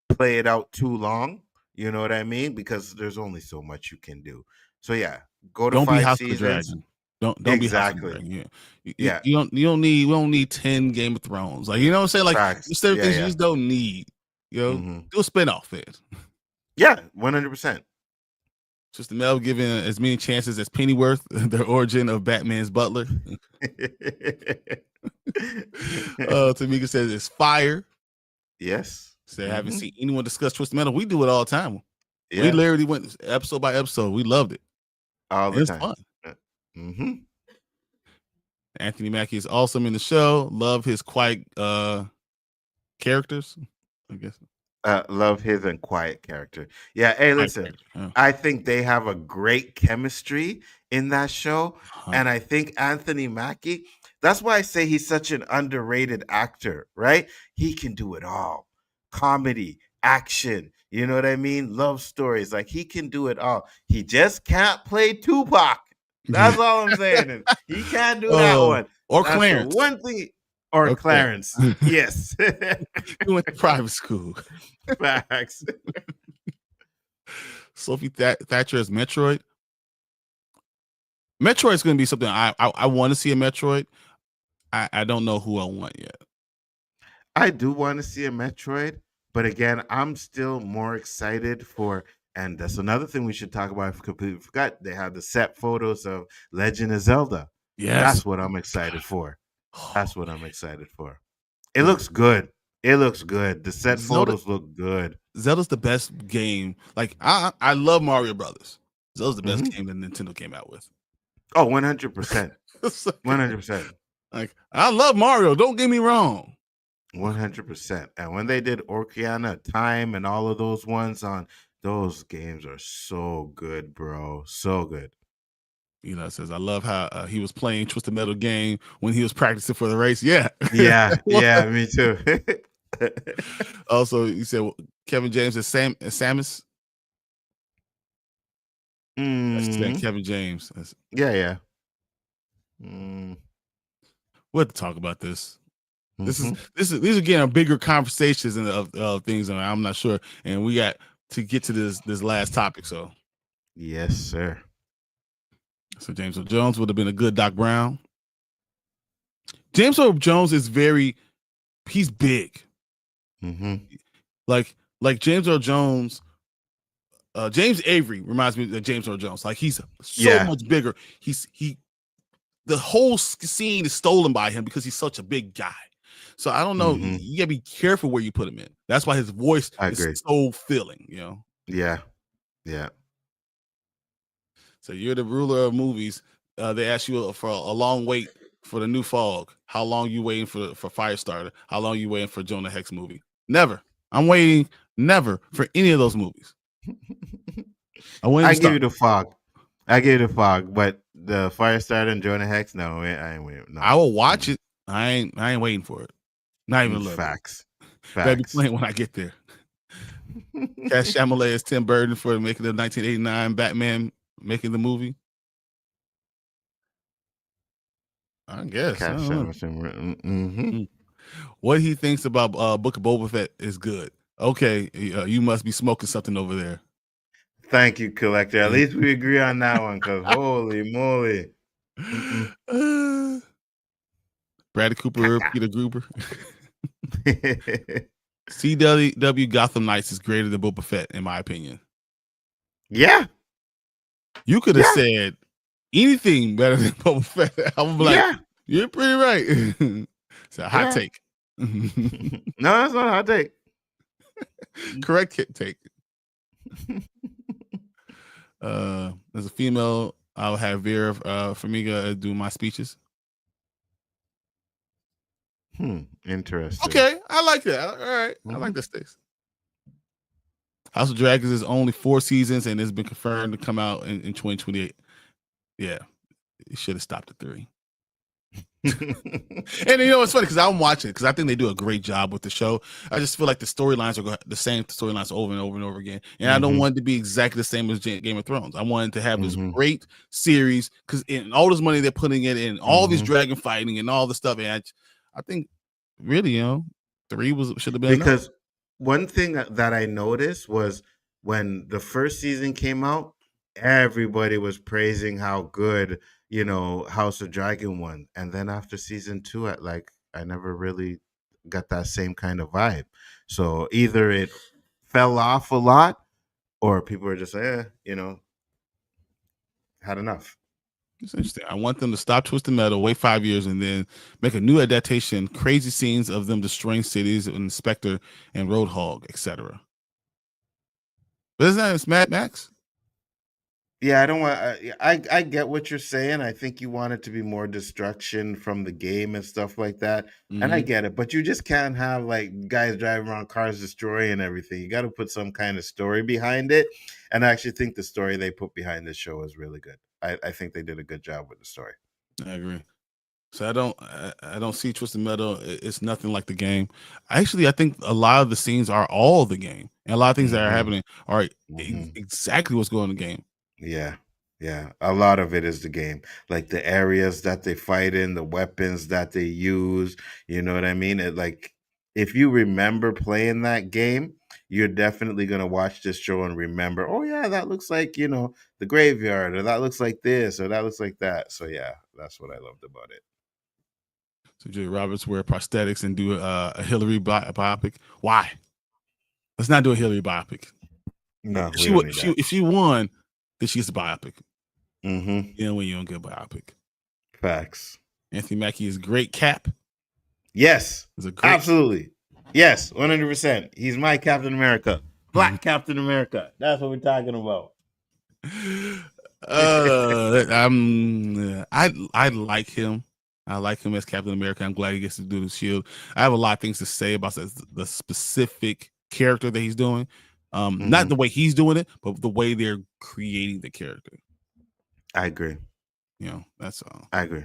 play it out too long. You know what I mean? Because there's only so much you can do. So yeah, go to don't 5 be House seasons. Of the Dragon. Don't exactly. Be House of the Dragon. Yeah. We don't need 10 Game of Thrones. Like, you know what I'm saying? Like, there's certain things you just don't need. You know, do a spinoff then. Yeah, 100%. Just the Mel giving as many chances as Pennyworth, the origin of Batman's butler. Tamika says it's fire. Yes. So I haven't seen anyone discuss Twisted Metal. We do it all the time. Yeah. We literally went episode by episode. We loved it. All the time. It's fun. Anthony Mackie is awesome in the show. Love his quiet characters, I guess. Love his and quiet character. Yeah. Hey, listen, I think they have a great chemistry in that show. And I think Anthony Mackie, that's why I say he's such an underrated actor, right? He can do it all. Comedy, action, you know what I mean? Love stories. Like, he can do it all. He just can't play Tupac. That's all I'm saying. He can't do that one. Or That's Clarence. One thing. Or Clarence. Yes. He went to private school. Facts. Sophie Thatcher as Metroid. Metroid is going to be something I want to see a Metroid. I don't know who I want yet. I do want to see a Metroid, but again, I'm still more excited for, and that's another thing we should talk about. I completely forgot. They have the set photos of Legend of Zelda. Yes. That's what I'm excited for. That's what I'm excited for. It looks good. It looks good. The set photos look good. Zelda's the best game. Like, I love Mario Brothers. Zelda's the best game that Nintendo came out with. Oh, 100%. 100%. Like, I love Mario. Don't get me wrong. 100%. And when they did Ocarina of Time and all of those ones on, those games are so good, bro. So good. You know, it says, I love how he was playing Twisted Metal game when he was practicing for the race. Yeah. Yeah. Yeah, me too. Also, you said Kevin James is Samus. That's Kevin James. Yeah. We'll have to talk about this. These are again bigger conversations and of things, and I'm not sure. And we got to get to this last topic. So, yes, sir. So James Earl Jones would have been a good Doc Brown. James Earl Jones is he's big. Like James Earl Jones. James Avery reminds me of James Earl Jones. Like, he's so much bigger. The whole scene is stolen by him because he's such a big guy. So I don't know. You gotta be careful where you put him in. That's why his voice is so filling. You know. Yeah. So you're the ruler of movies. They ask you for a long wait for the new Fog. How long you waiting for Firestarter? How long you waiting for Jonah Hex movie? Never. I'm waiting never for any of those movies. I give you the Fog. I give you the Fog, but the Firestarter and Jonah Hex, no, I ain't waiting. No. I will watch it. I ain't waiting for it. Not even a little. Facts. Better be playing when I get there. Cash Shyamalan is Tim Burton for making the 1989 Batman making the movie. I guess. What he thinks about Book of Boba Fett is good. Okay, you must be smoking something over there. Thank you, Collector. At least we agree on that one, because holy moly. Bradley Cooper, Peter Gruber. CW Gotham Knights is greater than Boba Fett, in my opinion. Yeah. You could have said anything better than Boba Fett. I'm like, you're pretty right. It's a hot take. No, that's not a hot take. Correct take. As a female, I'll have Vera Farmiga do my speeches. Interesting. Okay, I like that. All right, I like this thing. House of Dragons is only 4 seasons and it's been confirmed to come out in 2028. Yeah, it should have stopped at 3. And you know it's funny because I'm watching it because I think they do a great job with the show. I just feel like the storylines are the same storylines over and over and over again, and I don't want it to be exactly the same as Game of Thrones. I wanted to have this great series because in all this money they're putting it in, all these dragon fighting and all the stuff. And I think really, 3 should have been because enough. One thing that I noticed was when the first season came out, everybody was praising how good House of Dragon won, and then after season 2, I never really got that same kind of vibe. So either it fell off a lot, or people were just had enough. It's interesting. I want them to stop Twisted Metal, wait 5 years, and then make a new adaptation. Crazy scenes of them destroying cities, Inspector and Roadhog, etc. But isn't that Mad Max? Yeah, I don't want. I get what you're saying. I think you want it to be more destruction from the game and stuff like that, and I Mhm. get it. But you just can't have like guys driving around cars destroying everything. You got to put some kind of story behind it. And I actually think the story they put behind this show is really good. I think they did a good job with the story. I agree. So I don't see Twisted Metal. It's nothing like the game. Actually, I think a lot of the scenes are all the game, and a lot of things that are Mhm, happening are mhm. exactly what's going in the game. Yeah, yeah. A lot of it is the game, like the areas that they fight in, the weapons that they use. You know what I mean? Like, if you remember playing that game, you're definitely gonna watch this show and remember. Oh yeah, that looks like the graveyard, or that looks like this, or that looks like that. So yeah, that's what I loved about it. So Julia Roberts wear prosthetics and do a Hillary biopic. Why? Let's not do a Hillary biopic. No, we don't need that. If she won, then she gets a biopic. Mm-hmm. You know when you don't get a biopic. Facts. Anthony Mackie is great. Cap Yes, is a great. absolutely. Yes, 100%. He's my Captain America, Black Captain America. That's what we're talking about. I like him. I like him as Captain America. I'm glad he gets to do the shield. I have a lot of things to say about the specific character that he's doing. Not the way he's doing it, but the way they're creating the character. I agree. That's all. I agree.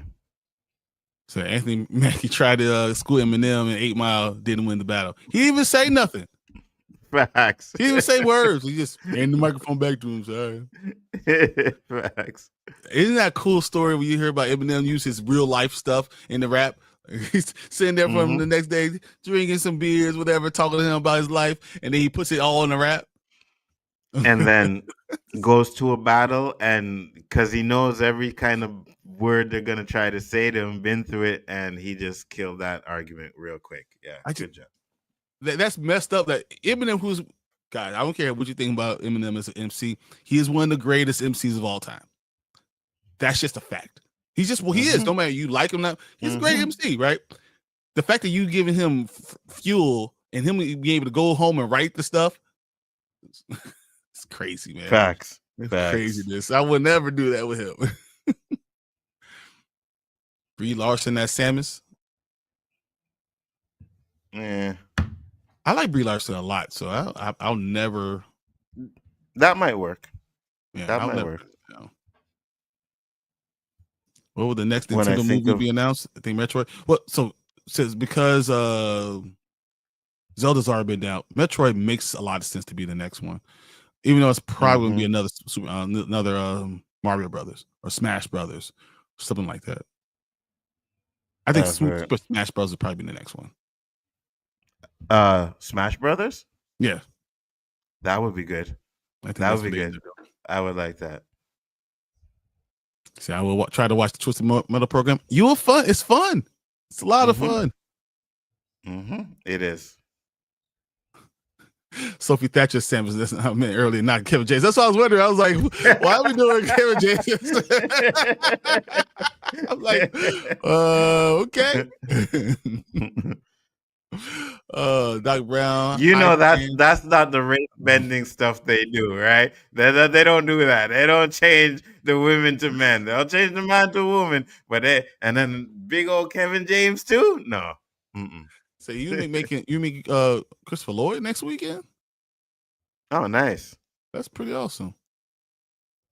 So Anthony Mackie tried to school Eminem in 8 Mile, didn't win the battle. He didn't even say nothing. Facts. He didn't even say words. He just handed the microphone back to him. Sorry. Facts. Isn't that a cool story when you hear about Eminem use his real life stuff in the rap? He's sitting there from the next day, drinking some beers, whatever, talking to him about his life, and then he puts it all in the rap. And then goes to a battle, and because he knows every kind of word they're gonna try to say to him, been through it, and he just killed that argument real quick. Yeah, good job. That's messed up. That Eminem, who's God, I don't care what you think about Eminem as an MC. He is one of the greatest MCs of all time. That's just a fact. He's just he is. No matter you like him not, he's a great MC, right? The fact that you giving him fuel and him being able to go home and write the stuff, it's crazy, man. Facts. It's craziness. I would never do that with him. Brie Larson as Samus. Yeah. I like Brie Larson a lot, so I'll never. That might work. Yeah, that might work. What would the next Nintendo movie be announced? I think Metroid. Well, so says because Zelda's already been out, Metroid makes a lot of sense to be the next one, even though it's probably gonna be another Mario Brothers or Smash Brothers, something like that. I think Super Smash Bros. Would probably be the next one. Smash Brothers? Yeah. That would be good. That would be good. I would like that. See, I will try to watch the Twisted Metal program. You will fun. It's fun. It's a lot of fun. It is. Sophie Thatcher Samples. That's what I meant earlier, not Kevin James. That's what I was wondering. I was like, why are we doing Kevin James? I'm like, okay. Doc Brown. That's not the race bending stuff they do, right? They don't do that. They don't change the women to men. They'll change the man to woman, and then big old Kevin James too. No. So you make Christopher Lloyd next weekend? Oh, nice. That's pretty awesome.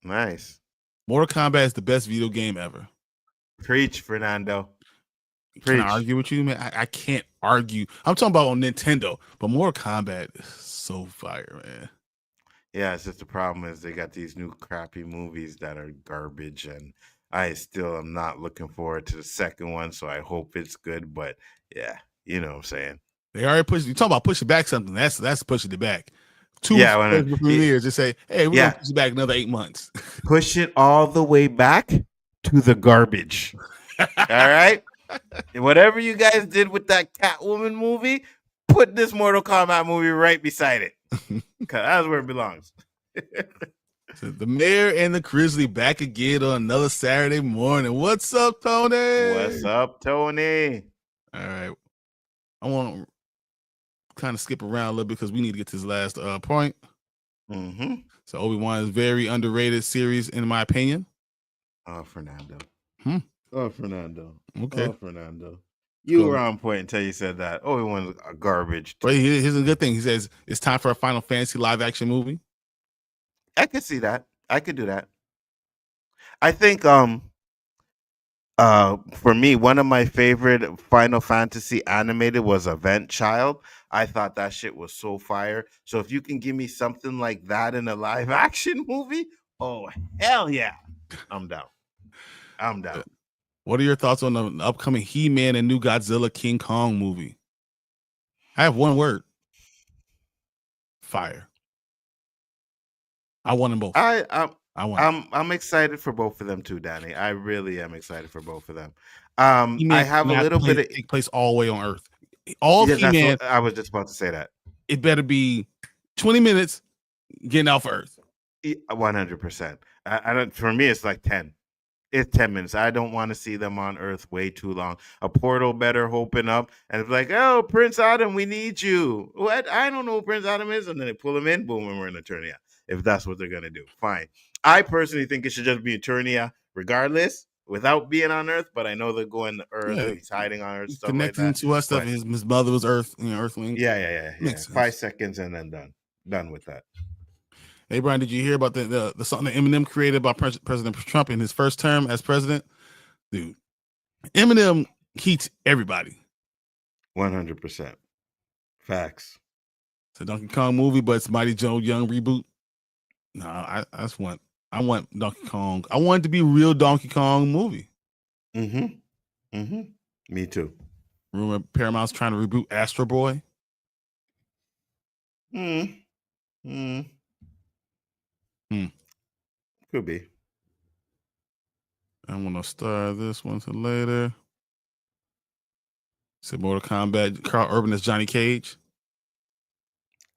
Nice. Mortal Kombat is the best video game ever. Preach, Fernando. Can I argue with you, man? I can't argue. I'm talking about on Nintendo, but Mortal Kombat is so fire, man. Yeah, it's just the problem is they got these new crappy movies that are garbage, and I still am not looking forward to the second one, so I hope it's good. But yeah, you know what I'm saying. They already pushed. You talking about pushing back something? That's pushing it back. 2 years to say, hey, we're gonna push it back another 8 months. Push it all the way back to the garbage. All right. Whatever you guys did with that Catwoman movie, put this Mortal Kombat movie right beside it. Because that's where it belongs. So the Mayor and the Grizzly back again on another Saturday morning. What's up, Tony? What's up, Tony? All right. I want to kind of skip around a little bit because we need to get to this last point. Mm-hmm. So Obi-Wan is very underrated series in my opinion. Oh, Fernando. Hmm. Oh, Fernando. Okay. Oh, Fernando. You go. were on point until you said that. Obi-Wan's garbage. But here's a good thing. He says it's time for a Final Fantasy live action movie. I could see that. I could do that. I think for me, one of my favorite Final Fantasy animated was Event Child. I thought that shit was so fire. So if you can give me something like that in a live action movie, oh hell yeah. I'm down. I'm down. What are your thoughts on the upcoming He-Man and New Godzilla King Kong movie? I have one word. Fire. I want them both. I'm excited for both of them too, Danny. I really am excited for both of them. I have a little bit of take place all the way on Earth. All yeah, that's He-Man, what I was just about to say that. it better be 20 minutes getting off Earth. 100%. I don't. For me, it's like 10. It's 10 minutes. I don't want to see them on Earth way too long. A portal better open up and it's like, oh, Prince Adam, we need you. What? I don't know who Prince Adam is. And then they pull him in, boom, and we're in Eternia. If that's what they're going to do, fine. I personally think it should just be Eternia regardless, without being on Earth. But I know they're going to Earth and he's hiding on Earth. He's stuff connecting like that. to us stuff. His mother was Earthling. Yeah. Makes 5 sense. seconds and then done with that. Hey, Brian, did you hear about the song that Eminem created by President Trump in his first term as president? Dude, Eminem heats everybody. 100%. Facts. It's a Donkey Kong movie, but it's Mighty Joe Young reboot. No, I want Donkey Kong. I want it to be a real Donkey Kong movie. Me too. Remember Paramount's trying to reboot Astro Boy? Could be. I'm gonna start this one to later. Said Mortal Kombat. Carl Urban as Johnny Cage.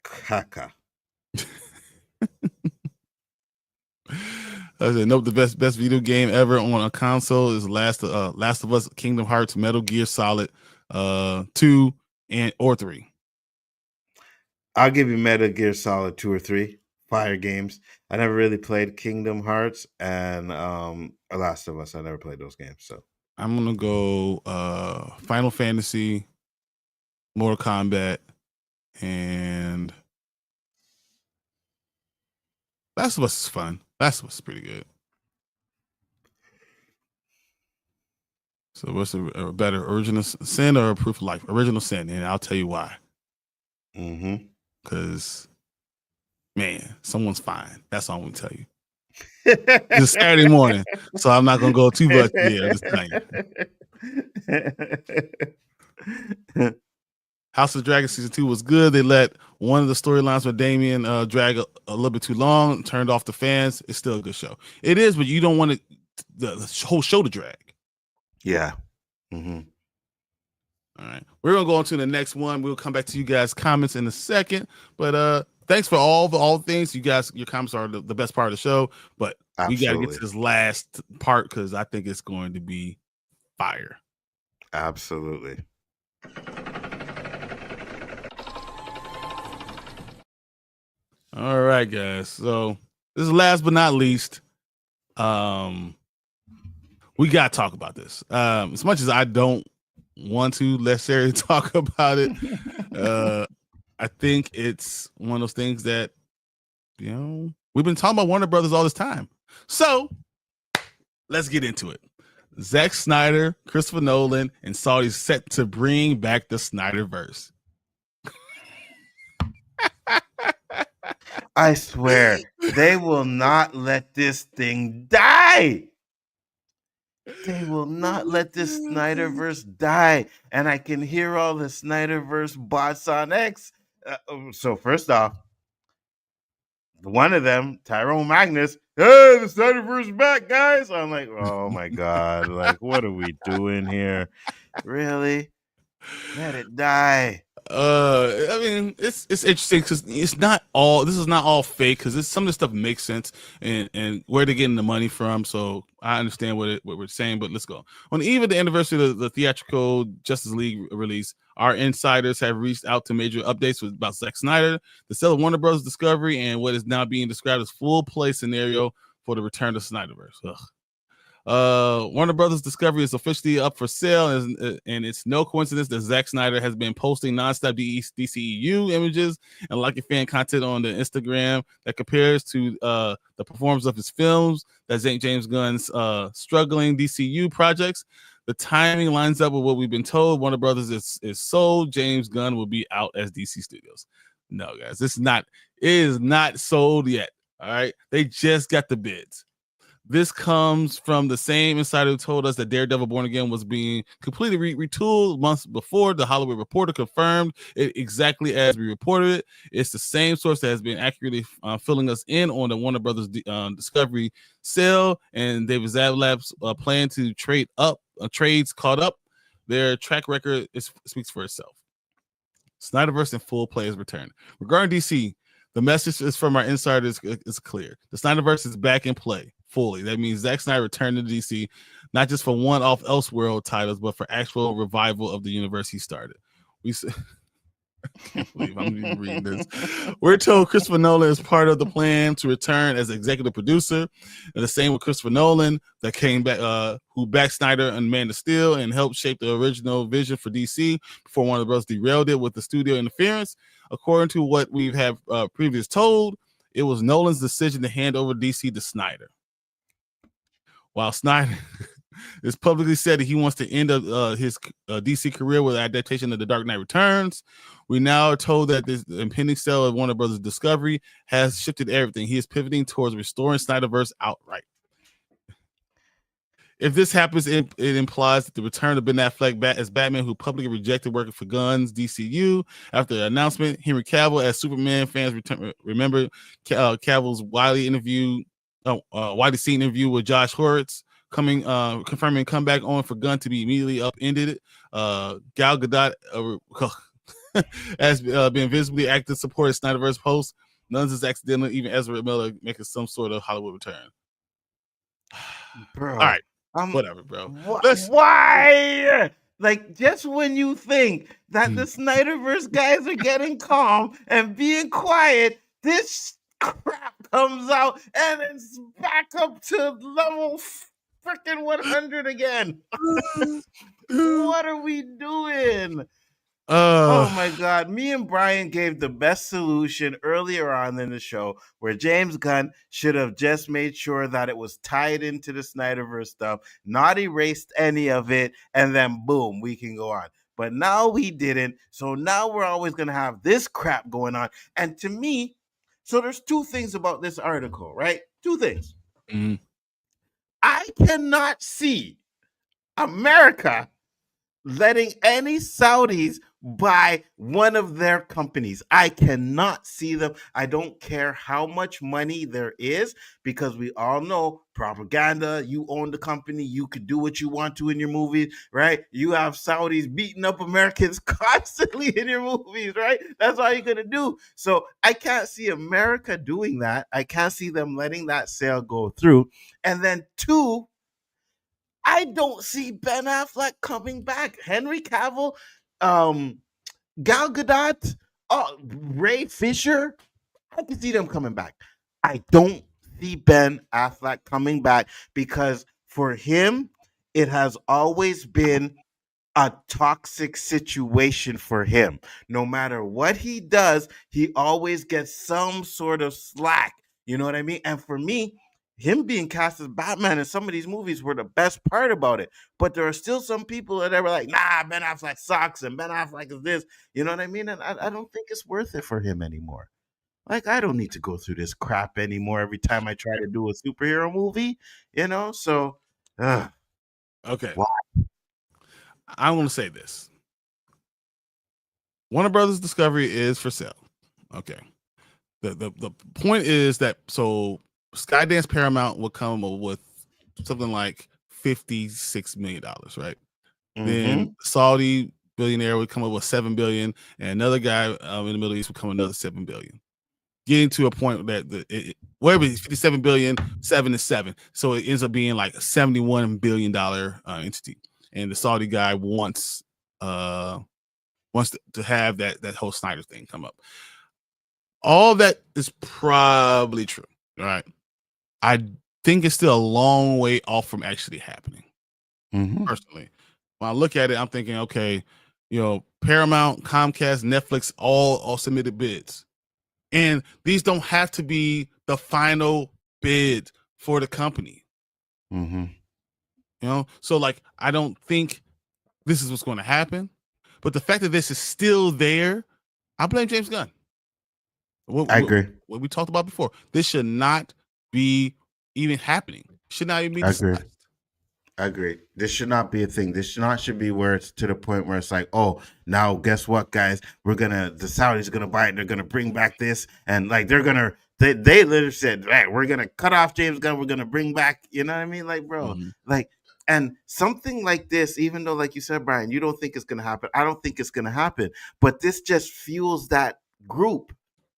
Caca. I said, nope. The best video game ever on a console is Last of Us, Kingdom Hearts, Metal Gear Solid 2 or 3. I'll give you Metal Gear Solid 2 or 3. Fire games. I never really played Kingdom Hearts and Last of Us. I never played those games. So I'm gonna go Final Fantasy, Mortal Kombat, and Last of Us is fun. Last of Us is pretty good. So what's a better, Original Sin or Proof of Life? Original Sin, and I'll tell you why. Because, man, someone's fine. That's all I'm gonna tell you. It's Saturday morning, so I'm not gonna go too much there. I'm just telling you. House of Dragon season 2 was good. They let one of the storylines with Damien drag a little bit too long, turned off the fans. It's still a good show. It is, but you don't want the whole show to drag. Yeah. All right. We're gonna go on to the next one. We'll come back to you guys' comments in a second. But thanks for all the things. You guys, your comments are the best part of the show. But we gotta get to this last part because I think it's going to be fire. Absolutely. All right, guys. So this is last but not least. We gotta talk about this. As much as I don't want to necessarily talk about it, I think it's one of those things that, you know, we've been talking about Warner Brothers all this time. So let's get into it. Zack Snyder, Christopher Nolan, and Saudi set to bring back the Snyderverse. I swear, they will not let this thing die. They will not let this Snyderverse die. And I can hear all the Snyderverse bots on X. So first off, one of them, Tyrone Magnus, hey, the Snyderverse back, guys. I'm like, oh my God. Like, what are we doing here? Really? Let it die. I mean, it's interesting because this is not all fake, because some of this stuff makes sense and where they're getting the money from. So I understand what we're saying, but let's go. On the eve of the anniversary of the theatrical Justice League release, our insiders have reached out to major updates about Zack Snyder, the sale of Warner Bros. Discovery, and what is now being described as full play scenario for the return to Snyderverse. Ugh. Warner Brothers Discovery is officially up for sale, and it's no coincidence that Zack Snyder has been posting nonstop DCEU images and liking fan content on the Instagram that compares to the performance of his films, that James Gunn's struggling DCU projects. The timing lines up with what we've been told. Warner Brothers is sold. James Gunn will be out as DC Studios. No, guys, it is not sold yet. All right, they just got the bids. This comes from the same insider who told us that Daredevil Born Again was being completely retooled months before. The Hollywood Reporter confirmed it exactly as we reported it. It's the same source that has been accurately filling us in on the Warner Brothers Discovery sale, and David Zaslab's plan to trades caught up. Their track record speaks for itself. Snyderverse in full play has returned. Regarding DC, the message is from our insiders is clear. The Snyderverse is back in play fully. That means Zack Snyder returned to DC, not just for one-off Elseworld titles, but for actual revival of the universe he started. I can't believe I'm even reading this. We're told Christopher Nolan is part of the plan to return as executive producer, and the same with Christopher Nolan, that came back, who backed Snyder and Man of Steel and helped shape the original vision for DC before Warner Bros. Derailed it with the studio interference. According to what we've have previously told, it was Nolan's decision to hand over DC to Snyder. While Snyder has publicly said that he wants to end his DC career with adaptation of The Dark Knight Returns, we now are told that this impending sale of Warner Brothers Discovery has shifted everything. He is pivoting towards restoring Snyderverse outright. If this happens, it implies that the return of Ben Affleck as Batman, who publicly rejected working for Gunn's DCU after the announcement. Henry Cavill as Superman. Fans remember Cavill's widely seen interview with Josh Horowitz confirming comeback on for Gunn to be immediately upended. Gal Gadot has been visibly active supporting Snyderverse posts. None is accidental. Even Ezra Miller making some sort of Hollywood return. Bro, all right, whatever, bro. Why? Like, just when you think that the Snyderverse guys are getting calm and being quiet, this crap comes out and it's back up to level freaking 100 again. What are we doing? Oh my God. Me and Bryan gave the best solution earlier on in the show, where James Gunn should have just made sure that it was tied into the Snyderverse stuff, not erased any of it, and then boom, we can go on. But now he didn't. So now we're always going to have this crap going on. And to me, so there's two things about this article, right? Two things. Mm-hmm. I cannot see America letting any Saudis buy one of their companies. I cannot see them. I don't care how much money there is, because we all know propaganda. You own the company. You could do what you want to in your movies, right? You have Saudis beating up Americans constantly in your movies, right? That's all you're going to do. So I can't see America doing that. I can't see them letting that sale go through. And then two, I don't see Ben Affleck coming back. Henry Cavill, Gal Gadot, Ray Fisher, I can see them coming back. I don't see Ben Affleck coming back, because for him, it has always been a toxic situation for him. No matter what he does, he always gets some sort of slack. You know what I mean? And for me, him being cast as Batman in some of these movies were the best part about it. But there are still some people that are like, nah, Ben Affleck sucks and Ben Affleck is this. You know what I mean? And I don't think it's worth it for him anymore. Like, I don't need to go through this crap anymore every time I try to do a superhero movie, you know? So, okay. Why? I want to say this. Warner Brothers Discovery is for sale. Okay. The point is that, so Skydance Paramount will come up with something like $56 million, right? Mm-hmm. Then Saudi billionaire would come up with $7 billion, and another guy in the Middle East would come another $7 billion. Getting to a point that wherever it's 57 billion, 7 is 7. So it ends up being like a $71 billion entity. And the Saudi guy wants to have that whole Snyder thing come up. All that is probably true. All right. I think it's still a long way off from actually happening. Personally. When I look at it, I'm thinking, okay, Paramount, Comcast, Netflix all submitted bids. And these don't have to be the final bid for the company. So like, I don't think this is what's going to happen. But the fact that this is still there, I blame James Gunn. I agree. What we talked about before. This should not be even happening. Should not even be discussed. I agree. This should not be a thing. This should be where it's to the point where it's like, oh, now guess what, guys? The Saudis are gonna buy it. They're gonna bring back this, and like they literally said, right, we're gonna cut off James Gunn. We're gonna bring back, you know what I mean? Like, bro, like, and something like this, even though, like you said, Brian, you don't think it's gonna happen. I don't think it's gonna happen, but this just fuels that group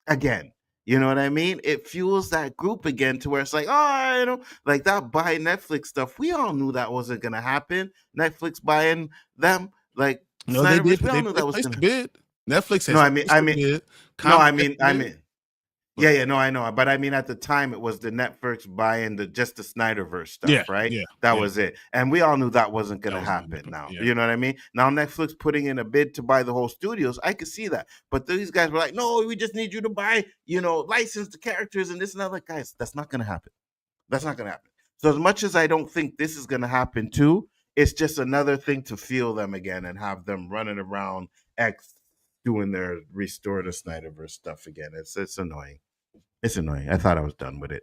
again. You know what I mean? It fuels that group again to where it's like, like that buy Netflix stuff. We all knew that wasn't gonna happen. Netflix buying them, like no, they did. We all knew that was gonna bid. Netflix has I know. But I mean, at the time, it was the Netflix buying just the Snyderverse stuff, right? Yeah, that was it. And we all knew that wasn't going to happen now. Yeah. You know what I mean? Now, Netflix putting in a bid to buy the whole studios, I could see that. But these guys were like, no, we just need you to buy, license the characters and this and that. Like, guys, that's not going to happen. That's not going to happen. So as much as I don't think this is going to happen too, it's just another thing to fuel them again and have them running around doing their restore the Snyderverse stuff again. It's annoying. It's annoying. I thought I was done with it.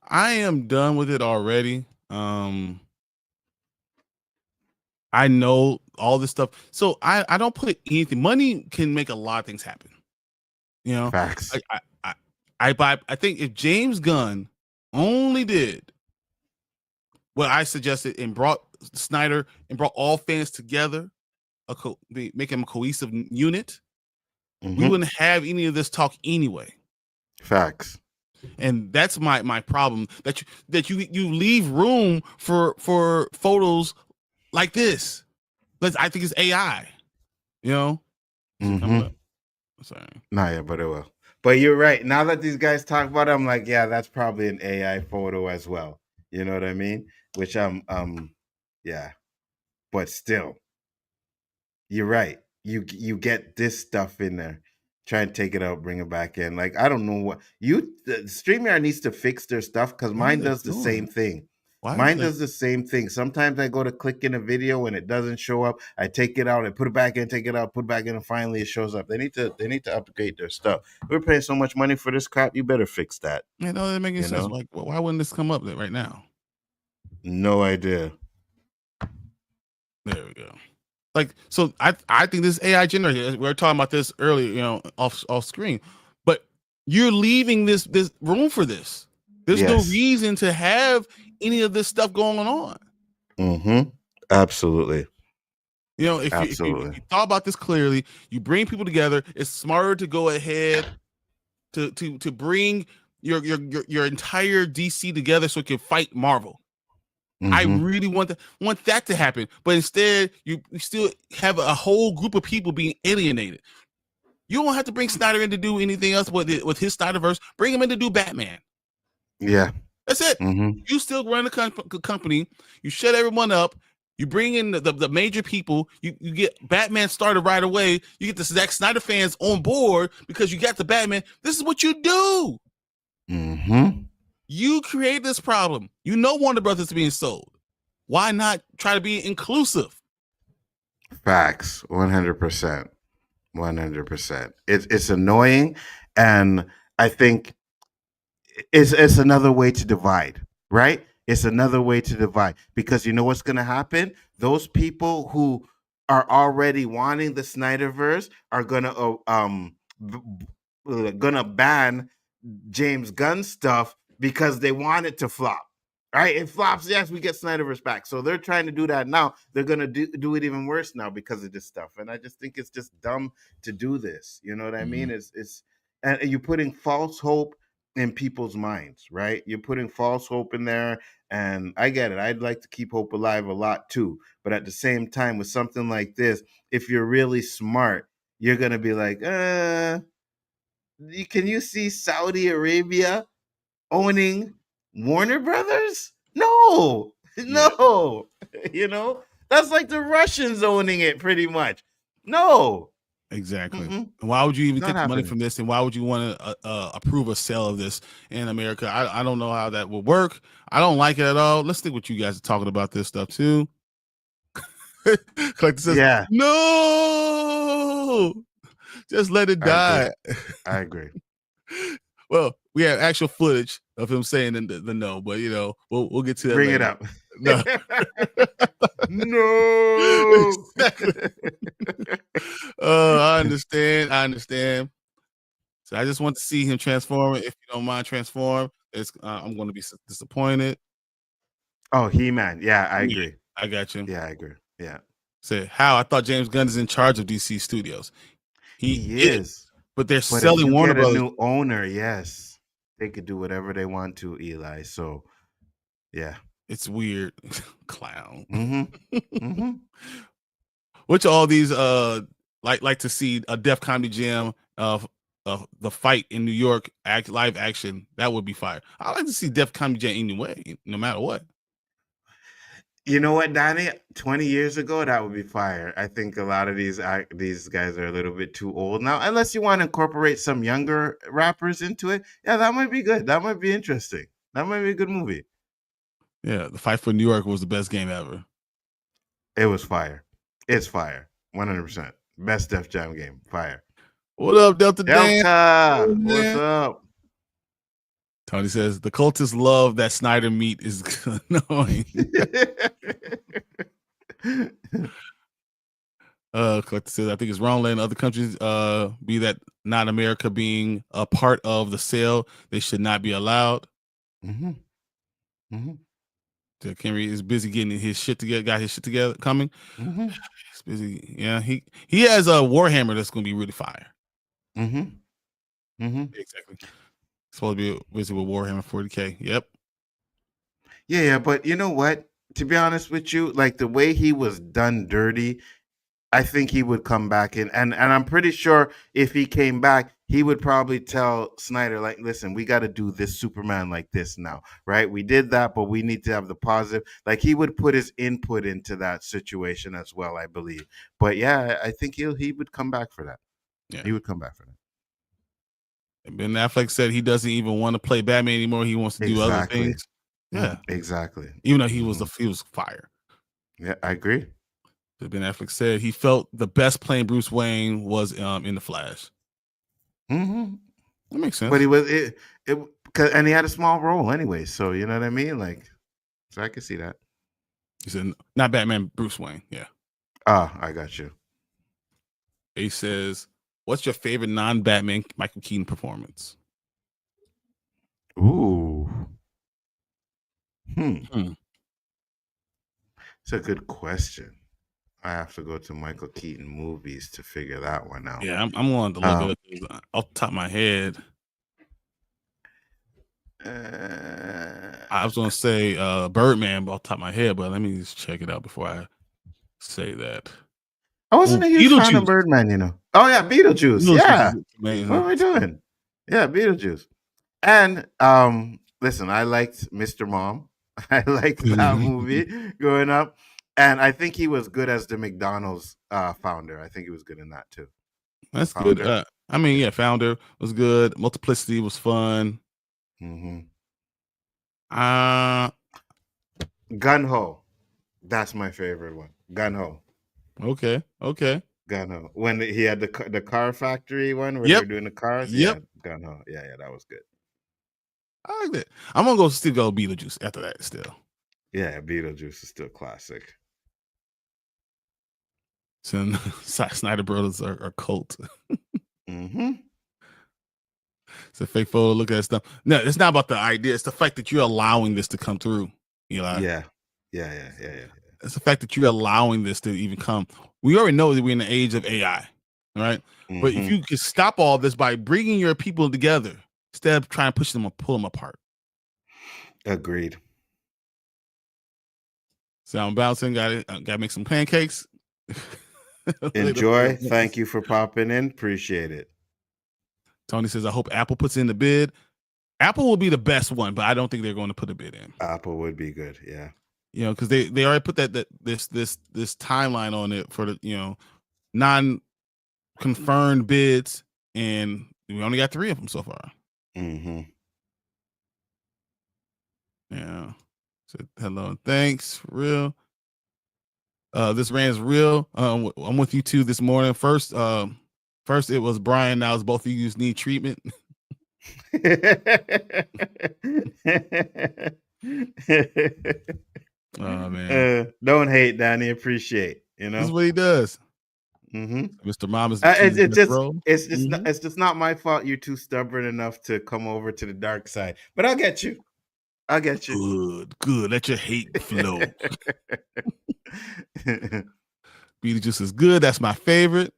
I am done with it already. I know all this stuff. So I don't put anything. Money can make a lot of things happen. Facts. I think if James Gunn only did what I suggested and brought Snyder and brought all fans together, make them a cohesive unit, we wouldn't have any of this talk anyway. Facts. And that's my problem, that you leave room for photos like this. I think it's AI. Sorry. Not yet, but it will. But you're right. Now that these guys talk about it, I'm like, yeah, that's probably an AI photo as well. You know what I mean? Which yeah. But still, you're right. You get this stuff in there. Try and take it out, bring it back in. Like, I don't know what StreamYard needs to fix their stuff because mine does the same thing. Mine does the same thing. Sometimes I go to click in a video and it doesn't show up. I take it out, I put it back in, take it out, put it back in, and finally it shows up. They need to upgrade their stuff. We're paying so much money for this crap. You better fix that. Yeah, no, that makes sense. Like, why wouldn't this come up right now? No idea. There we go. Like, so I think this AI generated. We were talking about this earlier, off screen, but you're leaving this room for this. There's no reason to have any of this stuff going on. Absolutely. If you thought about this clearly, you bring people together. It's smarter to go ahead to bring your entire DC together so it can fight Marvel. I really want that to happen, but instead you still have a whole group of people being alienated. You don't have to bring Snyder in to do anything else with his Snyderverse. Bring him in to do Batman. Yeah, that's it. You still run the company. You shut everyone up. You bring in the major people. You get Batman started right away. You get the Zack Snyder fans on board because you got the Batman. This is what you do. You create this problem. Warner Brothers is being sold. Why not try to be inclusive? Facts. 100%. 100%. It's annoying, and I think it's another way to divide, right? It's another way to divide because you know what's going to happen? Those people who are already wanting the Snyderverse are gonna ban James Gunn stuff because they want it to flop. Right? It flops. Yes, we get Snyderverse back. So they're trying to do that now. They're gonna do it even worse now because of this stuff. And I just think it's just dumb to do this. You know what I mean? It's and you're putting false hope in people's minds, right? You're putting false hope in there. And I get it. I'd like to keep hope alive a lot too. But at the same time, with something like this, if you're really smart, you're gonna be like, can you see Saudi Arabia owning Warner Brothers? No, Yeah. no. You know, that's like the Russians owning it pretty much. No. Exactly. Mm-mm. And why would you even Not take the money happening. from this? And why would you want to approve a sale of this in America? I don't know how that would work. I don't like it at all. Let's think what you guys are talking about this stuff too. Collector says, Yeah, no, just let it I agree. die. I agree. Well, we have actual footage of him saying the no, but you know, we'll get to that Bring later. it up. No. No. Exactly. I understand. So I just want to see him transform. If you don't mind transform, I'm going to be disappointed. Oh, He-Man. Yeah, I agree. I got you. Yeah, I agree. Yeah. Say how I thought James Gunn is in charge of DC Studios. He is. but they're But if selling you Warner get a Brothers. new owner, yes, they could do whatever they want to, Eli. So, yeah. It's weird, clown. Mm-hmm. Mm-hmm. Which all these like to see a Def Comedy Jam of the fight in New York live action. That would be fire. I like to see Def Comedy Jam anyway, no matter what. You know what, Danny? 20 years ago, that would be fire. I think a lot of these guys are a little bit too old now. Unless you want to incorporate some younger rappers into it, yeah, that might be good. That might be interesting. That might be a good movie. Yeah, the fight for New York was the best game ever. It was fire. It's fire. 100%. Best Def Jam game. Fire. What up, Delta Dan? Delta, what's up? Tony says the cultists love that Snyder meat is annoying. Collector says I think it's wrong letting other countries be that not America being a part of the sale. They should not be allowed. Mm-hmm. Mm-hmm. Jack Henry is busy getting his shit together. Got his shit together coming. Mm-hmm. He's busy. Yeah, he has a Warhammer that's gonna be really fire. Mm-hmm. Mm-hmm. Exactly. Supposed to be busy with Warhammer 40K. Yep. Yeah, but you know what? To be honest with you, like the way he was done dirty, I think he would come back in, and I'm pretty sure if he came back, he would probably tell Snyder, like, listen, we got to do this Superman like this now, right? We did that, but we need to have the positive. Like he would put his input into that situation as well, I believe. But yeah, I think he would come back for that. Yeah, he would come back for that. And Ben Affleck said he doesn't even want to play Batman anymore. He wants to do other things. Yeah, exactly. Even though he was fire. Yeah, I agree. Ben Affleck said he felt the best playing Bruce Wayne was in The Flash. Mm-hmm. That makes sense. But he was and he had a small role anyway, so you know what I mean. Like, so I can see that. He said not Batman, Bruce Wayne. Yeah. I got you. He says, "What's your favorite non-Batman Michael Keaton performance?" Ooh. It's a good question. I have to go to Michael Keaton movies to figure that one out. Yeah, I'm going to look at it off the top of my head. I was going to say Birdman off the top of my head, but let me just check it out before I say that. I wasn't a huge fan of Birdman, you know. Oh yeah, Beetlejuice. Yeah. What are we doing? Yeah, Beetlejuice. And listen, I liked Mr. Mom. I liked that movie growing up. And I think he was good as the McDonald's founder. I think he was good in that too. That's good. I mean, yeah, Founder was good. Multiplicity was fun. Mm-hmm. Gun Ho. That's my favorite one. Gun Ho. Okay. Gun Ho. When he had the car factory one where they were doing the cars. Yep. Yeah, Gun Ho. Yeah, that was good. I like that. I'm gonna still go Beetlejuice after that. Still. Yeah, Beetlejuice is still classic. So Snyder Brothers are cult. Mm-hmm. It's a fake photo. Look at that stuff. No, it's not about the idea. It's the fact that you're allowing this to come through, Eli. Yeah. It's the fact that you're allowing this to even come. We already know that we're in the age of AI, right? But if you could stop all this by bringing your people together instead of trying to push them or pull them apart. Agreed. So I'm bouncing. Got to make some pancakes. Enjoy. Thank you for popping in. Appreciate it. Tony says, I hope Apple puts in the bid. Apple will be the best one, but I don't think they're going to put a bid in. Apple would be good. Yeah. Because they already put this timeline on it for the non-confirmed bids, and we only got 3 of them so far. Yeah. So hello and thanks for real. This rant's real. I'm with you too this morning. First it was Bryon. Now it's both of you need treatment. Oh man! Don't hate, Danny. Appreciate. This is what he does. Mr. Mama's. It's just not my fault. You're too stubborn enough to come over to the dark side. But I'll get you. Good. Let your hate flow. Beetlejuice is good. That's my favorite.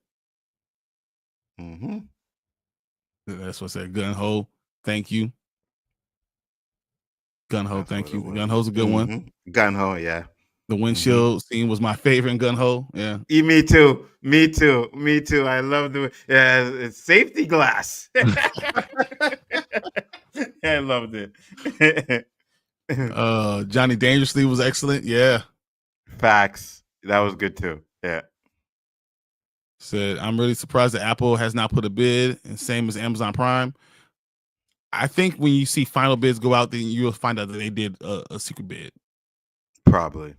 That's what I said. Gun Ho. Thank you. Gun Ho, thank you. Gun Ho's a good one. Gun Ho, yeah. The windshield scene was my favorite in Gun Ho. Yeah. Me too. I love it's safety glass. I loved it. Johnny Dangerously was excellent. Yeah. Facts. That was good too. Yeah. Said, I'm really surprised that Apple has not put a bid, and same as Amazon Prime. I think when you see final bids go out, then you'll find out that they did a secret bid. Probably.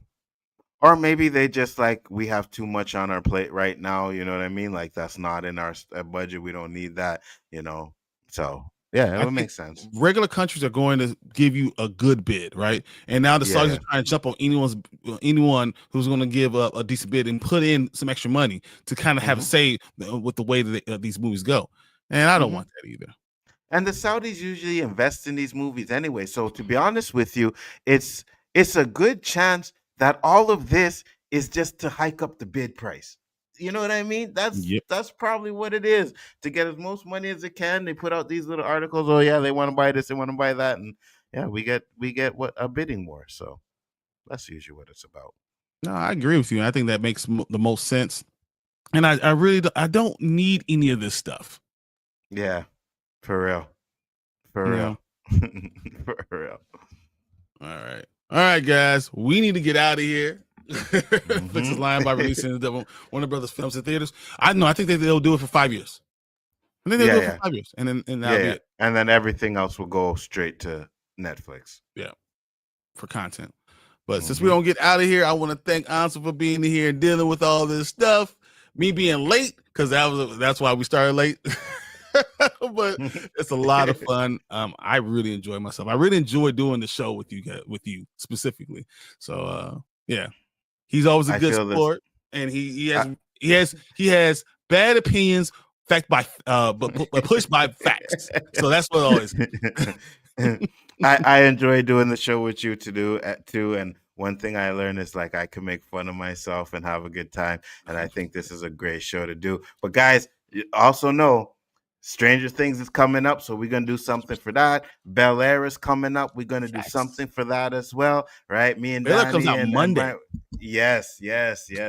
Or maybe they just we have too much on our plate right now. You know what I mean? Like that's not in our budget. We don't need that, So yeah, it would make sense. Regular countries are going to give you a good bid, right? And now the Saudis are trying to jump on anyone who's going to give a decent bid and put in some extra money to kind of have a say with the way that these movies go. And I don't want that either. And the Saudis usually invest in these movies anyway. So to be honest with you, it's a good chance that all of this is just to hike up the bid price. You know what I mean? That's probably what it is. To get as most money as it can, they put out these little articles. Oh yeah, they want to buy this, they want to buy that, and yeah, we get what a bidding war. So that's usually what it's about. No, I agree with you. I think that makes the most sense. And I really don't need any of this stuff. Yeah. For real. For real. All right, guys. We need to get out of here. Fix is lying by releasing Warner Brothers films in theaters. I think they'll do it for 5 years. I think they'll do it for 5 years, and then that'll be it. And then everything else will go straight to Netflix. Yeah, for content. But since we don't get out of here, I want to thank Nzo for being here and dealing with all this stuff. Me being late because that's why we started late. But it's a lot of fun. I really enjoy myself. I really enjoy doing the show with you specifically. So yeah, he's always a good sport, and he has bad opinions, but pushed by facts. So that's what always. I enjoy doing the show with you too. And one thing I learned is I can make fun of myself and have a good time. And I think this is a great show to do. But guys, you also know Stranger Things is coming up, so we're going to do something for that. Bel Air is coming up. We're going to do something for that as well, right? Me and Danny. Comes out Monday. Yes.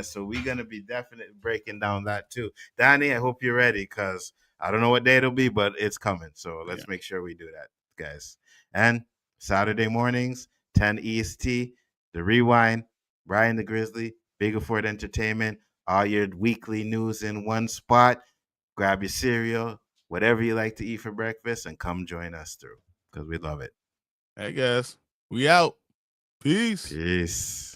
So we're going to be definitely breaking down that too. Danny, I hope you're ready because I don't know what day it'll be, but it's coming. So let's make sure we do that, guys. And Saturday mornings, 10 EST, The Rewind, Bryon the Grizzly, Biggaford Entertainment, all your weekly news in one spot. Grab your cereal, whatever you like to eat for breakfast, and come join us through because we love it. Hey, guys, we out. Peace. Peace.